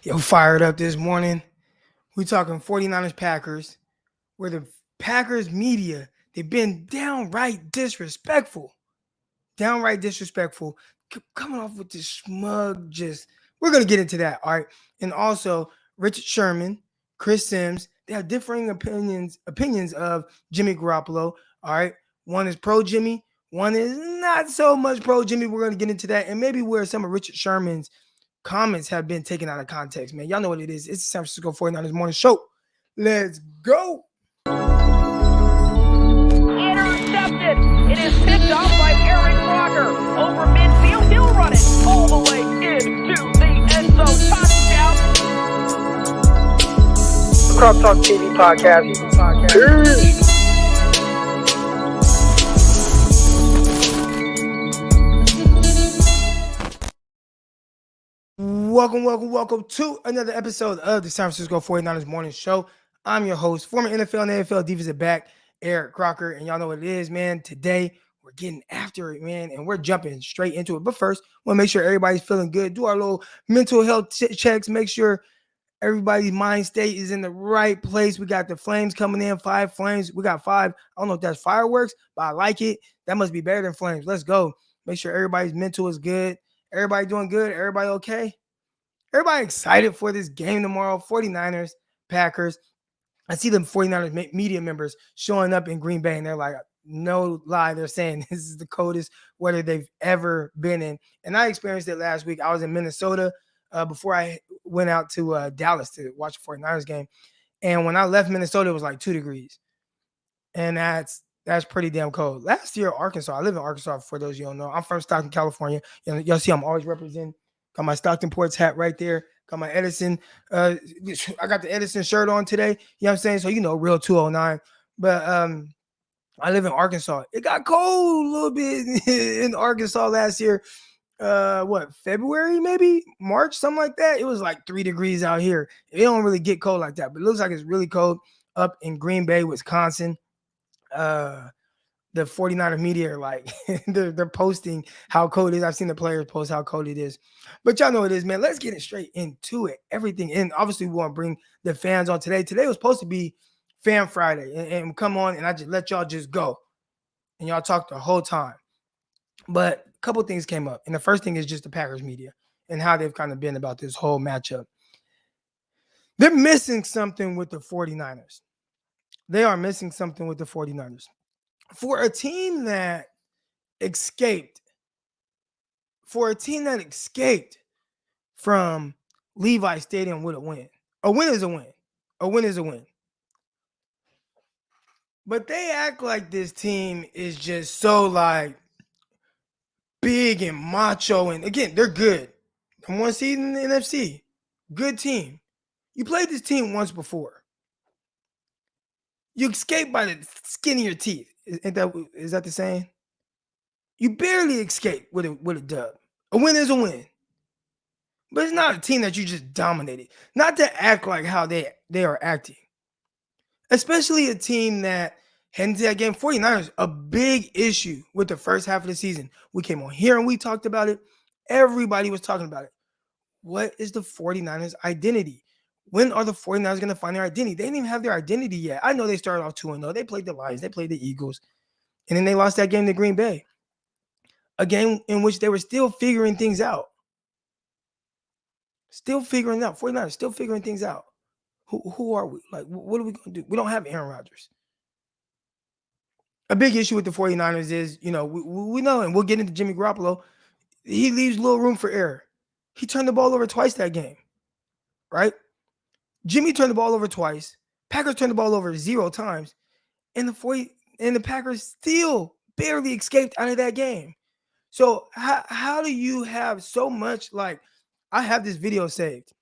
Yo, fired up this morning. We talking 49ers Packers, where the Packers media, they've been downright disrespectful. Downright disrespectful. Coming off with this smug we're going to get into that, all right? And also, Richard Sherman, Chris Sims, they have differing opinions of Jimmy Garoppolo, all right? One is pro Jimmy, one is not so much pro Jimmy. We're going to get into that, and maybe where some of Richard Sherman's comments have been taken out of context, man. Y'all know what it is. It's the San Francisco 49ers morning show. Let's go. Intercepted. It is picked off by Eric Crocker. Over midfield. He'll run it all the way into the end zone. Touchdown. Crop Talk TV podcast. Welcome to another episode of the San Francisco 49ers morning show. I'm your host, former NFL and AFL defensive back, Eric Crocker, and y'all know what it is, man. Today, we're getting after it, man, and we're jumping straight into it. But first, we'll make sure everybody's feeling good. Do our little mental health checks. Make sure everybody's mind state is in the right place. We got the flames coming in, 5 flames. We got 5. I don't know if that's fireworks, but I like it. That must be better than flames. Let's go. Make sure everybody's mental is good. Everybody doing good? Everybody okay? Everybody excited for this game tomorrow? 49ers, Packers. I see them 49ers media members showing up in Green Bay, and they're like, no lie, they're saying this is the coldest weather they've ever been in. And I experienced it last week. I was in Minnesota before I went out to Dallas to watch the 49ers game. And when I left Minnesota, it was like 2 degrees. And that's pretty damn cold. Last year, Arkansas, I live in Arkansas, for those you don't know. I'm from Stockton, California. Y'all see I'm always representing. Got my Stockton Ports hat right there. Got my Edison. I got the Edison shirt on today. You know what I'm saying? So, real 209. But I live in Arkansas. It got cold a little bit in Arkansas last year. February, maybe? March, something like that. It was like 3 degrees out here. It don't really get cold like that. But it looks like it's really cold up in Green Bay, Wisconsin. The 49er media are like, they're posting how cold it is. I've seen the players post how cold it is. But y'all know what it is, man. Let's get it straight into it. Everything. And obviously, we want to bring the fans on today. Today was supposed to be Fan Friday. And come on, and I just let y'all just go. And y'all talk the whole time. But a couple things came up. And the first thing is just the Packers media and how they've kind of been about this whole matchup. They're missing something with the 49ers. They are missing something with the 49ers. For a team that escaped from Levi Stadium with a win is a win. A win is a win. But they act like this team is just so like big and macho. And again, they're good. Number 1 seed in the NFC. Good team. You played this team once before. You escaped by the skin of your teeth. Is that the saying? You barely escape with a dub. A win is a win. But it's not a team that you just dominated. Not to act like how they are acting. Especially a team that heading to that game, 49ers, a big issue with the first half of the season. We came on here and we talked about it. Everybody was talking about it. What is the 49ers' identity? When are the 49ers going to find their identity? They didn't even have their identity yet. I know they started off 2-0. They played the Lions. They played the Eagles. And then they lost that game to Green Bay. A game in which they were still figuring things out. Still figuring out. 49ers still figuring things out. Who are we? Like, what are we going to do? We don't have Aaron Rodgers. A big issue with the 49ers is, we know, and we'll get into Jimmy Garoppolo. He leaves little room for error. He turned the ball over twice that game, right? Jimmy turned the ball over twice. Packers turned the ball over 0 times. And the Packers still barely escaped out of that game. So how do you have so much, like, I have this video saved.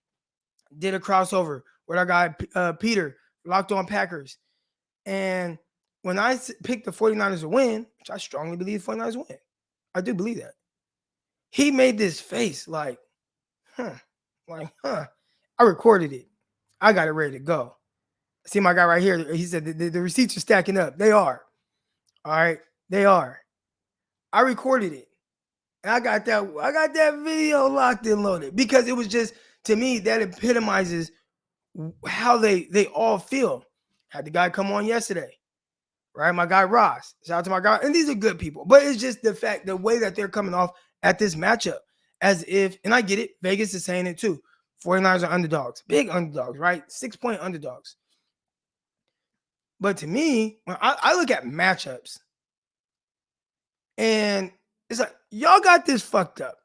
Did a crossover with our guy Peter, Locked On Packers. And when I picked the 49ers to win, which I strongly believe the 49ers win. I do believe that. He made this face like, I recorded it. I got it ready to go. See my guy right here. He said the receipts are stacking up. They are. All right. They are. I recorded it. And I got that video locked and loaded because it was just, to me, that epitomizes how they all feel. Had the guy come on yesterday, right? My guy Ross. Shout out to my guy. And these are good people. But it's just the way that they're coming off at this matchup. As if, and I get it, Vegas is saying it too. 49ers are underdogs, big underdogs, right? 6-point underdogs. But to me, when I look at matchups, and it's like, y'all got this fucked up.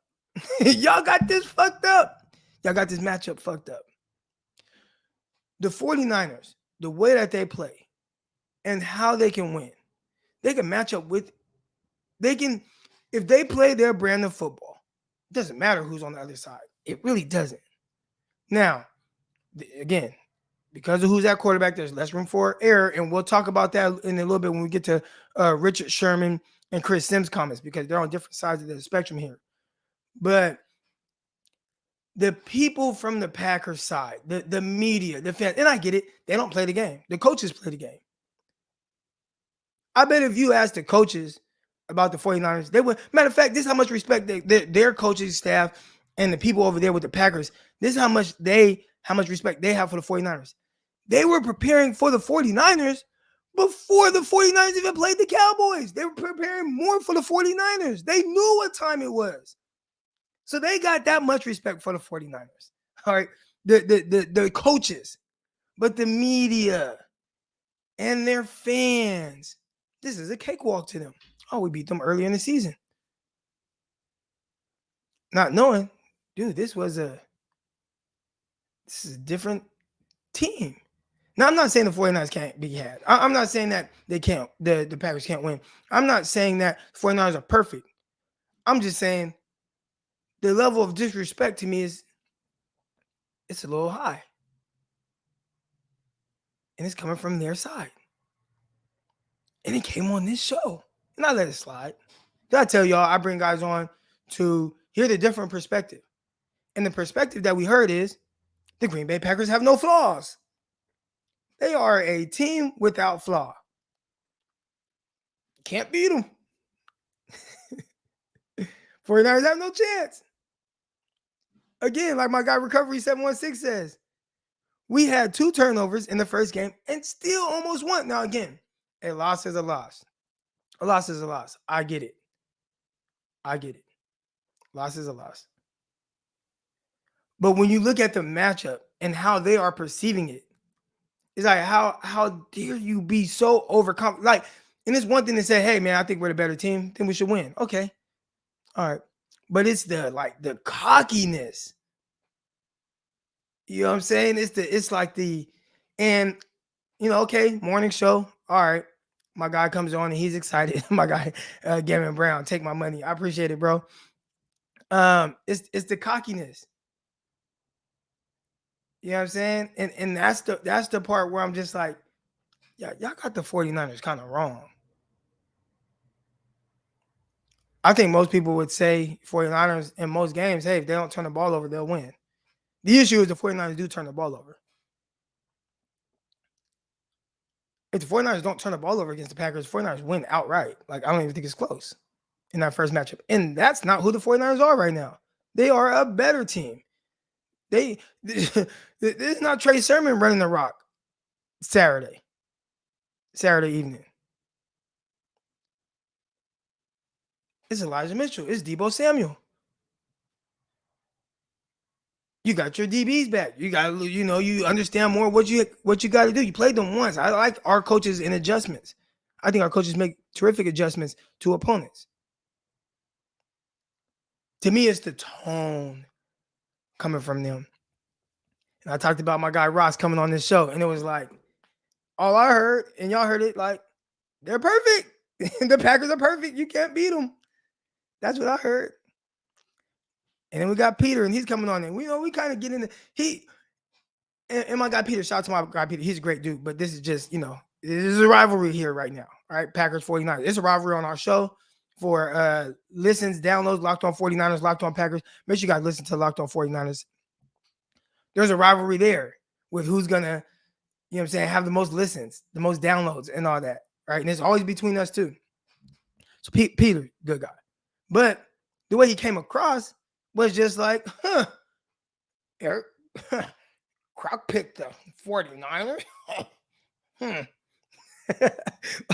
Y'all got this fucked up. Y'all got this matchup fucked up. The 49ers, the way that they play and how they can win, they can match up with, if they play their brand of football, it doesn't matter who's on the other side. It really doesn't. Now, again, because of who's at quarterback, there's less room for error. And we'll talk about that in a little bit when we get to Richard Sherman and Chris Sims' comments, because they're on different sides of the spectrum here. But the people from the Packers side, the media, the fans, and I get it, they don't play the game. The coaches play the game. I bet if you ask the coaches about the 49ers, they would. Matter of fact, this is how much respect their coaching staff and the people over there with the Packers, this is how much respect they have for the 49ers. They were preparing for the 49ers before the 49ers even played the Cowboys. They were preparing more for the 49ers. They knew what time it was. So they got that much respect for the 49ers. All right. The coaches, but the media and their fans, this is a cakewalk to them. Oh, we beat them early in the season. Not knowing, dude, this is a different team. Now, I'm not saying the 49ers can't be had. I'm not saying that they can't, the Packers can't win. I'm not saying that 49ers are perfect. I'm just saying the level of disrespect to me it's a little high. And it's coming from their side. And it came on this show. And I let it slide. Did I tell y'all I bring guys on to hear the different perspective? And the perspective that we heard is the Green Bay Packers have no flaws. They are a team without flaw. Can't beat them. 49ers have no chance. Again, like my guy Recovery 716 says, we had 2 turnovers in the first game and still almost won. Now, again, a loss is a loss. A loss is a loss. I get it. Loss is a loss. But when you look at the matchup and how they are perceiving it, it's like, how dare you be so overconfident? Like, and it's one thing to say, hey, man, I think we're the better team, then we should win. Okay. All right. But it's the cockiness. You know what I'm saying? And okay, morning show. All right. My guy comes on and he's excited. My guy, Gavin Brown, take my money. I appreciate it, bro. It's the cockiness. You know what I'm saying? And that's the part where I'm just like, yeah, y'all got the 49ers kind of wrong. I think most people would say 49ers in most games, hey, if they don't turn the ball over, they'll win. The issue is the 49ers do turn the ball over. If the 49ers don't turn the ball over against the Packers, the 49ers win outright. Like, I don't even think it's close in that first matchup. And that's not who the 49ers are right now. They are a better team. This is not Trey Sermon running the rock Saturday evening. It's Elijah Mitchell. It's Deebo Samuel. You got your DBs back. You got, you understand more what you got to do. You played them once. I like our coaches in adjustments. I think our coaches make terrific adjustments to opponents. To me, it's the tone coming from them. And I talked about my guy Ross coming on this show, and it was like, all I heard, and y'all heard it, like, they're perfect. The Packers are perfect. You can't beat them. That's what I heard. And then we got Peter, and he's coming on, and we kind of get into and my guy Peter. Shout out to my guy Peter. He's a great dude, but this is just this is a rivalry here right now. All right, Packers 49ers. It's a rivalry on our show for listens, downloads. Locked On 49ers, Locked On Packers. Make sure you guys listen to Locked On 49ers. There's a rivalry there with who's gonna, have the most listens, the most downloads, and all that. Right, and it's always between us two. So Peter, good guy, but the way he came across was just like, Eric, Croc picked the 49ers. Hmm.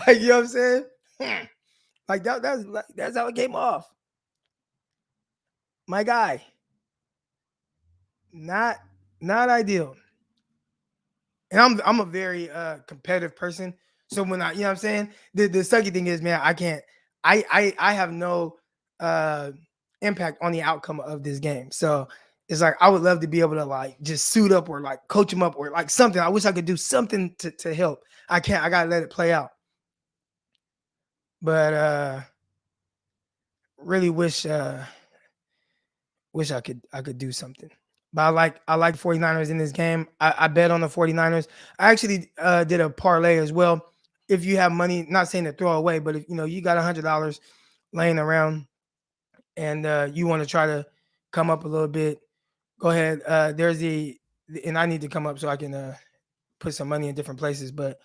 Like, you know what I'm saying? Hmm. Like that's how it came off. My guy, not not ideal. And I'm a very competitive person. So when I, you know what I'm saying? The sucky thing is, man, I can't I have no uh impact on the outcome of this game. So it's like I would love to be able to like just suit up or like coach him up or like something. I wish I could do something to help. I can't, I gotta let it play out. But really wish I could do something. But I like 49ers in this game. I bet on the 49ers. I actually did a parlay as well. If you have money, not saying to throw away, but if you know you got $100 laying around and you want to try to come up a little bit, go ahead. There's the and I need to come up so I can put some money in different places. But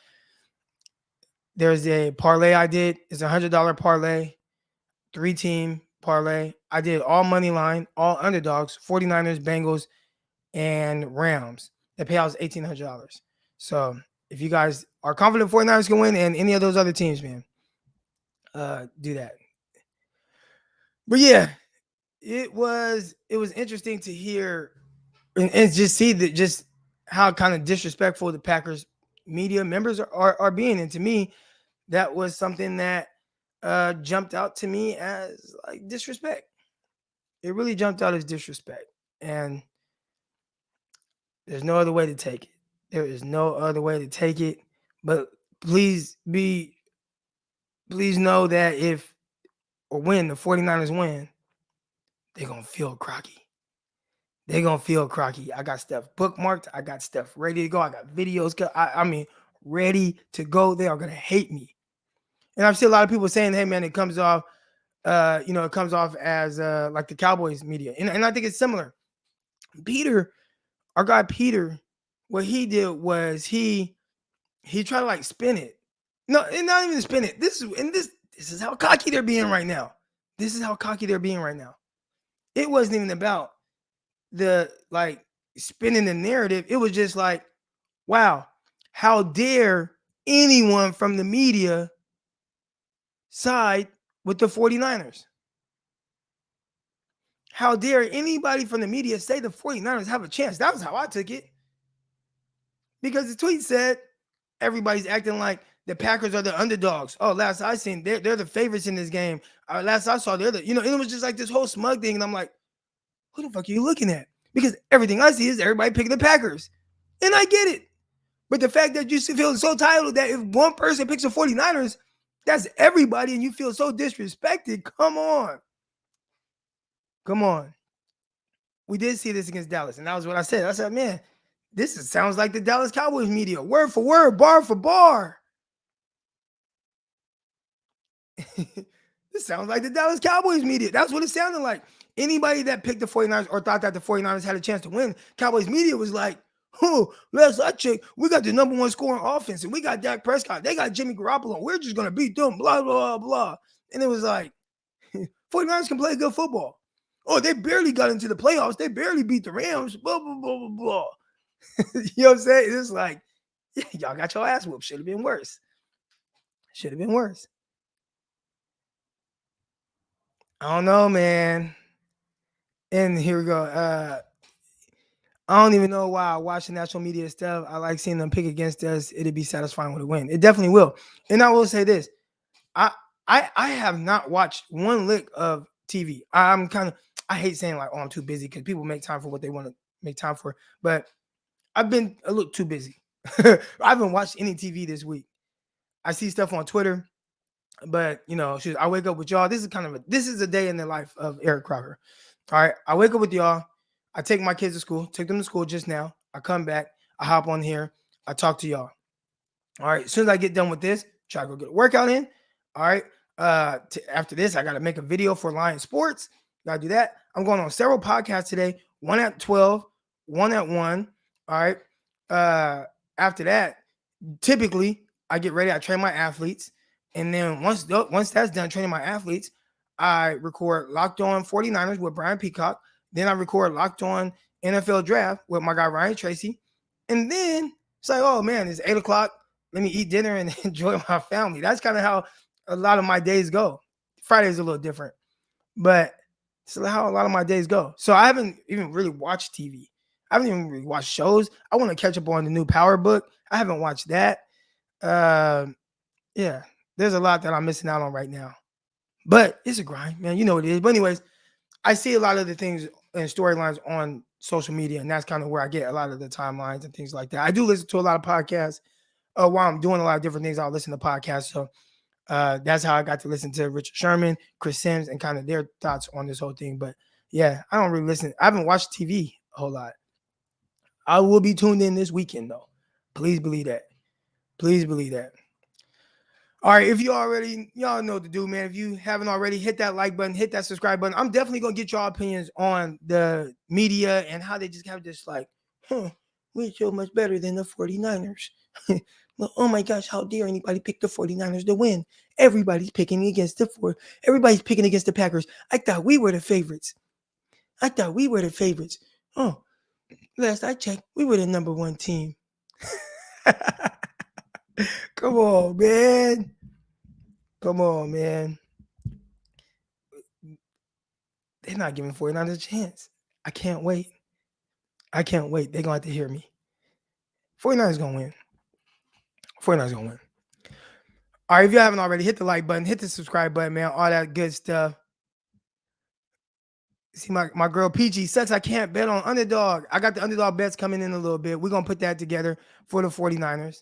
there's a parlay I did. It's $100 parlay, 3-team parlay. I did all money line, all underdogs, 49ers, Bengals, and Rams. The payout is $1,800. So if you guys are confident 49ers can win and any of those other teams, man, do that. But yeah, it was interesting to hear and just see that just how kind of disrespectful the Packers media members are being. And to me, that was something that jumped out to me as like disrespect. It really jumped out as disrespect. And there's no other way to take it. There is no other way to take it. But please please know that if or when the 49ers win, they're gonna feel crocky. They're gonna feel crocky. I got stuff bookmarked, I got stuff ready to go, I got videos, I mean ready to go. They are gonna hate me. And I've seen a lot of people saying, hey man, it comes off it comes off as like the Cowboys media. And I think it's similar. Peter, our guy Peter, what he did was he tried to like spin it. No, and not even spin it. This is how cocky they're being right now. This is how cocky they're being right now. It wasn't even about the like spinning the narrative. It was just like, wow, how dare anyone from the media side with the 49ers? How dare anybody from the media say the 49ers have a chance? That was how I took it. Because the tweet said everybody's acting like the Packers are the underdogs. Oh, last I seen, they're the favorites in this game. Last I saw, they're the, and it was just like this whole smug thing. And I'm like, who the fuck are you looking at? Because everything I see is everybody picking the Packers. And I get it. But the fact that you feel so titled that if one person picks the 49ers, that's everybody, and you feel so disrespected. Come on. Come on. We did see this against Dallas, and that was what I said. I said, man, sounds like the Dallas Cowboys media, word for word, bar for bar. This sounds like the Dallas Cowboys media. That's what it sounded like. Anybody that picked the 49ers or thought that the 49ers had a chance to win, Cowboys media was like, oh, last I checked, we got the number one scoring offense, and we got Dak Prescott. They got Jimmy Garoppolo. We're just going to beat them, blah, blah, blah. And it was like, 49ers can play good football. Oh, they barely got into the playoffs. They barely beat the Rams, blah, blah, blah, blah, blah. You know what I'm saying? It's like, yeah, y'all got your ass whooped. Should have been worse. Should have been worse. I don't know, man. And here we go. I don't even know why I watch the national media stuff. I like seeing them pick against us. It'd be satisfying with a win. It definitely will. And I will say this: I I have not watched one lick of TV. I'm kind of I hate saying like, oh, I'm too busy because people make time for what they want to make time for. But I've been a little too busy. I haven't watched any TV this week. I see stuff on Twitter, but I wake up with y'all. This is a day in the life of Eric Crocker. All right, I wake up with y'all. I take my kids to school. Took them to school just now. I come back. I hop on here. I talk to y'all. All right. As soon as I get done with this, try to go get a workout in. All right. After this, I got to make a video for Lion Sports. Gotta do that. I'm going on several podcasts today. One at 12, one at 1. All right. After that, typically I get ready. I train my athletes, and then once that's done training my athletes, I record Locked On 49ers with Brian Peacock. Then I record Locked On NFL Draft with my guy Ryan Tracy. And then it's like, oh man, it's 8 o'clock. Let me eat dinner and enjoy my family. That's kind of how a lot of my days go. Friday's a little different, but it's how a lot of my days go. So I haven't even really watched TV. I haven't even really watched shows. I want to catch up on the new Power Book. I haven't watched that. Yeah, there's a lot that I'm missing out on right now. But it's a grind, man. You know what it is. But anyways, I see a lot of the things and storylines on social media, and that's kind of where I get a lot of the timelines and things like that. I do listen to a lot of podcasts. While I'm doing a lot of different things, I'll listen to podcasts. So that's how I got to listen to Richard Sherman, Chris Sims, and kind of their thoughts on this whole thing. But yeah, I don't really listen. I haven't watched TV a whole lot. I will be tuned in this weekend though. Please believe that. Please believe that. All right, if y'all know what to do, man. If you haven't already, hit that like button, hit that subscribe button. I'm definitely gonna get y'all opinions on the media and how they just have this like, we're so much better than the 49ers. Well, oh my gosh, how dare anybody pick the 49ers to win? Everybody's picking against everybody's picking against the Packers. I thought we were the favorites. Oh, last I checked, we were the number one team. Come on, man. Come on, man. They're not giving 49ers a chance. I can't wait. They're going to have to hear me. 49ers going to win. 49ers going to win. All right, if you haven't already, hit the like button, hit the subscribe button, man. All that good stuff. See, my girl PG sucks. I can't bet on underdog. I got the underdog bets coming in a little bit. We're going to put that together for the 49ers.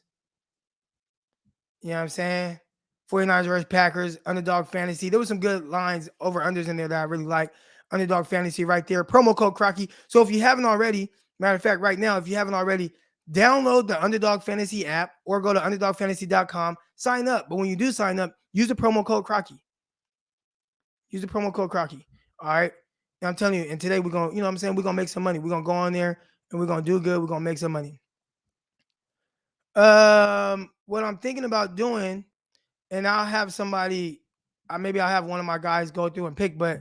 You know what I'm saying? 49ers versus Packers, underdog fantasy. There was some good lines over unders in there that I really like. Underdog fantasy right there. Promo code Crocky. So if you haven't already, matter of fact, right now, if you haven't already, download the Underdog Fantasy app or go to underdogfantasy.com. Sign up. But when you do sign up, use the promo code Crocky. Use the promo code Crocky. All right. And I'm telling you, and today we're going to, you know what I'm saying? We're going to make some money. We're going to go on there and we're going to do good. We're going to make some money. What I'm thinking about doing, and I'll have somebody, maybe I'll have one of my guys go through and pick, but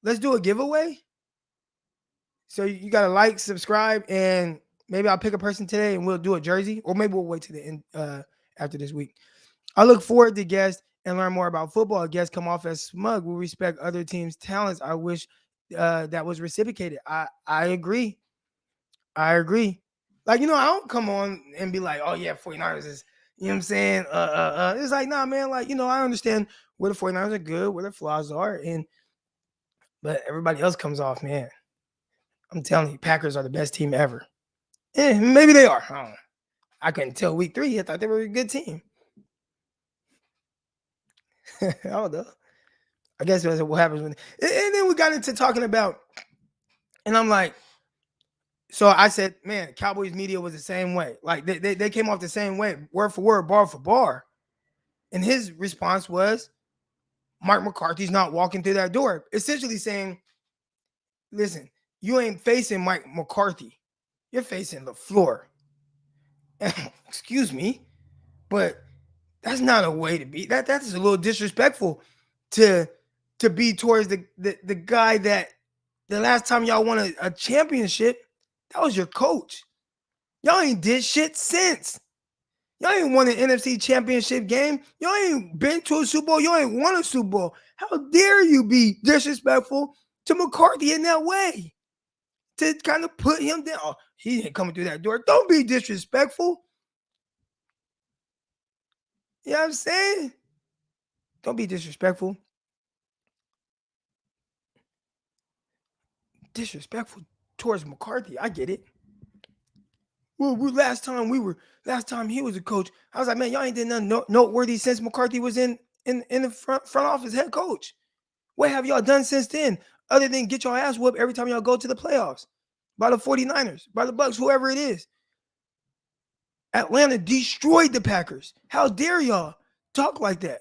let's do a giveaway. So you got to like, subscribe, and maybe I'll pick a person today and we'll do a jersey, or maybe we'll wait to the end after this week. I look forward to guests and learn more about football. Guests come off as smug. We respect other teams' talents. I wish that was reciprocated. I agree. Like, I don't come on and be like, oh yeah, 49ers is, you know what I'm saying? It's like, nah, man, like, I understand where the 49ers are good, where their flaws are, but everybody else comes off, man. I'm telling you, Packers are the best team ever. Maybe they are. I don't know. I couldn't tell week 3. I thought they were a good team. I don't know. I guess that's what happens when. And then we got into talking about, and I'm like, so I said, man, Cowboys media was the same way. Like they came off the same way, word for word, bar for bar. And his response was, Mike McCarthy's not walking through that door. Essentially saying, listen, you ain't facing Mike McCarthy. You're facing LaFleur. Excuse me, but that's not a way to be. That's a little disrespectful to be towards the guy that the last time y'all won a championship, that was your coach. Y'all ain't did shit since. Y'all ain't won an NFC championship game. Y'all ain't been to a Super Bowl. Y'all ain't won a Super Bowl. How dare you be disrespectful to McCarthy in that way? To kind of put him down. Oh, he ain't coming through that door. Don't be disrespectful. You know what I'm saying? Don't be disrespectful. Disrespectful towards McCarthy. I get it. Well, last time he was a coach, I was like, man, y'all ain't did nothing noteworthy since McCarthy was in the front office head coach. What have y'all done since then, other than get your ass whooped every time y'all go to the playoffs by the 49ers, by the Bucks, whoever it is? Atlanta destroyed the Packers. How dare y'all talk like that?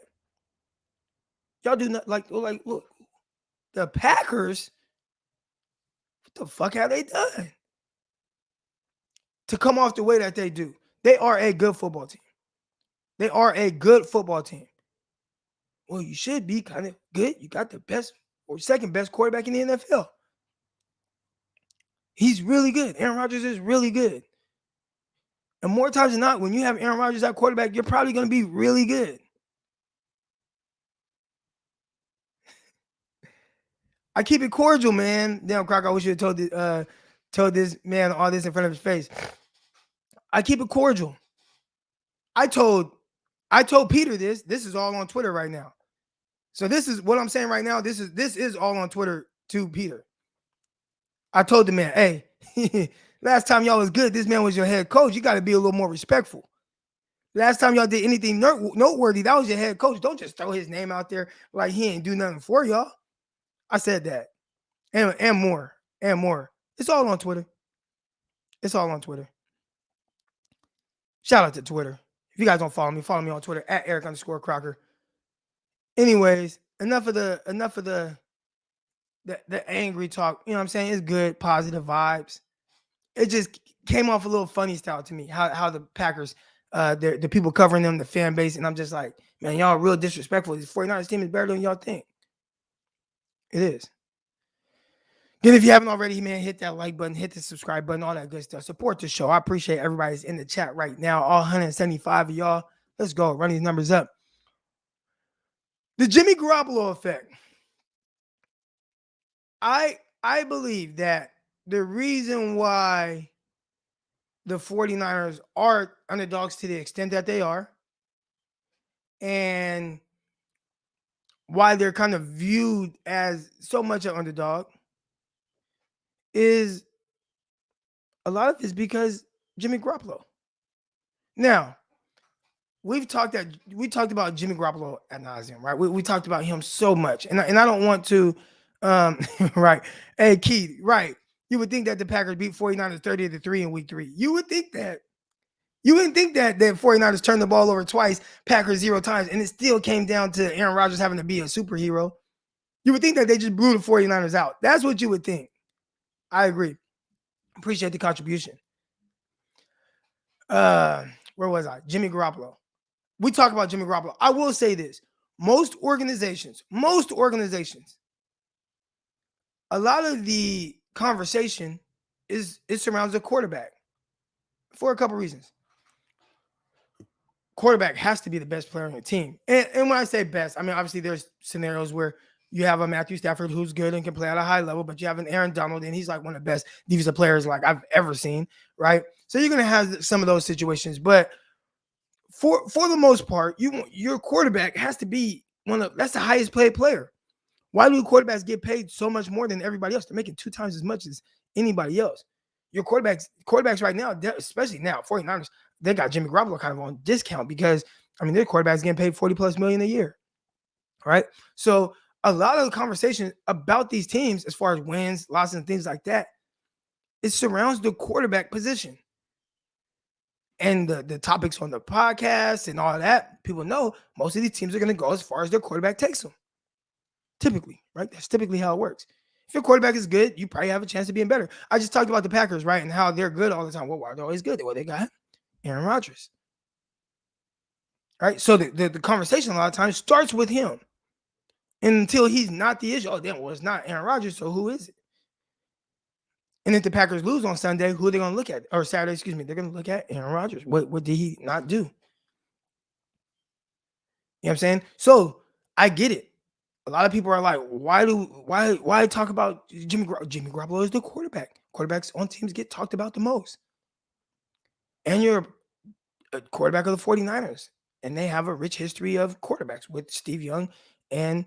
Y'all do not like look, the Packers. What the fuck have they done to come off the way that they do? They are a good football team. They are a good football team. Well, you should be kind of good. You got the best or second best quarterback in the NFL. He's really good. Aaron Rodgers is really good. And more times than not, when you have Aaron Rodgers at quarterback, you're probably going to be really good. I keep it cordial, man. Damn, Croc, I wish you had told this man all this in front of his face. I keep it cordial. I told Peter this. This is all on Twitter right now. So this is what I'm saying right now. This is all on Twitter to Peter. I told the man, hey, last time y'all was good, this man was your head coach. You got to be a little more respectful. Last time y'all did anything noteworthy, that was your head coach. Don't just throw his name out there like he ain't do nothing for y'all. I said that. And more. And more. It's all on Twitter. It's all on Twitter. Shout out to Twitter. If you guys don't follow me on Twitter at Eric_Crocker. Anyways, enough of the angry talk. You know what I'm saying? It's good, positive vibes. It just came off a little funny style to me. How the Packers, the people covering them, the fan base, and I'm just like, man, y'all real disrespectful. This 49ers team is better than y'all think. It is. Again, if you haven't already, man, hit that like button, hit the subscribe button, all that good stuff. Support the show. I appreciate everybody's in the chat right now. All 175 of y'all. Let's go. Run these numbers up. The Jimmy Garoppolo effect. I believe that the reason why the 49ers are underdogs to the extent that they are, and why they're kind of viewed as so much an underdog, is a lot of it's because Jimmy Garoppolo. Now, we talked about Jimmy Garoppolo ad nauseum, right? We talked about him so much, and I don't want to, right? Hey, Keith, right? You would think that the Packers beat 49ers 30-3 in week 3. You would think that. You wouldn't think that 49ers turned the ball over twice, Packers 0 times, and it still came down to Aaron Rodgers having to be a superhero. You would think that they just blew the 49ers out. That's what you would think. I agree. Appreciate the contribution. Where was I? Jimmy Garoppolo. We talk about Jimmy Garoppolo. I will say this. Most organizations, a lot of the conversation it surrounds the quarterback for a couple reasons. Quarterback has to be the best player on the team. And when I say best, I mean, obviously there's scenarios where you have a Matthew Stafford who's good and can play at a high level, but you have an Aaron Donald, and he's like one of the best defensive players like I've ever seen, right? So you're going to have some of those situations, but for the most part, your quarterback has to be that's the highest paid player. Why do quarterbacks get paid so much more than everybody else? They're making 2 times as much as anybody else. Your quarterbacks right now, especially now, 49ers, they got Jimmy Garoppolo kind of on discount because, I mean, their quarterback's getting paid $40+ million a year, right? So a lot of the conversation about these teams, as far as wins, losses, and things like that, it surrounds the quarterback position. And the topics on the podcast and all that, people know most of these teams are going to go as far as their quarterback takes them. Typically, right? That's typically how it works. If your quarterback is good, you probably have a chance of being better. I just talked about the Packers, right? And how they're good all the time. Well, why are they always good? Well, they got Aaron Rodgers. Right? So the conversation a lot of times starts with him. And until he's not the issue, well, it's not Aaron Rodgers, so who is it? And if the Packers lose on Sunday, who are they going to look at? Or Saturday, excuse me, they're going to look at Aaron Rodgers. What did he not do? You know what I'm saying? So I get it. A lot of people are like, why talk about Jimmy Garoppolo? Jimmy Garoppolo is the quarterback. Quarterbacks on teams get talked about the most. And you're a quarterback of the 49ers. And they have a rich history of quarterbacks with Steve Young and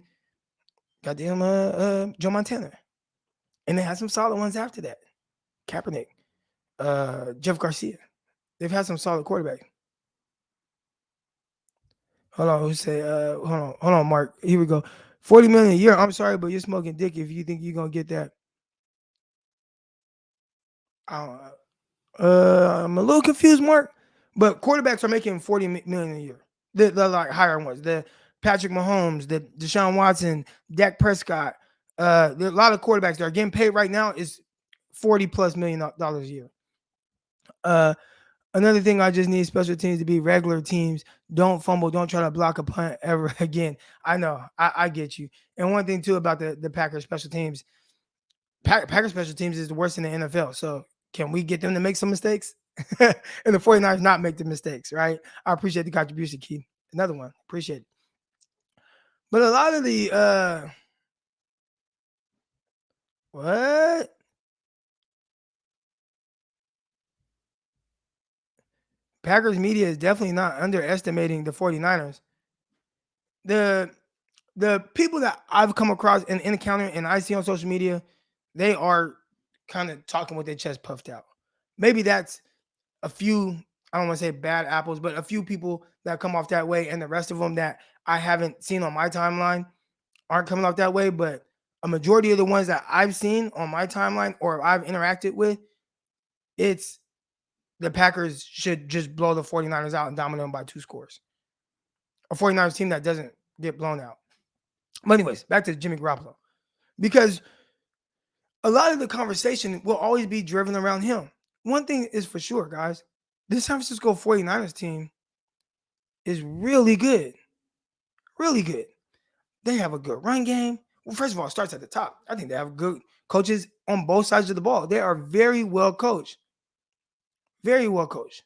goddamn Joe Montana. And they had some solid ones after that. Kaepernick, Jeff Garcia. They've had some solid quarterbacks. Hold on, who say? Hold on, Mark. Here we go. $40 million a year. I'm sorry, but you're smoking dick if you think you're gonna get that. I'm a little confused, Mark. But quarterbacks are making $40 million a year. The like higher ones. The Patrick Mahomes, the Deshaun Watson, Dak Prescott. There are a lot of quarterbacks that are getting paid right now is $40+ million a year. Another thing, I just need special teams to be regular teams. Don't fumble. Don't try to block a punt ever again. I know. I get you. And one thing too about the Packers special teams, Packers special teams is the worst in the NFL. So can we get them to make some mistakes? And the 49ers not make the mistakes, right? I appreciate the contribution, Keith. Another one. Appreciate it. But a lot of the what? Packers media is definitely not underestimating the 49ers. The the people that I've come across and encounter and I see on social media, they are kind of talking with their chest puffed out. Maybe that's a few, I don't want to say bad apples, but a few people that come off that way, and the rest of them that I haven't seen on my timeline aren't coming off that way. But a majority of the ones that I've seen on my timeline or I've interacted with, it's the Packers should just blow the 49ers out and dominate them by 2 scores. A 49ers team that doesn't get blown out. But anyways, back to Jimmy Garoppolo. Because a lot of the conversation will always be driven around him. One thing is for sure, guys. This San Francisco 49ers team is really good. Really good. They have a good run game. Well, first of all, it starts at the top. I think they have good coaches on both sides of the ball. They are very well coached. Very well coached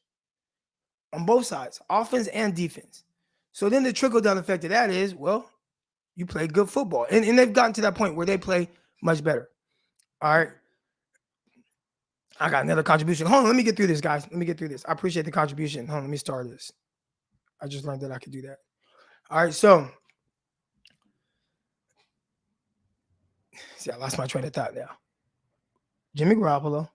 on both sides, offense and defense. So then the trickle down effect of that is, well, you play good football. And they've gotten to that point where they play much better. All right. I got another contribution. Hold on, let me get through this, guys. Let me get through this. I appreciate the contribution. Hold on, let me start this. I just learned that I could do that. All right, so see, I lost my train of thought now. Jimmy Garoppolo.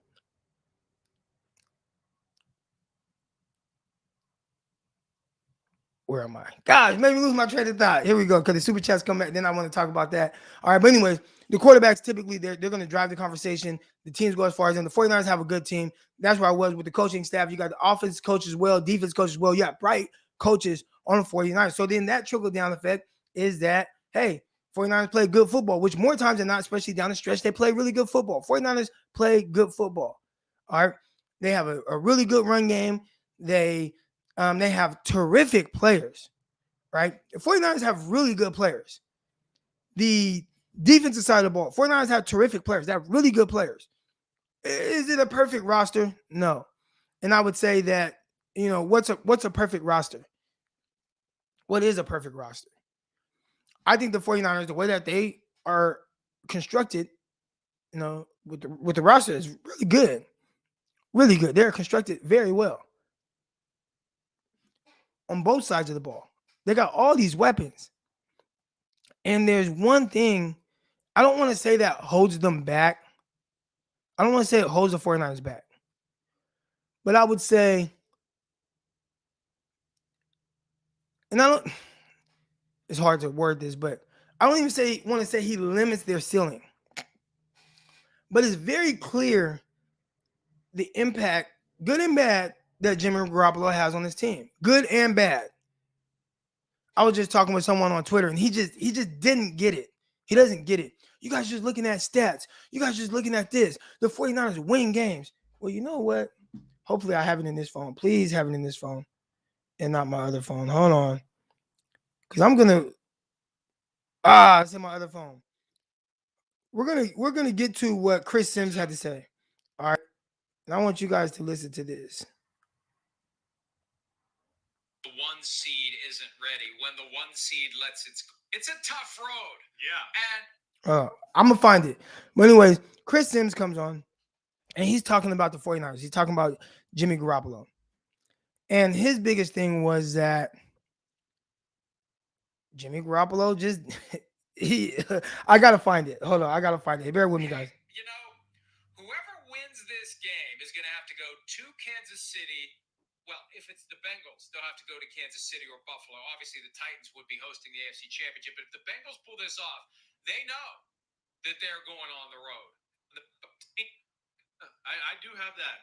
Where am I? Guys, made me lose my train of thought. Here we go. Because the super chats come back. Then I want to talk about that. All right. But anyways, the quarterbacks typically they're going to drive the conversation. The teams go as far as them. The 49ers have a good team. That's where I was with the coaching staff. You got the offense coach as well, defense coach as well. You got bright coaches on the 49ers. So then that trickle down effect is that, hey, 49ers play good football, which more times than not, especially down the stretch, they play really good football. 49ers play good football. All right. They have a really good run game. They have terrific players, right? The 49ers have really good players. The defensive side of the ball, 49ers have terrific players. They have really good players. Is it a perfect roster? No. And I would say that, what's a perfect roster? What is a perfect roster? I think the 49ers, the way that they are constructed, with the roster is really good. Really good. They're constructed very well on both sides of the ball. They got all these weapons. And there's one thing, I don't want to say that holds them back. I don't want to say it holds the 49ers back. But I would say, and it's hard to word this, but I don't even want to say he limits their ceiling. But it's very clear the impact, good and bad, that Jimmy Garoppolo has on his team. Good and bad. I was just talking with someone on Twitter, and he just didn't get it. He doesn't get it. You guys just looking at stats. You guys just looking at this. The 49ers win games. Well, you know what? Hopefully I have it in this phone. Please have it in this phone and not my other phone. Hold on. Because I'm going to it's in my other phone. We're gonna get to what Chris Sims had to say. All right. And I want you guys to listen to this. The one seed isn't ready. When the one seed it's a tough road. Yeah. And I'm gonna find it. But anyways, Chris Sims comes on and he's talking about the 49ers. He's talking about Jimmy Garoppolo. And his biggest thing was that Jimmy Garoppolo just I gotta find it. Hold on, I gotta find it. Bear with me, guys. Whoever wins this game is gonna have to go to Kansas City. Well, if it's the Bengals, they'll have to go to Kansas City or Buffalo. Obviously, the Titans would be hosting the AFC Championship, but if the Bengals pull this off, they know that they're going on the road. I do have that.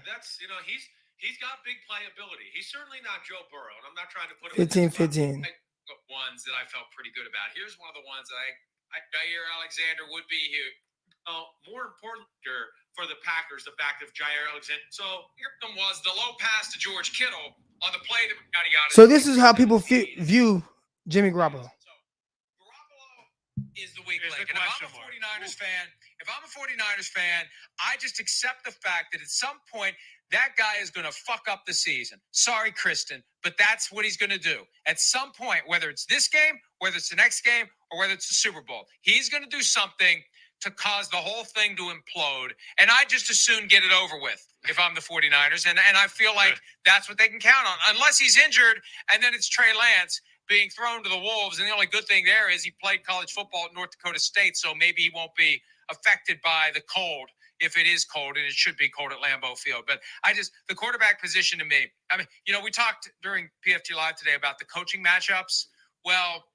That's he's got big playability. He's certainly not Joe Burrow, and I'm not trying to put him 15-15. Ones that I felt pretty good about. Here's one of the ones that I Jair Alexander would be here. More important for the Packers, the fact of Jair Alexander. So here was the low pass to George Kittle on the play that yada yada. So this is how people view Jimmy Garoppolo. So Garoppolo is the weak link. And if I'm a 49ers fan, I just accept the fact that at some point that guy is going to fuck up the season. Sorry, Kristen, but that's what he's going to do. At some point, whether it's this game, whether it's the next game, or whether it's the Super Bowl, he's going to do something to cause the whole thing to implode. And I just as soon get it over with if I'm the 49ers. And I feel like that's what they can count on. Unless he's injured, and then it's Trey Lance being thrown to the wolves. And the only good thing there is he played college football at North Dakota State, so maybe he won't be affected by the cold if it is cold, and it should be cold at Lambeau Field. But the quarterback position to me, I mean, we talked during PFT Live today about the coaching matchups. Well,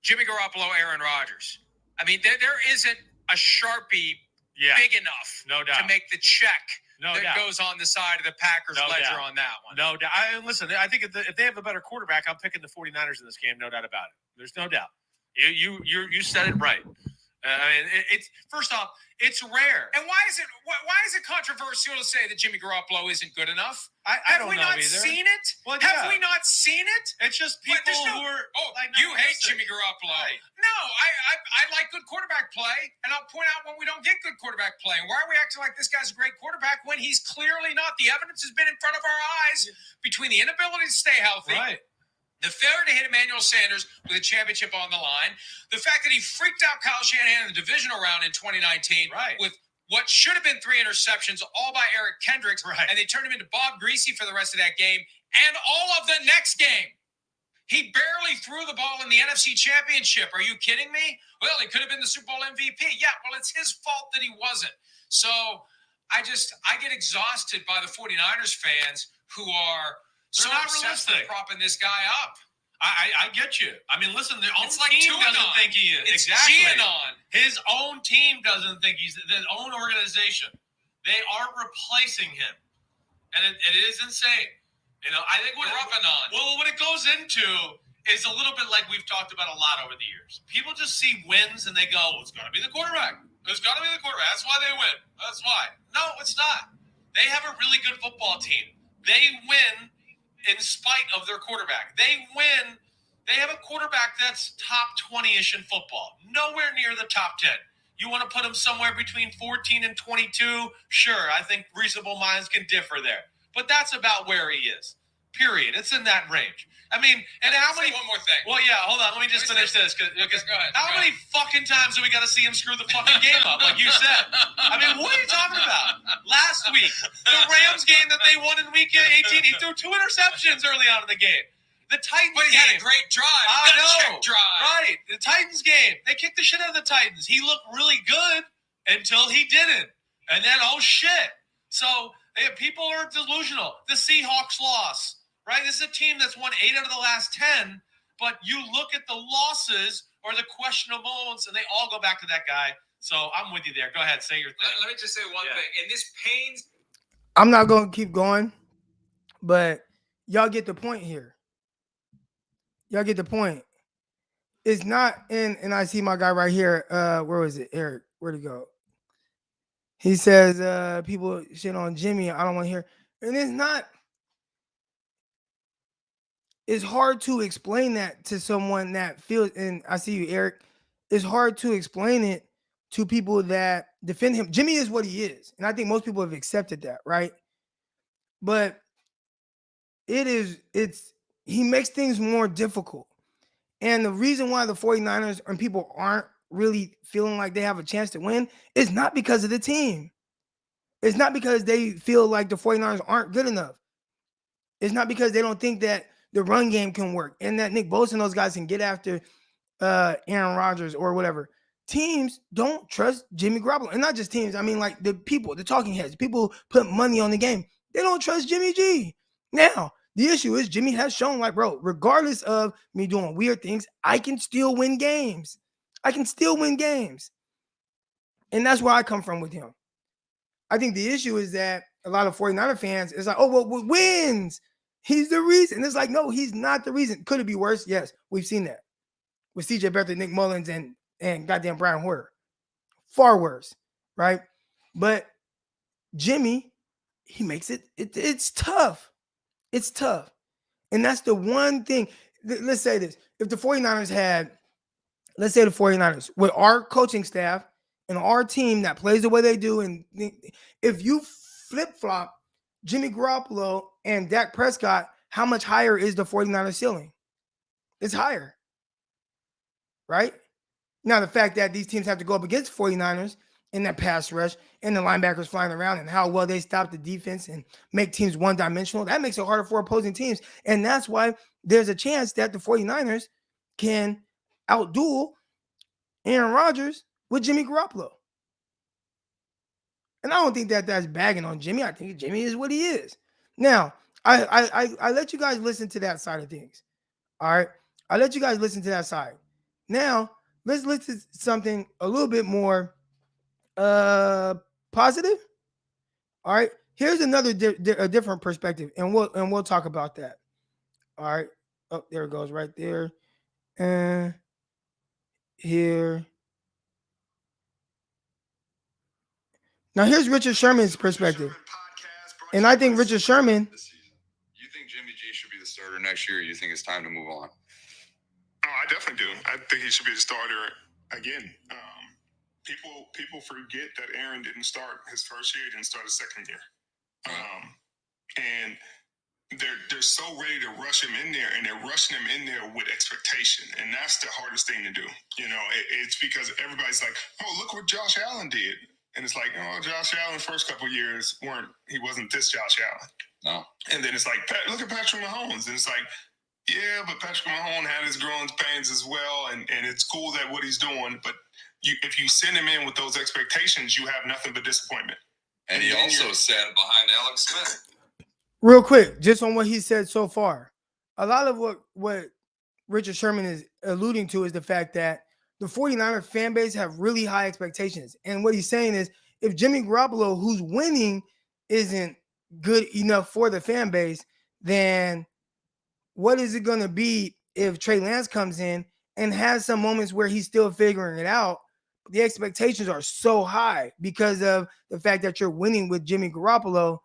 Jimmy Garoppolo, Aaron Rodgers. I mean, there isn't a Sharpie big enough to make the check that goes on the side of the Packers ledger on that one. No doubt. Listen, I think if they have a better quarterback, I'm picking the 49ers in this game, no doubt about it. There's no doubt. You said it right. I mean, it's first off, it's rare. And why is it controversial to say that Jimmy Garoppolo isn't good enough? I don't know either. Have we not seen it? Well, Have we not seen it? It's just people who are. You hate Jimmy Garoppolo. Right. No, I like good quarterback play, and I'll point out when we don't get good quarterback play. And why are we acting like this guy's a great quarterback when he's clearly not? The evidence has been in front of our eyes between the inability to stay healthy. Right. The failure to hit Emmanuel Sanders with a championship on the line. The fact that he freaked out Kyle Shanahan in the divisional round in 2019 with what should have been 3 interceptions, all by Eric Kendricks, and they turned him into Bob Greasy for the rest of that game and all of the next game. He barely threw the ball in the NFC Championship. Are you kidding me? Well, he could have been the Super Bowl MVP. Yeah, well, it's his fault that he wasn't. So I get exhausted by the 49ers fans who are so not obsessed realistic. with propping this guy up. I get you. I mean, listen, their own like team QAnon. doesn't think he is. It's exactly. QAnon. His own team doesn't think he's his own organization. They are replacing him, and it is insane. I think what it goes into is a little bit like we've talked about a lot over the years. People just see wins and they go, well, "It's got to be the quarterback. It's got to be the quarterback. That's why they win. That's why." No, it's not. They have a really good football team. They win in spite of their quarterback. They win. They have a quarterback that's top 20-ish in football. Nowhere near the top 10. You want to put him somewhere between 14 and 22? Sure, I think reasonable minds can differ there. But that's about where he is. Period. It's in that range. I mean, and how many... One more thing. Well, yeah, hold on. Let me just finish this. Go ahead. How many fucking times do we got to see him screw the fucking game up, like you said? I mean, what are you talking about? Last week, the Rams game that they won in week 18, he threw 2 interceptions early on in the game. The Titans But he game. had a great drive. I know. Check drive. Right. The Titans game. They kicked the shit out of the Titans. He looked really good until he didn't. And then, oh, shit. So, people are delusional. The Seahawks loss. Right? This is a team that's won 8 out of the last 10, but you look at the losses or the questionable moments, and they all go back to that guy. So I'm with you there. Go ahead, say your thing. Let me just say one thing. And this pains. I'm not going to keep going, but y'all get the point here. Y'all get the point. It's not in, and I see my guy right here. Where was it? Eric, where'd he go? He says, people shit on Jimmy. I don't want to hear. And it's not. It's hard to explain that to someone that feels, and I see you, Eric. It's hard to explain it to people that defend him. Jimmy is what he is. And I think most people have accepted that, right? But he makes things more difficult. And the reason why the 49ers and people aren't really feeling like they have a chance to win is not because of the team. It's not because they feel like the 49ers aren't good enough. It's not because they don't think that the run game can work and that Nick Bosa and those guys can get after Aaron Rodgers or whatever. Teams don't trust Jimmy Garoppolo. And not just teams. I mean, like the people, the talking heads, people put money on the game. They don't trust Jimmy G. Now, the issue is Jimmy has shown, like, bro, regardless of me doing weird things, I can still win games. I can still win games. And that's where I come from with him. I think the issue is that a lot of 49er fans is like, oh, well, wins. He's the reason. It's like, no, he's not the reason. Could it be worse? Yes, we've seen that with CJ Beathard, Nick Mullins, and goddamn Brian Hoyer. far worse, right? But Jimmy, he makes it's tough. It's tough. And that's the one thing. Let's say this. If the 49ers had, let's say the 49ers, with our coaching staff and our team that plays the way they do, and if you flip-flop Jimmy Garoppolo and Dak Prescott, how much higher is the 49ers ceiling? It's higher, right? Now, the fact that these teams have to go up against 49ers in that pass rush and the linebackers flying around and how well they stop the defense and make teams one-dimensional, that makes it harder for opposing teams. And that's why there's a chance that the 49ers can outduel Aaron Rodgers with Jimmy Garoppolo. And I don't think that that's bagging on Jimmy. I think Jimmy is what he is. Now, I let you guys listen to that side of things. All right? I let you guys listen to that side. Now, let's listen to something a little bit more positive. All right? Here's another a different perspective, and we'll talk about that. All right? Oh, there it goes right there. And here. Now, here's Richard Sherman's perspective. And I think Richard Sherman. You think Jimmy G should be the starter next year, or you think it's time to move on? Oh, I definitely do. I think he should be the starter again. People forget that Aaron didn't start his first year, he didn't start his second year. And they're so ready to rush him in there, and they're rushing him in there with expectation. And that's the hardest thing to do. You know, it's because everybody's like, oh, look what Josh Allen did. And it's like, oh, Josh Allen first couple of years he wasn't this Josh Allen. No. And then it's like, look at Patrick Mahomes. And it's like, yeah, but Patrick Mahomes had his growing pains as well. And it's cool that what he's doing. But if you send him in with those expectations, you have nothing but disappointment. And he also sat behind Alex Smith. Real quick, just on what he said so far. A lot of what Richard Sherman is alluding to is the fact that the 49er fan base have really high expectations. And what he's saying is, if Jimmy Garoppolo, who's winning, isn't good enough for the fan base, then what is it going to be if Trey Lance comes in and has some moments where he's still figuring it out? The expectations are so high because of the fact that you're winning with Jimmy Garoppolo.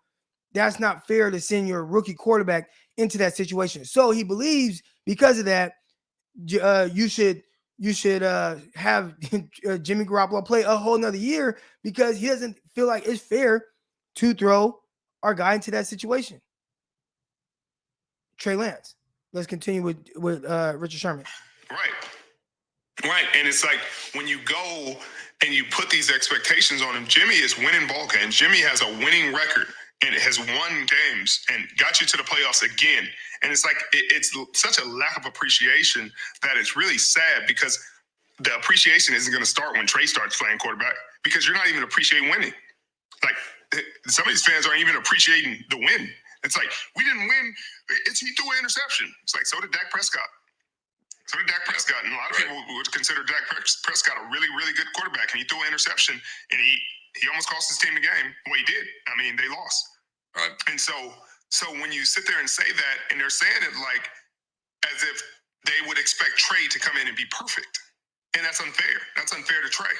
That's not fair to send your rookie quarterback into that situation. So he believes because of that, you should have Jimmy Garoppolo play a whole nother year because he doesn't feel like it's fair to throw our guy into that situation. Trey Lance. Let's continue with Richard Sherman. Right. And it's like when you go and you put these expectations on him, Jimmy is winning ball games. Jimmy has a winning record and has won games and got you to the playoffs again. And it's like it's such a lack of appreciation that it's really sad because the appreciation isn't going to start when Trey starts playing quarterback because you're not even appreciating winning. Like some of these fans aren't even appreciating the win. It's like, we didn't win. He threw an interception. It's like, so did Dak Prescott. And a lot of people would consider Dak Prescott a really, really good quarterback. And he threw an interception, and he almost cost his team the game. Well, he did. I mean, they lost. Right. And so when you sit there and say that, and they're saying it like as if they would expect Trey to come in and be perfect. And that's unfair. That's unfair to Trey.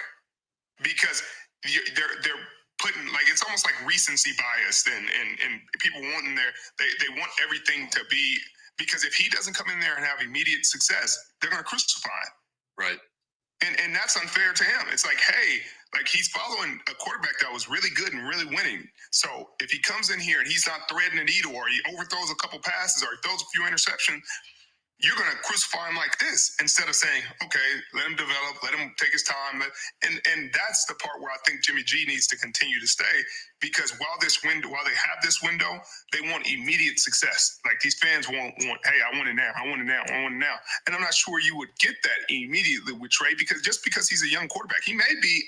Because they're putting, like, it's almost like recency bias and people wanting they want everything to be, because if he doesn't come in there and have immediate success, they're going to crucify him. Right. And that's unfair to him. It's like, hey, like he's following a quarterback that was really good and really winning. So if he comes in here and he's not threading a needle, or he overthrows a couple passes, or he throws a few interceptions, you're going to crucify him like this instead of saying, okay, let him develop, let him take his time. And that's the part where I think Jimmy G needs to continue to stay, because while they have this window, they want immediate success. Like these fans want, hey, I want it now. And I'm not sure you would get that immediately with Trey, because he's a young quarterback, he may be,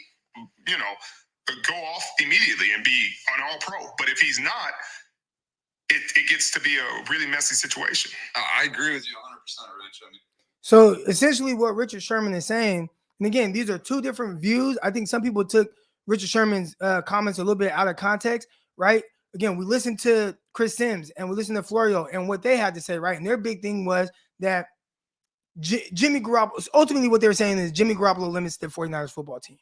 go off immediately and be an all-pro. But if he's not, it gets to be a really messy situation. I agree with you 100%, Rich. I mean, so essentially what Richard Sherman is saying, and again, these are two different views. I think some people took Richard Sherman's comments a little bit out of context, right? Again, we listened to Chris Sims and we listened to Florio and what they had to say, right? And their big thing was that Jimmy Garoppolo, ultimately what they were saying is Jimmy Garoppolo limits the 49ers football team.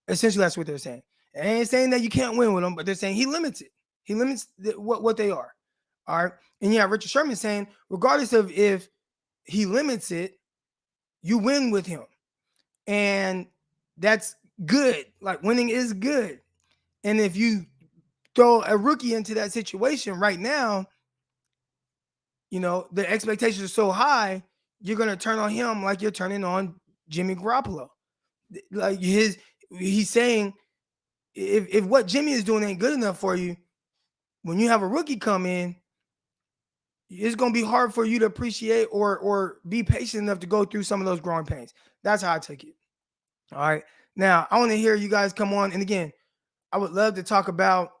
Essentially, that's what they're saying. They ain't saying that you can't win with them, but they're saying he limits it. He limits what they are. All right. And yeah, Richard Sherman saying, regardless of if he limits it, you win with him. And that's good. Like winning is good. And if you throw a rookie into that situation right now, the expectations are so high, you're going to turn on him like you're turning on Jimmy Garoppolo. Like he's saying, if what Jimmy is doing ain't good enough for you, when you have a rookie come in, it's going to be hard for you to appreciate or be patient enough to go through some of those growing pains. That's how I took it. All right. Now, I want to hear you guys come on. And again, I would love to talk about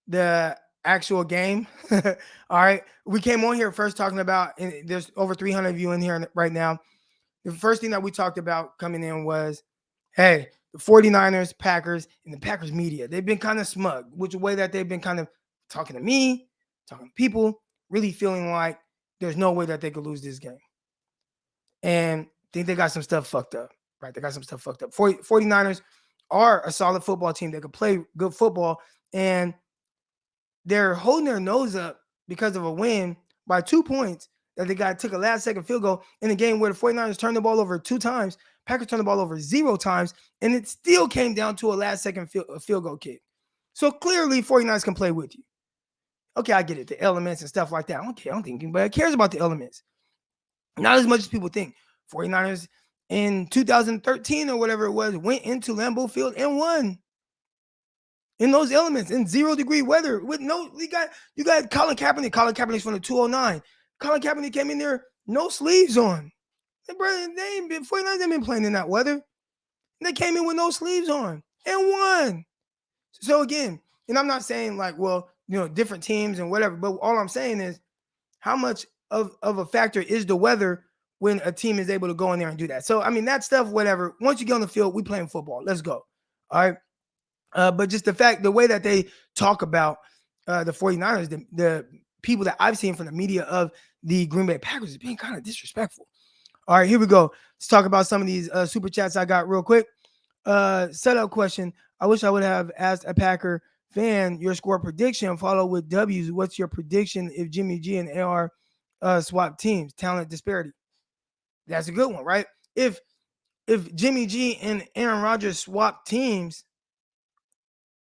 the actual game. All right. We came on here first talking about, and there's over 300 of you in here right now. The first thing that we talked about coming in was, hey, the 49ers, Packers, and the Packers media, they've been kind of smug, which way that they've been kind of talking to me, talking to people, really feeling like there's no way that they could lose this game. And I think they got some stuff fucked up, right? They got some stuff fucked up. 49ers are a solid football team that could play good football, and they're holding their nose up because of a win by 2 points that they took a last-second field goal in a game where the 49ers turned the ball over 2 times, Packers turned the ball over 0 times, and it still came down to a last-second field goal kick. So clearly, 49ers can play with you. Okay, I get it, the elements and stuff like that. Okay, I don't think anybody cares about the elements. Not as much as people think. 49ers in 2013 or whatever it was went into Lambeau Field and won. In those elements, in 0-degree weather, with you got Colin Kaepernick. Colin Kaepernick's from the 209. Colin Kaepernick came in there, no sleeves on. And brother, 49ers ain't been playing in that weather. They came in with no sleeves on and won. So again, and I'm not saying like, well, different teams and whatever, but all I'm saying is how much of a factor is the weather when a team is able to go in there and do that. So, I mean, that stuff, whatever. Once you get on the field, we playing football. Let's go. All right. But just the way that they talk about the 49ers, the people that I've seen from the media of the Green Bay Packers is being kind of disrespectful. All right, here we go. Let's talk about some of these super chats I got real quick. Setup question. I wish I would have asked a Packer fan your score prediction, follow with W's. What's your prediction if Jimmy G and AR swap teams? Talent disparity. That's a good one, right? If Jimmy G and Aaron Rodgers swap teams,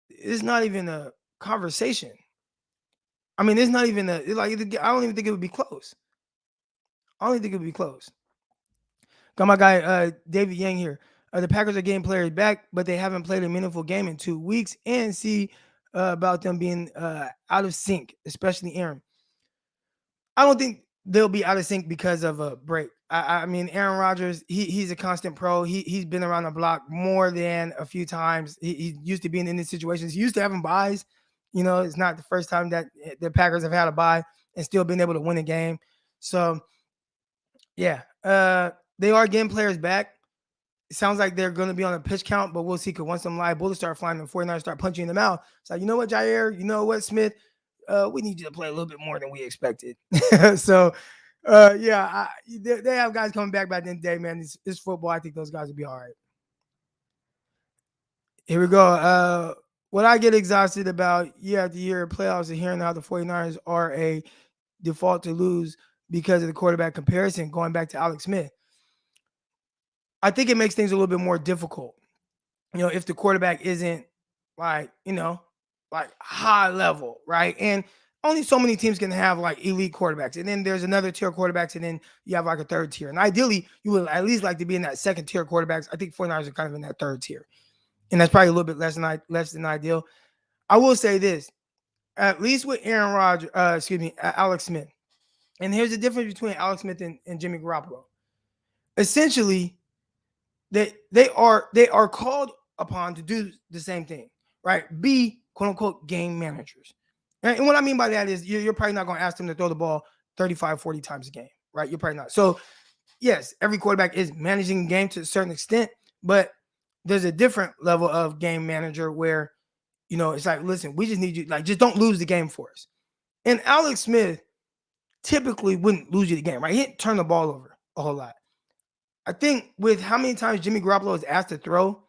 it's not even a conversation. I mean, it's not even I don't even think it would be close. I don't even think it would be close. Got my guy David Yang here. The Packers are getting players back, but they haven't played a meaningful game in 2 weeks, and see about them being out of sync, especially Aaron. I don't think they'll be out of sync because of a break. I mean, Aaron Rodgers, he's a constant pro. He's been around the block more than a few times. He used to being in these situations. He used to having buys. It's not the first time that the Packers have had a bye and still been able to win a game. So, yeah, they are getting players back. It sounds like they're going to be on a pitch count, but we'll see. Because once some live bullets start flying and 49ers start punching them out, it's like, you know what, Jair? You know what, Smith? We need you to play a little bit more than we expected. So, yeah, they have guys coming back by the end of the day, man. It's football. I think those guys will be all right. Here we go. What I get exhausted about year after year playoffs and hearing how the 49ers are a default to lose because of the quarterback comparison, going back to Alex Smith. I think it makes things a little bit more difficult. If the quarterback isn't like high level, right? And only so many teams can have like elite quarterbacks. And then there's another tier quarterbacks, and then you have like a third tier. And ideally, you would at least like to be in that second tier quarterbacks. I think 49ers are kind of in that third tier. And that's probably a little bit less than ideal. I will say this, at least with Alex Smith. And here's the difference between Alex Smith and Jimmy Garoppolo. Essentially, they are called upon to do the same thing, right? Be quote unquote game managers. Right? And what I mean by that is you're probably not going to ask them to throw the ball 35, 40 times a game, right? You're probably not. So yes, every quarterback is managing the game to a certain extent, but there's a different level of game manager where, it's like, listen, we just need you, like, just don't lose the game for us. And Alex Smith typically wouldn't lose you the game, right? He didn't turn the ball over a whole lot. I think with how many times Jimmy Garoppolo is asked to throw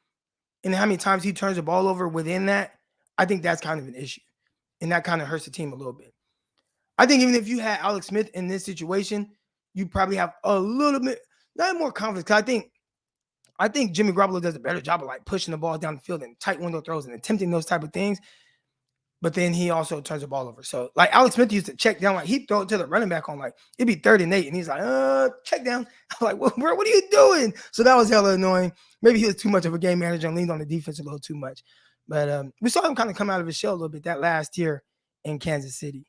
and how many times he turns the ball over within that, I think that's kind of an issue. And that kind of hurts the team a little bit. I think even if you had Alex Smith in this situation, you probably have a little bit, not more confidence. Because I think Jimmy Garoppolo does a better job of like pushing the ball down the field and tight window throws and attempting those type of things. But then he also turns the ball over. So like Alex Smith used to check down, like he'd throw it to the running back on like it'd be 3rd and 8, and he's like, check down. I'm like, well, bro, what are you doing? So that was hella annoying. Maybe he was too much of a game manager and leaned on the defense a little too much. But we saw him kind of come out of his shell a little bit that last year in Kansas City.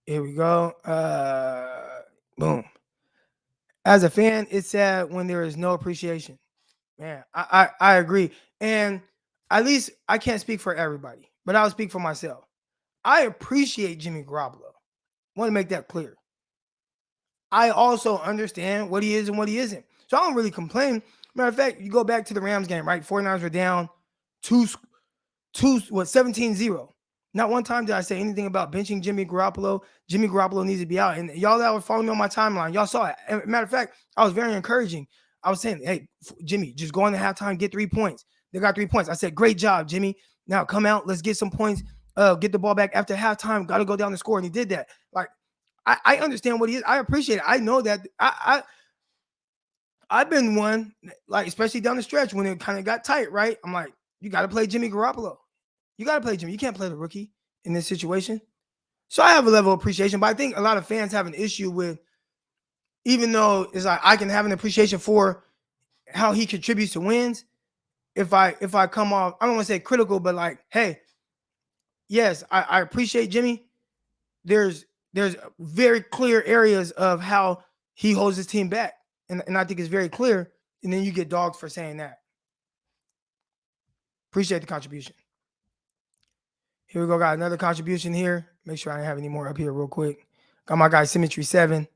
Here we go. Boom. As a fan, it's sad when there is no appreciation. Man, I agree. And at least I can't speak for everybody, but I'll speak for myself. I appreciate Jimmy Garoppolo. Want to make that clear. I also understand what he is and what he isn't. So I don't really complain. Matter of fact, you go back to the Rams game, right? 49ers were down 17-0. Not one time did I say anything about benching Jimmy Garoppolo. Jimmy Garoppolo needs to be out. And y'all that were following me on my timeline, y'all saw it. And matter of fact, I was very encouraging. I was saying, hey, Jimmy, just go into halftime, get 3 points. They got 3 points. I said, great job, Jimmy. Now come out, let's get some points. Get the ball back after halftime. Got to go down the score. And he did that. Like, I understand what he is. I appreciate it. I know that I've been one, like, especially down the stretch when it kind of got tight, right? I'm like, you got to play Jimmy Garoppolo. You got to play Jimmy. You can't play the rookie in this situation. So I have a level of appreciation, but I think a lot of fans have an issue with, even though it's like I can have an appreciation for how he contributes to wins. If I come off, I don't want to say critical, but like, hey, yes, I appreciate Jimmy. There's very clear areas of how he holds his team back. And I think it's very clear. And then you get dogged for saying that. Appreciate the contribution. Here we go. Got another contribution here. Make sure I don't have any more up here real quick. Got my guy Symmetry 7.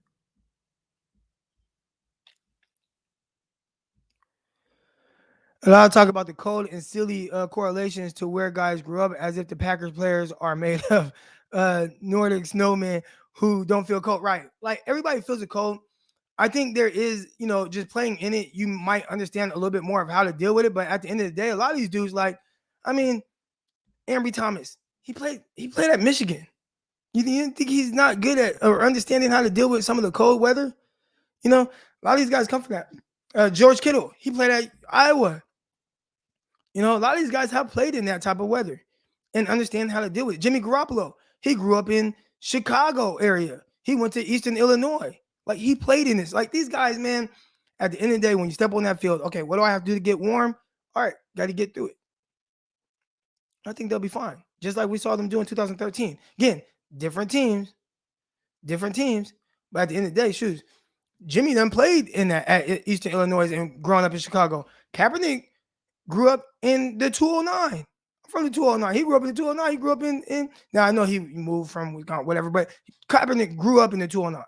A lot of talk about the cold and silly correlations to where guys grew up, as if the Packers players are made of Nordic snowmen who don't feel cold. Right. Like everybody feels the cold. I think there is, just playing in it, you might understand a little bit more of how to deal with it. But at the end of the day, a lot of these dudes, like, I mean, Ambry Thomas, he played at Michigan. You think he's not good at or understanding how to deal with some of the cold weather? A lot of these guys come from that. George Kittle, he played at Iowa. A lot of these guys have played in that type of weather and understand how to deal with it. Jimmy Garoppolo, he grew up in Chicago area. He went to Eastern Illinois. Like, he played in this. Like, these guys, man, at the end of the day, when you step on that field, okay, what do I have to do to get warm? All right, got to get through it. I think they'll be fine. Just like we saw them do in 2013. Again, different teams. But at the end of the day, shoes, Jimmy done played in that at Eastern Illinois and growing up in Chicago. Kaepernick grew up in the 209. I'm from the 209. He grew up in the 209. He grew up in now I know he moved from Wisconsin, whatever, but Kaepernick grew up in the 209.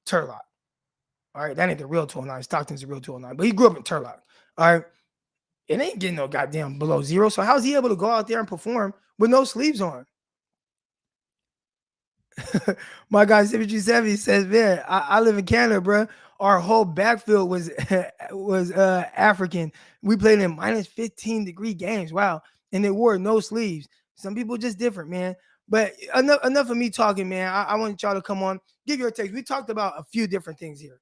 Turlock. All right, that ain't the real 209. Stockton's the real 209, but he grew up in Turlock. All right, it ain't getting no goddamn below zero. So how's he able to go out there and perform with no sleeves on? My guy 737 says, man, I live in Canada, bro. Our whole backfield was African. We played in minus 15-degree games. Wow. And they wore no sleeves. Some people just different, man. But enough of me talking, man. I want y'all to come on, give your takes. We talked about a few different things here.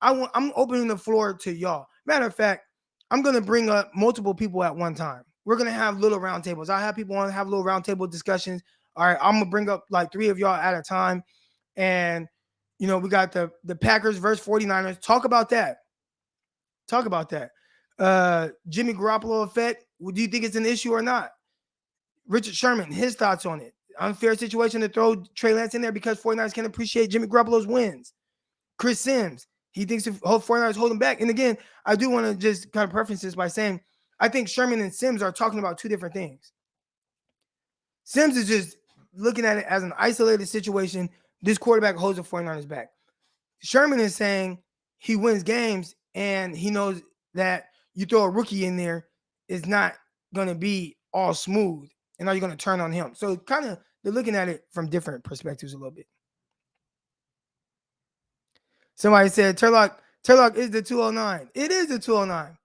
I'm opening the floor to y'all. Matter of fact, I'm going to bring up multiple people at one time. We're going to have little roundtables. I have people want to have little roundtable discussions. All right, I'm going to bring up like 3 of y'all at a time. And, we got the Packers versus 49ers. Talk about that. Jimmy Garoppolo effect. Do you think it's an issue or not? Richard Sherman, his thoughts on it. Unfair situation to throw Trey Lance in there because 49ers can appreciate Jimmy Garoppolo's wins. Chris Sims, he thinks if 49ers hold him back. And again, I do want to just kind of preference this by saying I think Sherman and Sims are talking about 2 different things. Sims is just looking at it as an isolated situation. This quarterback holds the 49ers back. Sherman is saying he wins games and he knows that you throw a rookie in there, it's not going to be all smooth. And are you going to turn on him? So kind of they're looking at it from different perspectives a little bit. Somebody said Turlock is the 209. It is the 209.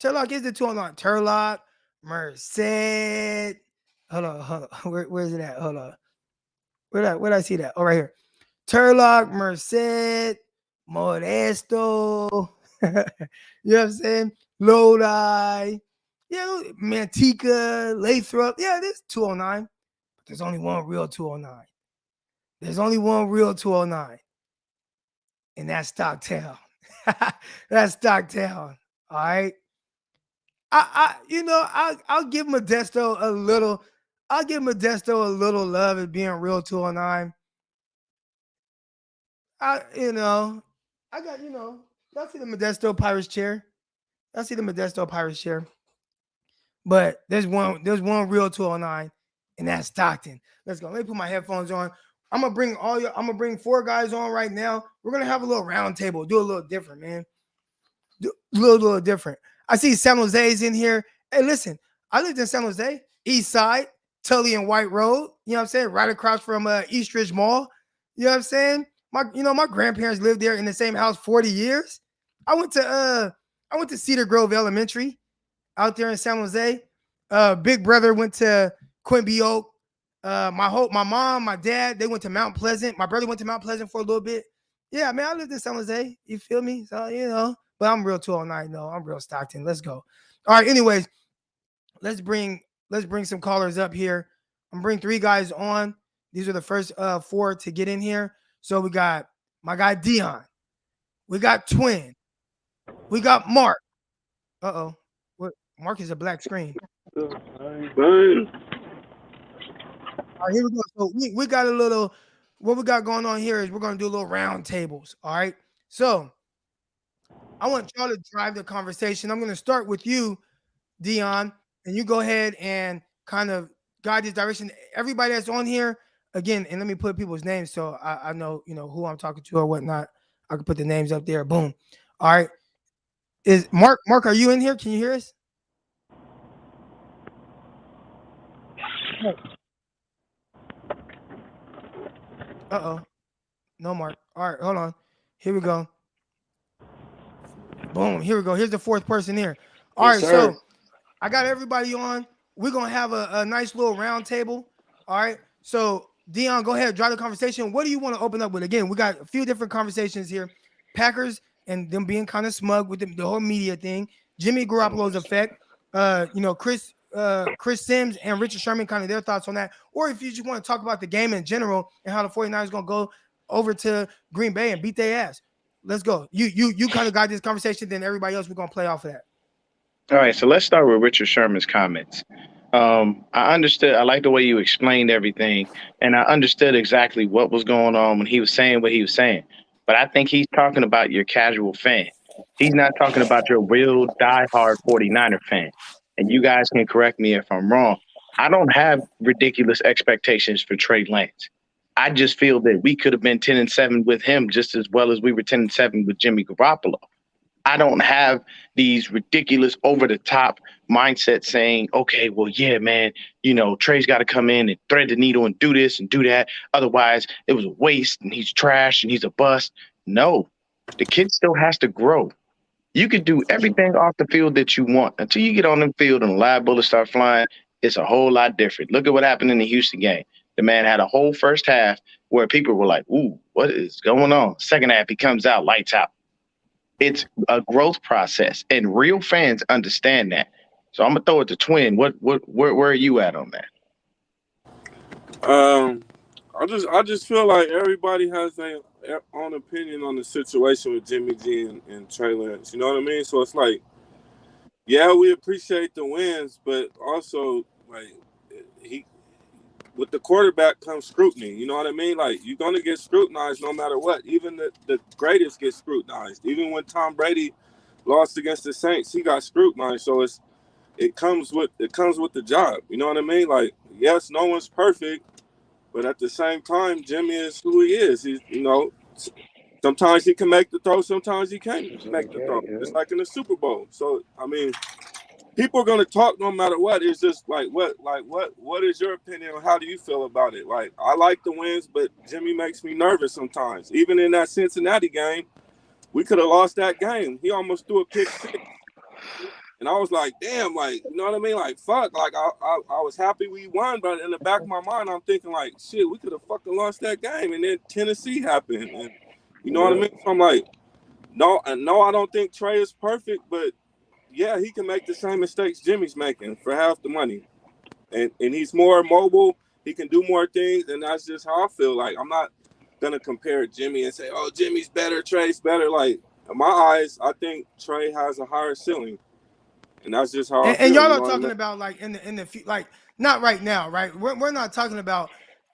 Turlock is the 209. Turlock, Merced. Hold on. Where is it at? Hold on. Where did I see that? Oh, right here. Turlock, Merced, Modesto. You know what I'm saying? Lodi. Yeah, Manteca, Lathrop. Yeah, there's 209. But there's only one real 209. There's only one real 209. And that's Stocktown. That's Stocktown. All right. I'll give Modesto a little. I'll give Modesto a little love as being real 209. I got y'all see the Modesto Pirates chair. Y'all see the Modesto Pirates chair. But there's one real 209, and that's Stockton. Let's go. Let me put my headphones on. I'm gonna bring 4 guys on right now. We're gonna have a little round table. Do a little different, man. Do a little different. I see San Jose's in here. Hey, listen, I lived in San Jose, East Side, Tully and White Road. You know what I'm saying? Right across from Eastridge Mall. You know what I'm saying? My grandparents lived there in the same house 40 years. I went to Cedar Grove Elementary out there in San Jose. Big brother went to Quimby Oak. My mom, my dad, they went to Mount Pleasant. My brother went to Mount Pleasant for a little bit. Yeah, man, I lived in San Jose. You feel me? So, but I'm real 209. No, I'm real Stockton. Let's go. All right, anyways, let's bring some callers up here. I'm bring 3 guys on. These are the first 4 to get in here. So we got my guy Dion. We got Twin. We got Mark. Uh-oh. What? Mark is a black screen. All right, here we go. So we got a little, what we got going on here is we're going to do a little round tables. All right. So I want y'all to drive the conversation. I'm going to start with you, Dion, and you go ahead and kind of guide this direction. Everybody that's on here, again, and let me put people's names so I know, who I'm talking to or whatnot. I can put the names up there. Boom. All right. Is Mark, are you in here? Can you hear us? Uh-oh. No, Mark. All right, hold on. Here we go. Boom. Here we go. Here's the 4th person here. All right, so I got everybody on. We're going to have a nice little round table. All right. So, Dion, go ahead. Drive the conversation. What do you want to open up with? Again, we got a few different conversations here. Packers and them being kind of smug with the whole media thing. Jimmy Garoppolo's effect. Chris Sims and Richard Sherman, kind of their thoughts on that. Or if you just want to talk about the game in general and how the 49ers going to go over to Green Bay and beat their ass. Let's go. You kind of got this conversation, then everybody else, we're going to play off of that. All right, so let's start with Richard Sherman's comments. I understood. I like the way you explained everything, and I understood exactly what was going on when he was saying what he was saying. But I think he's talking about your casual fan. He's not talking about your real diehard 49er fan. And you guys can correct me if I'm wrong. I don't have ridiculous expectations for Trey Lance. I just feel that we could have been 10-7 with him just as well as we were 10-7 with Jimmy Garoppolo. I don't have these ridiculous over-the-top mindsets saying, okay, well, yeah, man, Trey's got to come in and thread the needle and do this and do that. Otherwise, it was a waste and he's trash and he's a bust. No, the kid still has to grow. You could do everything off the field that you want until you get on the field and the live bullets start flying. It's a whole lot different. Look at what happened in the Houston game. The man had a whole first half where people were like, ooh, what is going on? Second half, he comes out, lights out. It's a growth process, and real fans understand that. So I'm gonna throw it to Twin. Where are you at on that? I just feel like everybody has their own opinion on the situation with Jimmy G and Trey Lance. You know what I mean? So it's like, yeah, we appreciate the wins, but also like with the quarterback comes scrutiny. You know what I mean? Like, you're gonna get scrutinized no matter what. Even the greatest get scrutinized. Even when Tom Brady lost against the Saints, he got scrutinized. So it comes with the job. You know what I mean? Like, yes, no one's perfect, but at the same time, Jimmy is who he is. He's, sometimes he can make the throw, sometimes he can't make the throw. It's like in the Super Bowl. So I mean, people are gonna talk no matter what. It's just what is your opinion on how do you feel about it? Like, I like the wins, but Jimmy makes me nervous sometimes. Even in that Cincinnati game, we could have lost that game. He almost threw a pick six. And I was like, damn, like, you know what I mean? Like, fuck, like, I was happy we won, but in the back of my mind, I'm thinking, like, shit, we could have fucking lost that game. And then Tennessee happened. And you know what I mean? So I'm like, no, I don't think Trey is perfect, but yeah, he can make the same mistakes Jimmy's making for half the money. And he's more mobile. He can do more things. And that's just how I feel. Like, I'm not going to compare Jimmy and say, oh, Jimmy's better, Trey's better. Like, in my eyes, I think Trey has a higher ceiling. And that's just how I feel. And y'all are talking about like in the like not right now, right? We're not talking about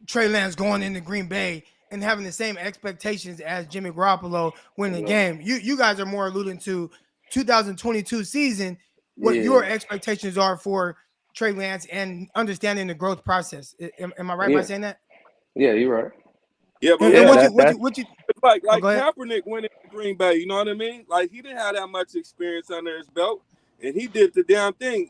Trey Lance going into Green Bay and having the same expectations as Jimmy Garoppolo winning the game. You guys are more alluding to 2022 season, what your expectations are for Trey Lance and understanding the growth process. Am I right by saying that? Yeah, you're right. Yeah, but what you like Kaepernick went into Green Bay, you know what I mean? Like, he didn't have that much experience under his belt. And he did the damn thing.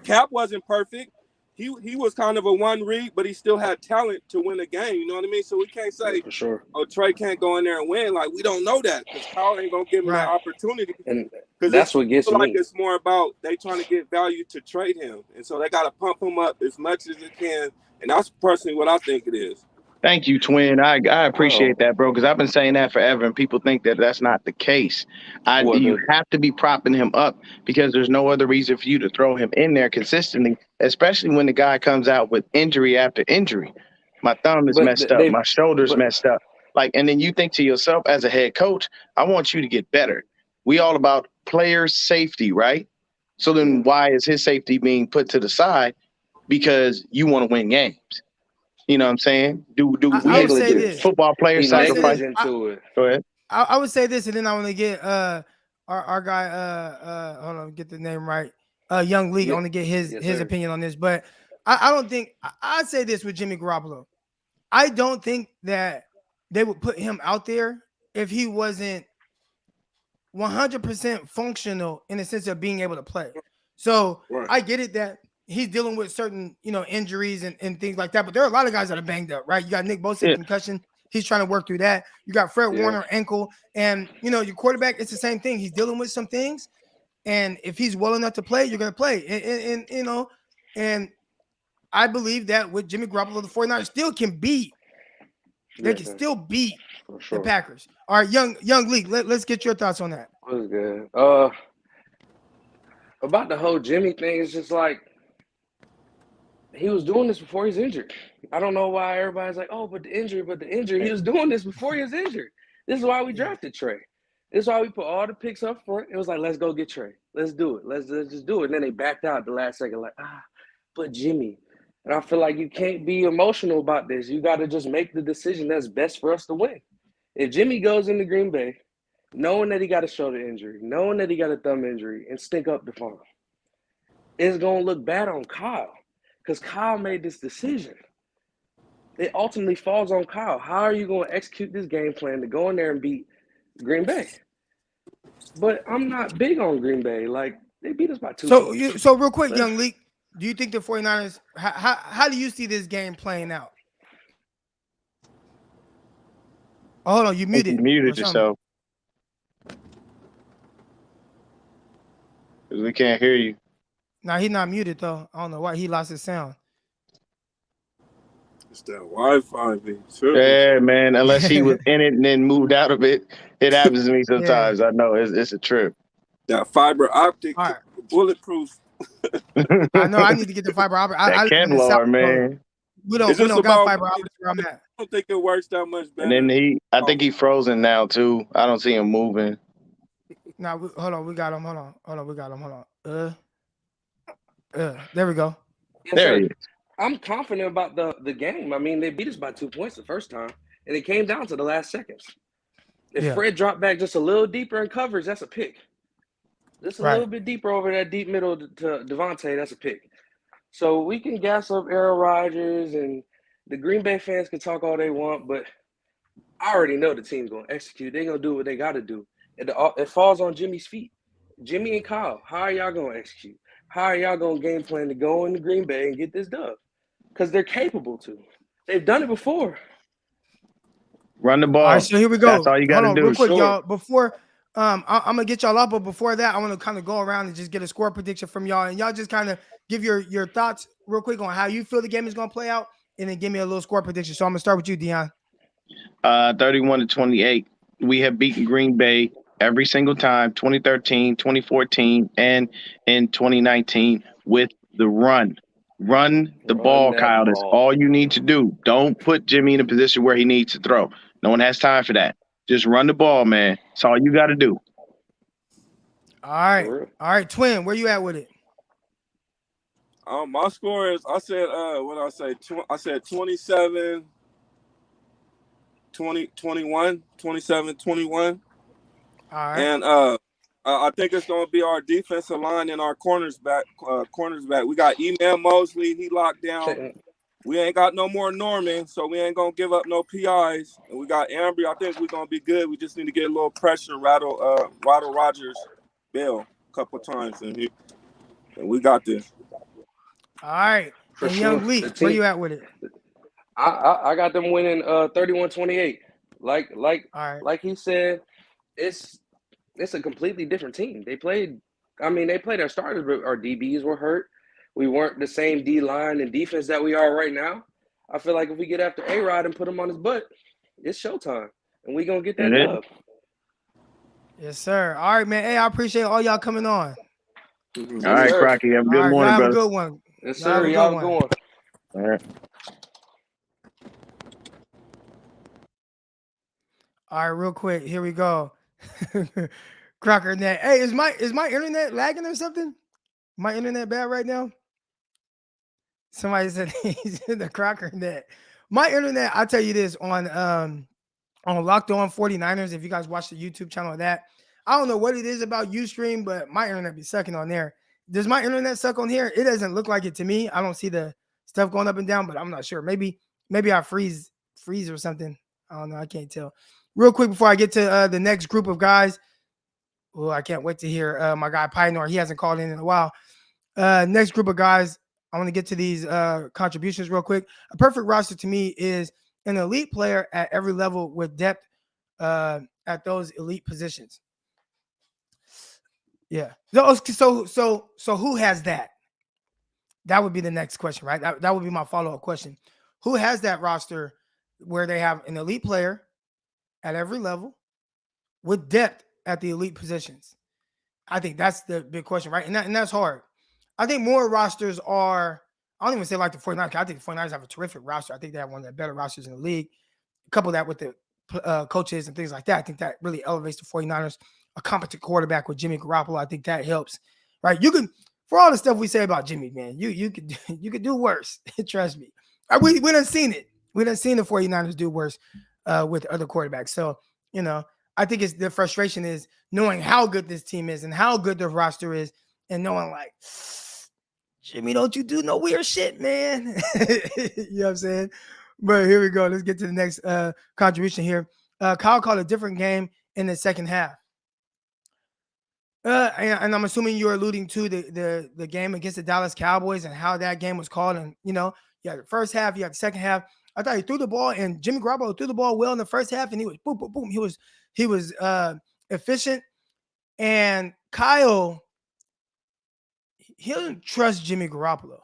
Cap wasn't perfect. He was kind of a one read, but he still had talent to win a game. You know what I mean? So we can't say, for sure, oh, Trey can't go in there and win. Like, we don't know that because Kyle ain't gonna give him that opportunity. And that's what gets me. Like, it's more about they trying to get value to trade him, and so they got to pump him up as much as it can. And that's personally what I think it is. Thank you, Twin. I appreciate that, bro, because I've been saying that forever, and people think that that's not the case. You have to be propping him up because there's no other reason for you to throw him in there consistently, especially when the guy comes out with injury after injury. My thumb is messed up. My shoulder's messed up. Like, and then you think to yourself as a head coach, I want you to get better. We all about player safety, right? So then why is his safety being put to the side? Because you want to win games. You know what I'm saying? Do football players sacrifice into it? Go ahead. I would say this, and then I want to get our guy hold on, get the name right. Young League, I want to get his opinion on this. But I don't think I'd say this with Jimmy Garoppolo. I don't think that they would put him out there if he wasn't 100% functional in the sense of being able to play. So I get it that he's dealing with certain, injuries and things like that. But there are a lot of guys that are banged up, right? You got Nick Bosa concussion. He's trying to work through that. You got Fred Warner ankle. And, your quarterback, it's the same thing. He's dealing with some things. And if he's well enough to play, you're going to play. And I believe that with Jimmy Garoppolo, the 49ers still can beat. They can still beat the Packers. All right, Young League, let's get your thoughts on that. That was good. About the whole Jimmy thing, it's just like, he was doing this before he's injured. I don't know why everybody's like, oh, but the injury. He was doing this before he was injured. This is why we drafted Trey. This is why we put all the picks up front. It was like, let's go get Trey. Let's do it. Let's just do it. And then they backed out the last second like, but Jimmy. And I feel like you can't be emotional about this. You got to just make the decision that's best for us to win. If Jimmy goes into Green Bay, knowing that he got a shoulder injury, knowing that he got a thumb injury, and stink up the farm, it's going to look bad on Kyle. Because Kyle made this decision. It ultimately falls on Kyle. How are you going to execute this game plan to go in there and beat Green Bay? But I'm not big on Green Bay. Like, they beat us by 2 points. So real quick, Young League, do you think the 49ers, how do you see this game playing out? Oh, hold on, you muted. You muted yourself. Because we can't hear you. Nah, he's not muted though. I don't know why he lost his sound. It's that Wi-Fi thing. Yeah, man. Unless he was in it and then moved out of it, it happens to me sometimes. I know it's a trip. That fiber optic, bulletproof. I know. I need to get the fiber optic. That Kevlar, man. We don't got fiber optic where I'm at. I don't think it works that much better. And then I think he's frozen now too. I don't see him moving. Now, hold on. We got him. Hold on. We got him. Hold on. There we go. There he is. I'm confident about the game. I mean, they beat us by 2 points the first time, and it came down to the last seconds. If Fred dropped back just a little deeper in coverage, that's a pick. Just a little bit deeper over that deep middle to Devontae, that's a pick. So we can gas up Aaron Rodgers, and the Green Bay fans can talk all they want, but I already know the team's going to execute. They're going to do what they got to do. It falls on Jimmy's feet. Jimmy and Kyle, how are y'all going to execute? How are y'all going to game plan to go into Green Bay and get this dub? Because they're capable to. They've done it before. Run the ball. All right, so here we go. That's all you got to do. Real quick, y'all. Before I'm gonna get y'all up, but before that, I want to kind of go around and just get a score prediction from y'all, and y'all just kind of give your thoughts real quick on how you feel the game is gonna play out, and then give me a little score prediction. So I'm gonna start with you, Dion. 31-28. We have beaten Green Bay every single time, 2013, 2014, and in 2019 with the run. Run the ball, that Kyle. That's ball. all you need to do. Don't put Jimmy in a position where he needs to throw. No one has time for that. Just run the ball, man. That's all you got to do. All right, Twin, where you at with it? My score is, I said, I said 27, 20, 21, 27, 21. All right. And I think it's going to be our defensive line and our corners back. We got Emil Mosley. He locked down. We ain't got no more Norman, so we ain't going to give up no PIs. And we got Ambry. I think we're going to be good. We just need to get a little pressure, rattle Rogers' bell a couple times, and we got this. All right. For and sure. Young Lee, where you at with it? I got them winning 31-28. Like All right. like he said, it's a completely different team. They played our starters, but our DBs were hurt. We weren't the same D line and defense that we are right now. I feel like if we get after A-Rod and put him on his butt, it's showtime, and we gonna get that dub. Yes, sir. All right, man. Hey, I appreciate all y'all coming on. All right, Crocky. Have a good morning, y'all brother. Have a good one. Yes, sir. Y'all have a good one. All right. All right, real quick. Here we go. Crocker net. Hey, is my internet lagging or something? My internet bad right now? Somebody said he's in the Crocker net. My internet, I'll tell you this, on Locked On 49ers, if you guys watch the YouTube channel of that, I don't know what it is about Ustream, but my internet be sucking on there. Does my internet suck on here? It doesn't look like it to me. I don't see the stuff going up and down, but I'm not sure. Maybe I freeze or something. I don't know. I can't tell. Real quick before I get to the next group of guys. Oh, I can't wait to hear my guy Pioneer. He hasn't called in a while. Next group of guys, I want to get to these contributions real quick. A perfect roster to me is an elite player at every level with depth at those elite positions. Yeah. So who has that? That would be the next question, right? That would be my follow-up question. Who has that roster where they have an elite player at every level with depth at the elite positions? I think that's the big question, right? And that's hard. I think more rosters are, I don't even say like the 49ers. I think the 49ers have a terrific roster. I think they have one of the better rosters in the league. Couple that with the coaches and things like that. I think that really elevates the 49ers. A competent quarterback with Jimmy Garoppolo, I think that helps, right? You can, for all the stuff we say about Jimmy, man, you could do worse. Trust me. We done seen it. We done seen the 49ers do worse with other quarterbacks. So, I think it's the frustration is knowing how good this team is and how good the roster is, and knowing like, Jimmy, don't you do no weird shit, man. You know what I'm saying? But here we go. Let's get to the next contribution here. Kyle called a different game in the second half. And I'm assuming you're alluding to the game against the Dallas Cowboys and how that game was called. And, you had the first half, you had the second half. I thought he threw the ball, and Jimmy Garoppolo threw the ball well in the first half, and he was boom, boom, boom. He was efficient. And Kyle, he doesn't trust Jimmy Garoppolo.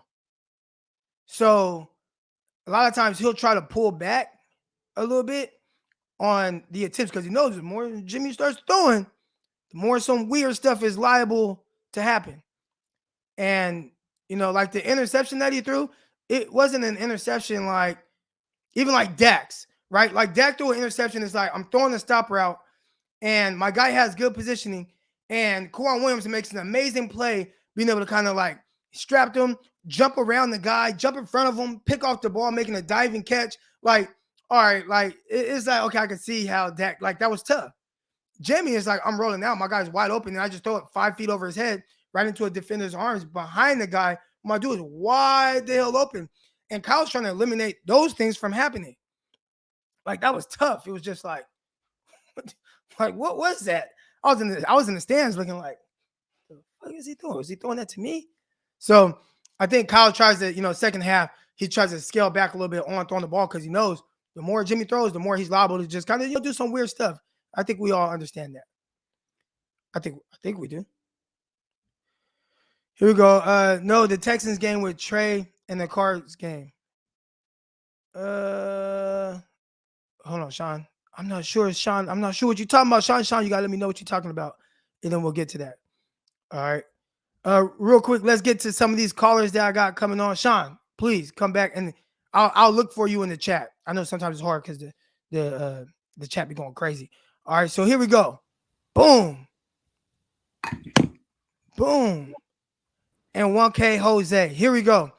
So a lot of times he'll try to pull back a little bit on the attempts because he knows the more Jimmy starts throwing, the more some weird stuff is liable to happen. And, like the interception that he threw, it wasn't an interception like, even like Dak's, right? Like Dak threw an interception. It's like, I'm throwing a stop route and my guy has good positioning, and Kawhi Williams makes an amazing play, being able to kind of like strap him, jump around the guy, jump in front of him, pick off the ball, making a diving catch. Like, all right, like it's like, okay, I can see how Dak, like that was tough. Jimmy is like, I'm rolling out. My guy's wide open, and I just throw it 5 feet over his head, right into a defender's arms behind the guy. My dude is wide the hell open. And Kyle's trying to eliminate those things from happening. Like, that was tough. It was just like, what was that? I was in the stands looking like, what is he doing? Is he throwing that to me? So I think Kyle tries to, second half, he tries to scale back a little bit on throwing the ball because he knows the more Jimmy throws, the more he's liable to just kind of do some weird stuff. I think we all understand that. I think we do. Here we go. No, the Texans game with Trey and the Cards game. Hold on, Sean. I'm not sure, Sean. I'm not sure what you're talking about, Sean. Sean, you gotta let me know what you're talking about, and then we'll get to that. All right. Real quick, let's get to some of these callers that I got coming on. Sean, please come back and I'll look for you in the chat. I know sometimes it's hard because the chat be going crazy. All right, so here we go. Boom, boom, and 1K Jose. Here we go.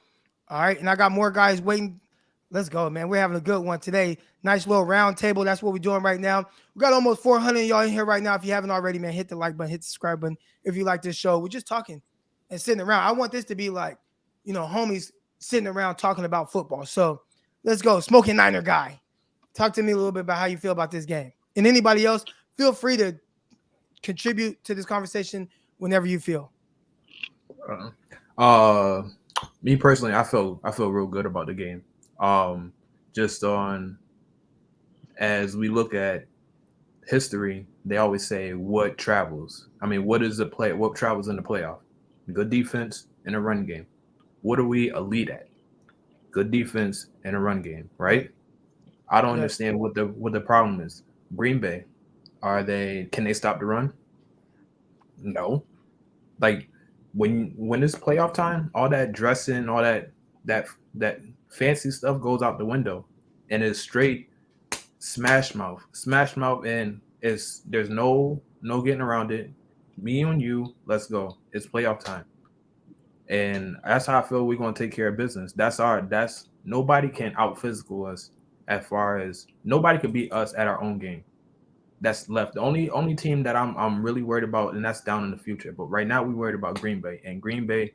All right, and I got more guys waiting. Let's go, man. We're having a good one today. Nice little round table. That's what we're doing right now. We got almost 400 of y'all in here right now. If you haven't already, man, hit the like button, hit the subscribe button. If you like this show, we're just talking and sitting around. I want this to be like, homies sitting around talking about football. So let's go. Smoking Niner guy. Talk to me a little bit about how you feel about this game. And anybody else, feel free to contribute to this conversation whenever you feel. Me personally, I feel real good about the game. Just on as we look at history, they always say what travels. I mean, what travels in the playoff? Good defense and a run game. What are we elite at? Good defense and a run game, right? I don't understand what the problem is. Green Bay, can they stop the run? No. Like when it's playoff time, all that dressing, all that fancy stuff goes out the window, and it's straight smash mouth, and there's no getting around it. Me and you, let's go. It's playoff time, and that's how I feel we're gonna take care of business. That's nobody can out physical us as far as nobody could beat us at our own game. That's left. The only team that I'm really worried about, and that's down in the future. But right now we're worried about Green Bay. And Green Bay,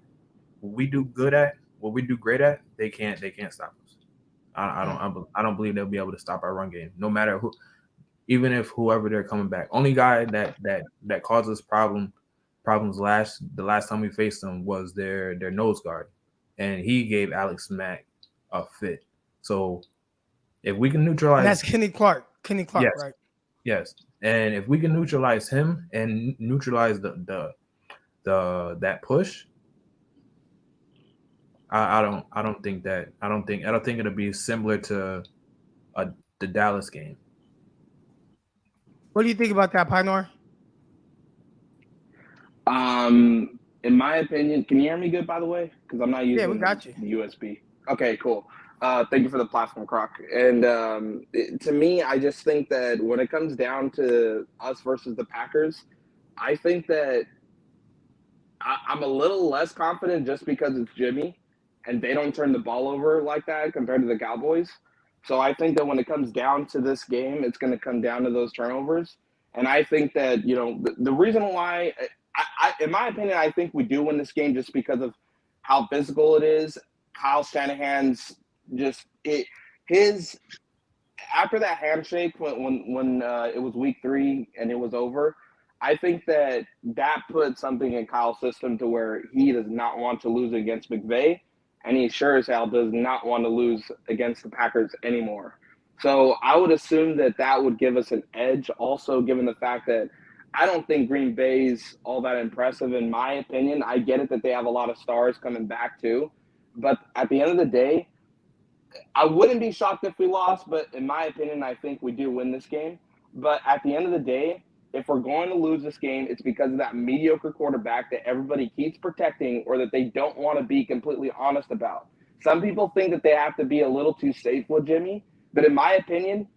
what we do great at, they can't stop us. I don't believe they'll be able to stop our run game, no matter who, even if whoever they're coming back. Only guy that caused us problems the last time we faced them was their nose guard, and he gave Alex Mack a fit. So if we can neutralize, and that's Kenny Clark, yes, right? Yes, and if we can neutralize him and neutralize the that push, I don't think it'll be similar to the Dallas game. What do you think about that, Pinor? In my opinion, can you hear me good, by the way? Because I'm not using we got you. the USB. Okay, cool. Thank you for the platform, Croc. And to me, I just think that when it comes down to us versus the Packers, I think that I'm a little less confident just because it's Jimmy and they don't turn the ball over like that compared to the Cowboys. So I think that when it comes down to this game, it's going to come down to those turnovers. And I think that, the reason why, in my opinion, I think we do win this game just because of how physical it is. Kyle Shanahan's after that handshake when it was week 3 and it was over, I think that put something in Kyle's system to where he does not want to lose against McVay, and he sure as hell does not want to lose against the Packers anymore. So I would assume that would give us an edge, also given the fact that I don't think Green Bay's all that impressive in my opinion. I get it that they have a lot of stars coming back too, but at the end of the day, I wouldn't be shocked if we lost, but in my opinion, I think we do win this game. But at the end of the day, if we're going to lose this game, it's because of that mediocre quarterback that everybody keeps protecting or that they don't want to be completely honest about. Some people think that they have to be a little too safe with Jimmy, but in my opinion,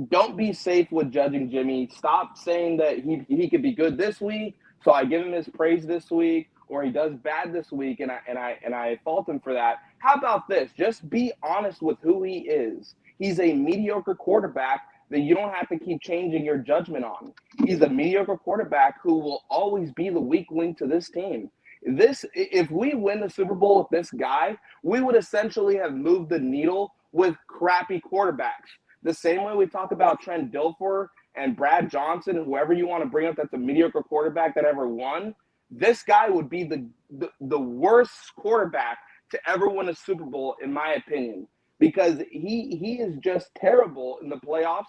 don't be safe with judging Jimmy. Stop saying that he could be good this week, so I give him his praise this week, or he does bad this week, and I fault him for that. How about this? Just be honest with who he is. He's a mediocre quarterback that you don't have to keep changing your judgment on. He's a mediocre quarterback who will always be the weak link to this team. If we win the Super Bowl with this guy, we would essentially have moved the needle with crappy quarterbacks. The same way we talk about Trent Dilfer and Brad Johnson, and whoever you want to bring up that's a mediocre quarterback that ever won, this guy would be the worst quarterback to ever win a Super Bowl, in my opinion, because he is just terrible in the playoffs.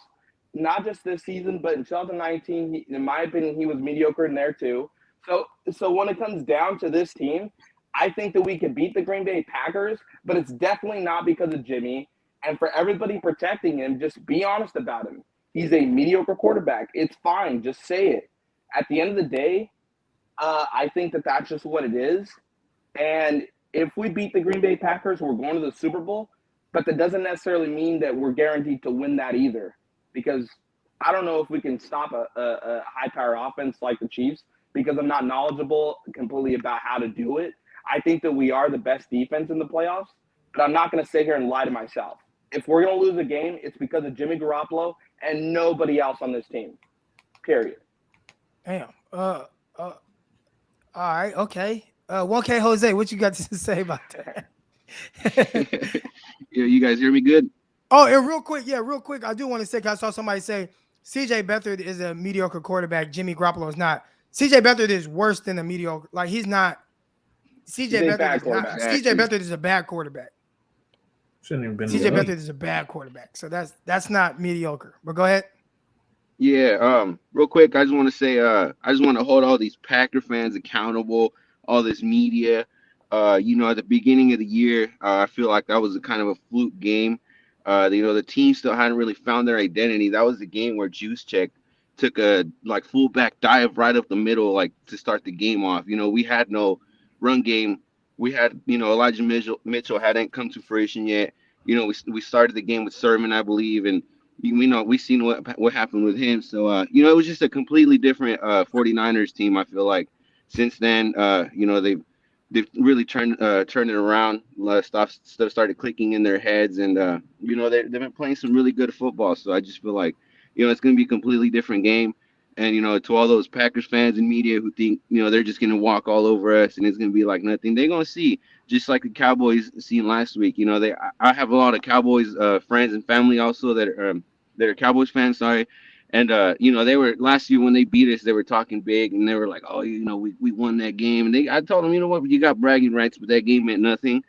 not just this season, but in 2019, in my opinion, he was mediocre in there too. So when it comes down to this team, I think that we can beat the Green Bay Packers, but it's definitely not because of Jimmy. And for everybody protecting him, just be honest about him. He's a mediocre quarterback. It's fine. Just say it. At the end of the day, I think that that's just what it is. And if we beat the Green Bay Packers, we're going to the Super Bowl. But that doesn't necessarily mean that we're guaranteed to win that either. Because I don't know if we can stop a high power offense like the Chiefs because I'm not knowledgeable completely about how to do it. I think that we are the best defense in the playoffs, but I'm not going to sit here and lie to myself. If we're going to lose a game, it's because of Jimmy Garoppolo and nobody else on this team. Period. Damn. All right. Okay. 1K Jose, what you got to say about that? Yeah, you guys hear me good? Oh, and real quick, I do want to say, 'cause I saw somebody say CJ Beathard is a mediocre quarterback. Jimmy Garoppolo is not. CJ Beathard is worse than a mediocre. Like, he's not. He's a bad quarterback. CJ Beathard is a bad quarterback. Shouldn't even been. CJ Beathard is a bad quarterback. So that's not mediocre. But go ahead. Yeah, real quick, I just want to say, I just want to hold all these Packer fans accountable, all this media. At the beginning of the year, I feel like that was a kind of a fluke game. The team still hadn't really found their identity. That was the game where Juszczyk took a like fullback dive right up the middle, like to start the game off. We had no run game. We had, Elijah Mitchell hadn't come to fruition yet. We started the game with Sermon, I believe, and we seen what happened with him. So it was just a completely different 49ers team. I feel like since then, they've really turned it around. A lot of stuff started clicking in their heads, and they've been playing some really good football. So I just feel like it's going to be a completely different game. And to all those Packers fans and media who think they're just going to walk all over us and it's going to be like nothing, they're going to see just like the Cowboys seen last week. I have a lot of Cowboys friends and family also that are Cowboys fans. Sorry. And they were last year when they beat us, they were talking big and they were like, oh, we won that game. And I told them, what, you got bragging rights, but that game meant nothing.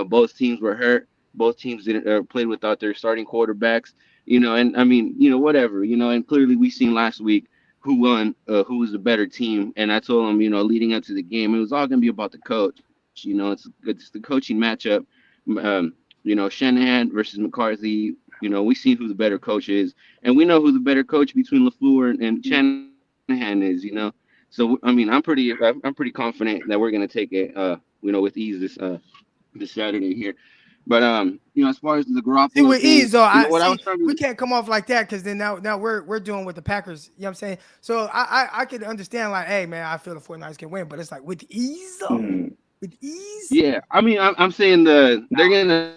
Both teams were hurt. Both teams didn't played without their starting quarterbacks. And I mean, whatever. And clearly we seen last week who won, who was the better team. And I told them, leading up to the game, it was all gonna be about the coach. It's the coaching matchup. Shanahan versus McCarthy. We see who the better coach is, and we know who the better coach between LaFleur and Shanahan is. So I mean, I'm pretty confident that we're gonna take it, with ease this Saturday here. But as far as the Garoppolo See, with thing, ease though, we we can't come off like that because then now we're doing with the Packers. You know what I'm saying? So I could understand like, hey man, I feel the 49ers can win, but it's like with ease though. With ease. Yeah, I mean, I'm saying they're gonna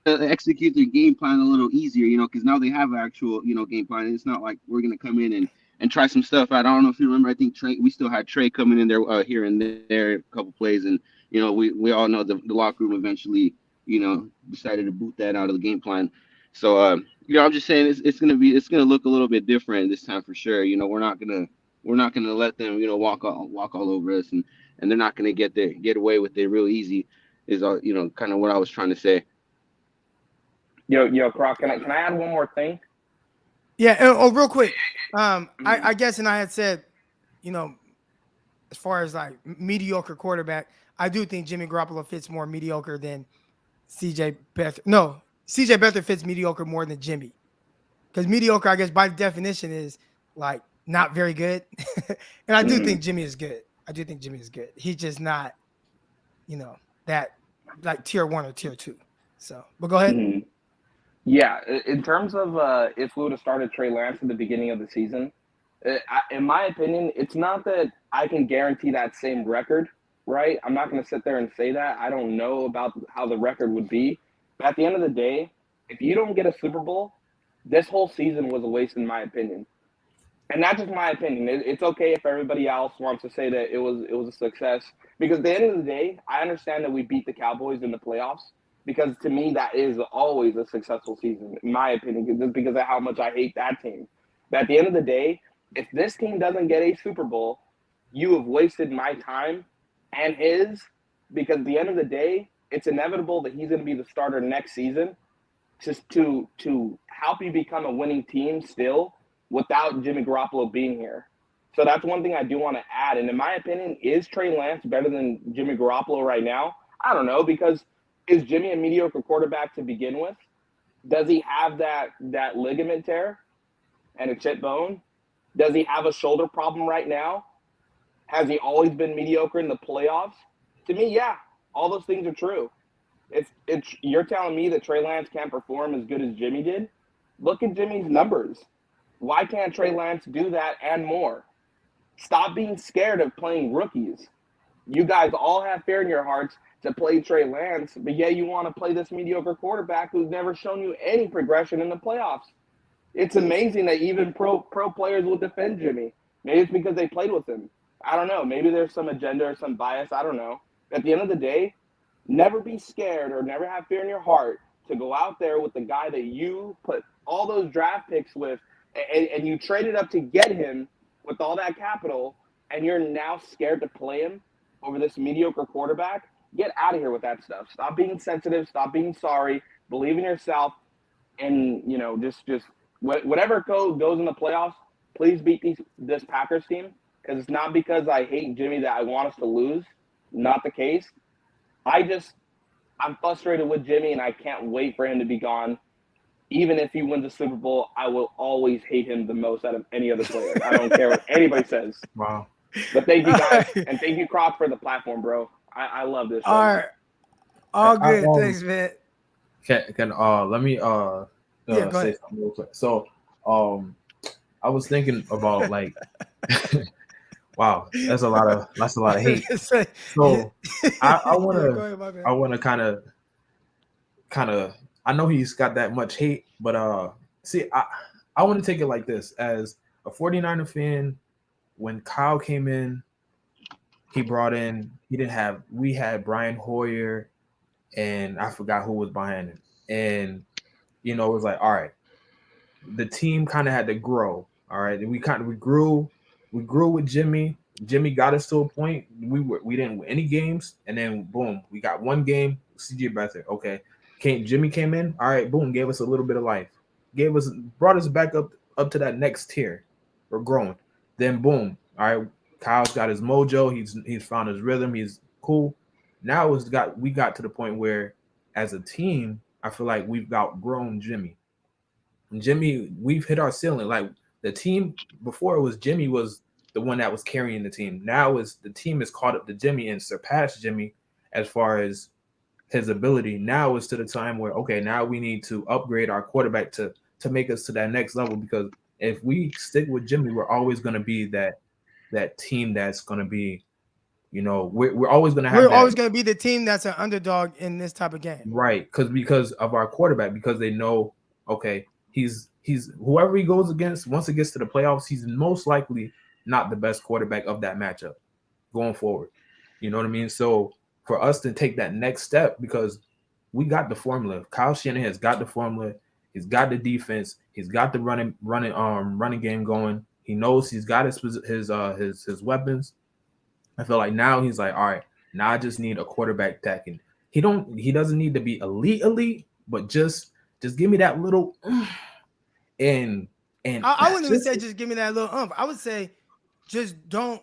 execute their game plan a little easier, because now they have an actual, game plan. It's not like we're gonna come in and try some stuff out. I don't know if you remember. I think we still had Trey coming in there here and there, a couple plays, and we all know the locker room eventually, decided to boot that out of the game plan. So I'm just saying it's gonna look a little bit different this time for sure. We're not gonna let them, walk all over us, and they're not gonna get away with it real easy. Is kind of what I was trying to say. Yo, Croc, can I add one more thing? Yeah. Real quick. I guess, and I had said, as far as like mediocre quarterback, I do think Jimmy Garoppolo fits more mediocre than CJ Beathard. No, CJ Beathard fits mediocre more than Jimmy, because mediocre, I guess, by definition, is like not very good. And I do think Jimmy is good. He's just not, that like tier 1 or tier 2. So, but go ahead. Mm-hmm. Yeah, in terms of if we would have started Trey Lance at the beginning of the season, in my opinion, it's not that I can guarantee that same record, right? I'm not going to sit there and say that. I don't know about how the record would be. But at the end of the day, if you don't get a Super Bowl, this whole season was a waste, in my opinion. And not just my opinion. It's okay if everybody else wants to say that it was a success. Because at the end of the day, I understand that we beat the Cowboys in the playoffs. Because to me, that is always a successful season, in my opinion, just because of how much I hate that team. But at the end of the day, if this team doesn't get a Super Bowl, you have wasted my time and his, because at the end of the day, it's inevitable that he's going to be the starter next season. to help you become a winning team still without Jimmy Garoppolo being here. So that's one thing I do want to add. And in my opinion, is Trey Lance better than Jimmy Garoppolo right now? I don't know, because is Jimmy a mediocre quarterback to begin with? Does he have that ligament tear and a chip bone? Does he have a shoulder problem right now? Has he always been mediocre in the playoffs? To me, yeah, all those things are true. It's you're telling me that Trey Lance can't perform as good as Jimmy did? Look at Jimmy's numbers. Why can't Trey Lance do that and more? Stop being scared of playing rookies. You guys all have fear in your hearts to play Trey Lance, but yet you want to play this mediocre quarterback who's never shown you any progression in the playoffs. It's amazing that even pro players will defend Jimmy. Maybe it's because they played with him. I don't know. Maybe there's some agenda or some bias. I don't know. At the end of the day, never be scared or never have fear in your heart to go out there with the guy that you put all those draft picks with, and you traded up to get him with all that capital, and you're now scared to play him over this mediocre quarterback. Get out of here with that stuff. Stop being sensitive. Stop being sorry. Believe in yourself, and just whatever goes in the playoffs. Please beat this Packers team, because it's not because I hate Jimmy that I want us to lose. Not the case. I'm frustrated with Jimmy, and I can't wait for him to be gone. Even if he wins the Super Bowl, I will always hate him the most out of any other player. I don't care what anybody says. Wow. But thank you guys, and thank you, Croc, for the platform, bro. I love this show. All right. All good. Thanks, man. Can let me go say ahead. something real quick. So I was thinking about like wow, that's a lot of hate. So I wanna kind of I know he's got that much hate, but see, I want to take it like this. As a 49er fan, when Kyle came in, we had Brian Hoyer, and I forgot who was behind him. And it was like, all right, the team kind of had to grow. All right, and we grew with Jimmy. Jimmy got us to a point we didn't win any games, and then boom, we got one game. CJ Beathard, okay. Jimmy came in, all right, boom, gave us a little bit of life, brought us back up to that next tier. We're growing. Then boom, all right, Kyle's got his mojo. He's found his rhythm. He's cool. Now we got to the point where, as a team, I feel like we've outgrown Jimmy. And Jimmy, we've hit our ceiling. Like the team before, it was Jimmy was the one that was carrying the team. Now the team is caught up to Jimmy and surpassed Jimmy as far as his ability. Now is to the time where, okay, now we need to upgrade our quarterback to make us to that next level, because if we stick with Jimmy, we're always going to be that team that's going to be, we're always going to have. We're always going to be the team that's an underdog in this type of game, right? Because of our quarterback, because they know, okay, he's whoever he goes against. Once it gets to the playoffs, he's most likely not the best quarterback of that matchup going forward. You know what I mean? So for us to take that next step, because we got the formula. Kyle Shanahan has got the formula. He's got the defense. He's got the running game going. He knows he's got his weapons. I feel like now he's like, all right, now I just need a quarterback that can. He doesn't need to be elite, but just give me that little and I wouldn't even say just give me that little I would say just don't